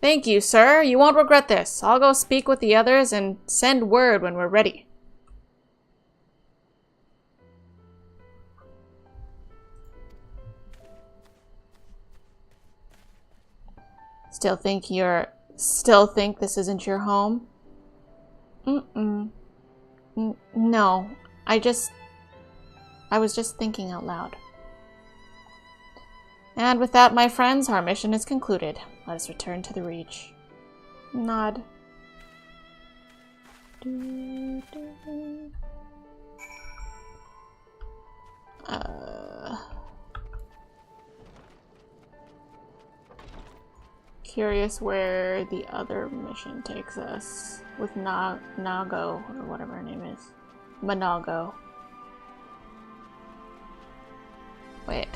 Thank you, sir. You won't regret this. I'll go speak with the others and send word when we're ready. Still think this isn't your home? No. I was just thinking out loud. And with that, my friends, our mission is concluded. Let us return to the Reach. Nod. Curious where the other mission takes us with Nago, or whatever her name is. Manago. Wait.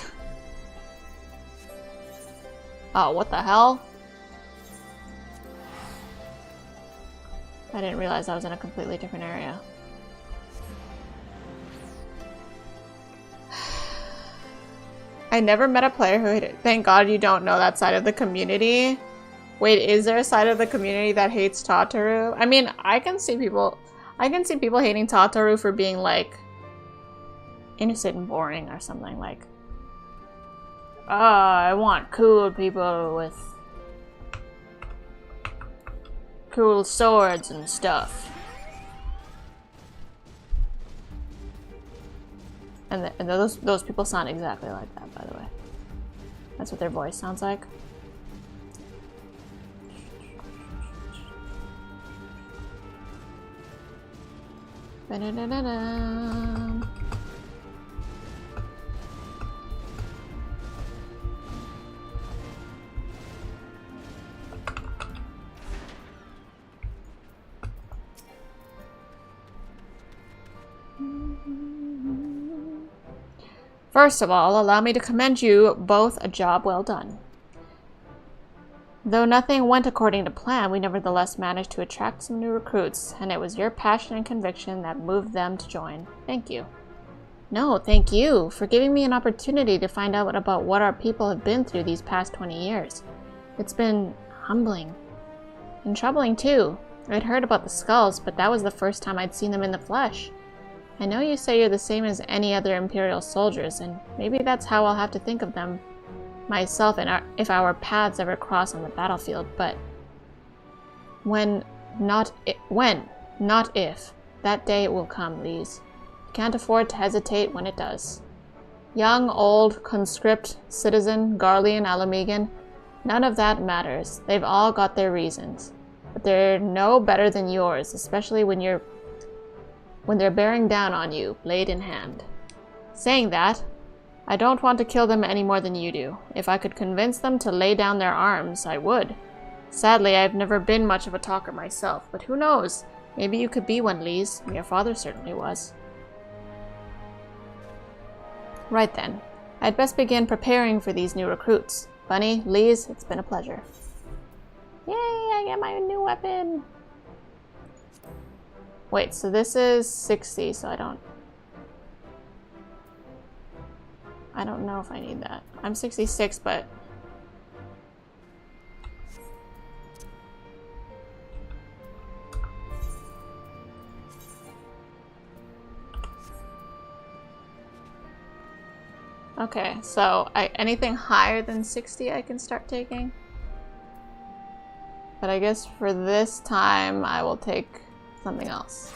Oh, what the hell? I didn't realize I was in a completely different area. I never met a player who hated. Thank God you don't know that side of the community. Wait, is there a side of the community that hates Tataru? I mean, I can see people hating Tataru for being like innocent and boring or something like. Oh, I want cool people with cool swords and stuff. And those people sound exactly like that, by the way. That's what their voice sounds like. Ba-da-da-da-da. First of all, allow me to commend you both a job well done. Though nothing went according to plan, we nevertheless managed to attract some new recruits, and it was your passion and conviction that moved them to join. Thank you. No, thank you for giving me an opportunity to find out about what our people have been through these past 20 years. It's been humbling. And troubling too. I'd heard about the skulls, but that was the first time I'd seen them in the flesh. I know you say you're the same as any other Imperial soldiers, and maybe that's how I'll have to think of them myself and if our paths ever cross on the battlefield, but when, not if, that day it will come, Lise. You can't afford to hesitate when it does. Young, old, conscript, citizen, Garlean, Alamegan, none of that matters. They've all got their reasons. But they're no better than yours, especially when they're bearing down on you, blade in hand. Saying that, I don't want to kill them any more than you do. If I could convince them to lay down their arms, I would. Sadly, I've never been much of a talker myself, but who knows? Maybe you could be one, Lise. Your father certainly was. Right then. I'd best begin preparing for these new recruits. Bunny, Lise, it's been a pleasure. Yay, I get my new weapon! Wait, so this is 60, so I don't know if I need that. I'm 66, but... Okay, so anything higher than 60 I can start taking. But I guess for this time I will take something else.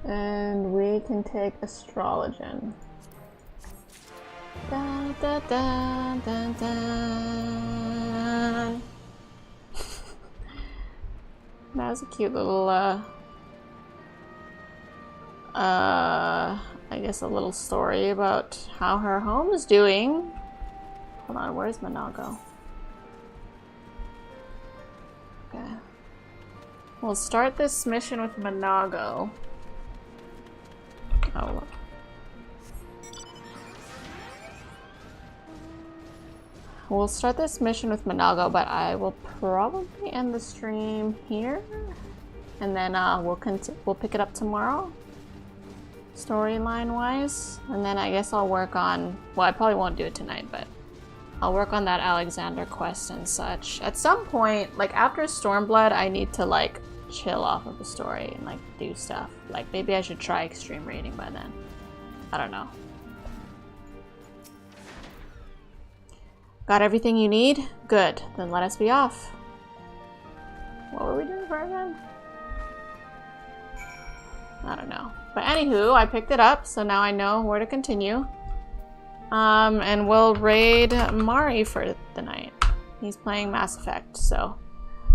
And we can take Astrologian. Dun, dun, dun, dun, dun. That was a cute little, I guess a little story about how her home is doing. Hold on, where's Manago? Okay. We'll start this mission with Manago. Oh, look. We'll start this mission with Manago, but I will probably end the stream here, and then we'll pick it up tomorrow, storyline wise, and then I guess I'll work on. Well, I probably won't do it tonight, but I'll work on that Alexander quest and such. At some point, like after Stormblood, I need to like chill off of the story and like do stuff. Like maybe I should try extreme rating by then. I don't know. Got everything you need? Good. Then let us be off. What were we doing for again? I don't know. But anywho, I picked it up, so now I know where to continue. And we'll raid Mari for the night. He's playing Mass Effect, so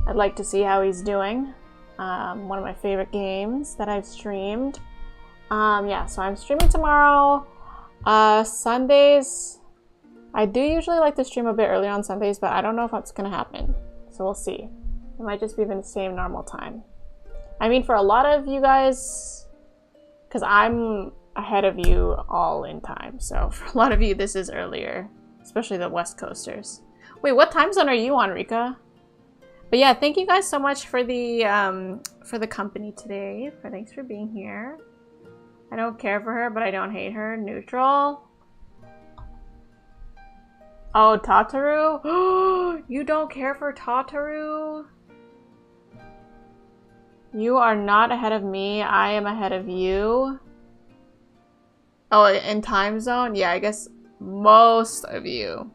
I'd like to see how he's doing. One of my favorite games that I've streamed. Yeah, so I'm streaming tomorrow. Sundays, I do usually like to stream a bit earlier on Sundays, but I don't know if that's gonna happen. So we'll see. It might just be the same normal time. I mean, for a lot of you guys, because I'm ahead of you all in time, so for a lot of you this is earlier, especially the West Coasters. Wait, what time zone are you on, Rika? But yeah, thank you guys so much for the company today. Thanks for being here. I don't care for her, but I don't hate her. Neutral. Oh, Tataru? You don't care for Tataru? You are not ahead of me. I am ahead of you. Oh, in time zone? Yeah, I guess most of you.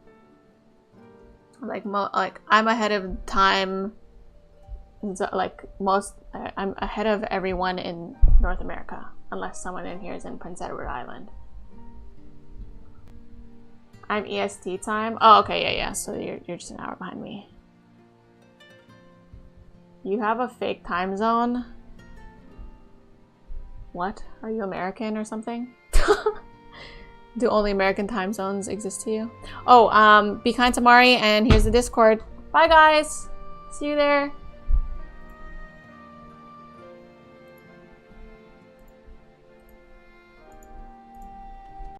Like I'm ahead of time. Like I'm ahead of everyone in North America, unless someone in here is in Prince Edward Island. I'm EST time. Oh, okay, yeah. So you're just an hour behind me. You have a fake time zone? What? Are you American or something? Do only American time zones exist to you? Oh, be kind to Mari, and here's the Discord. Bye, guys. See you there.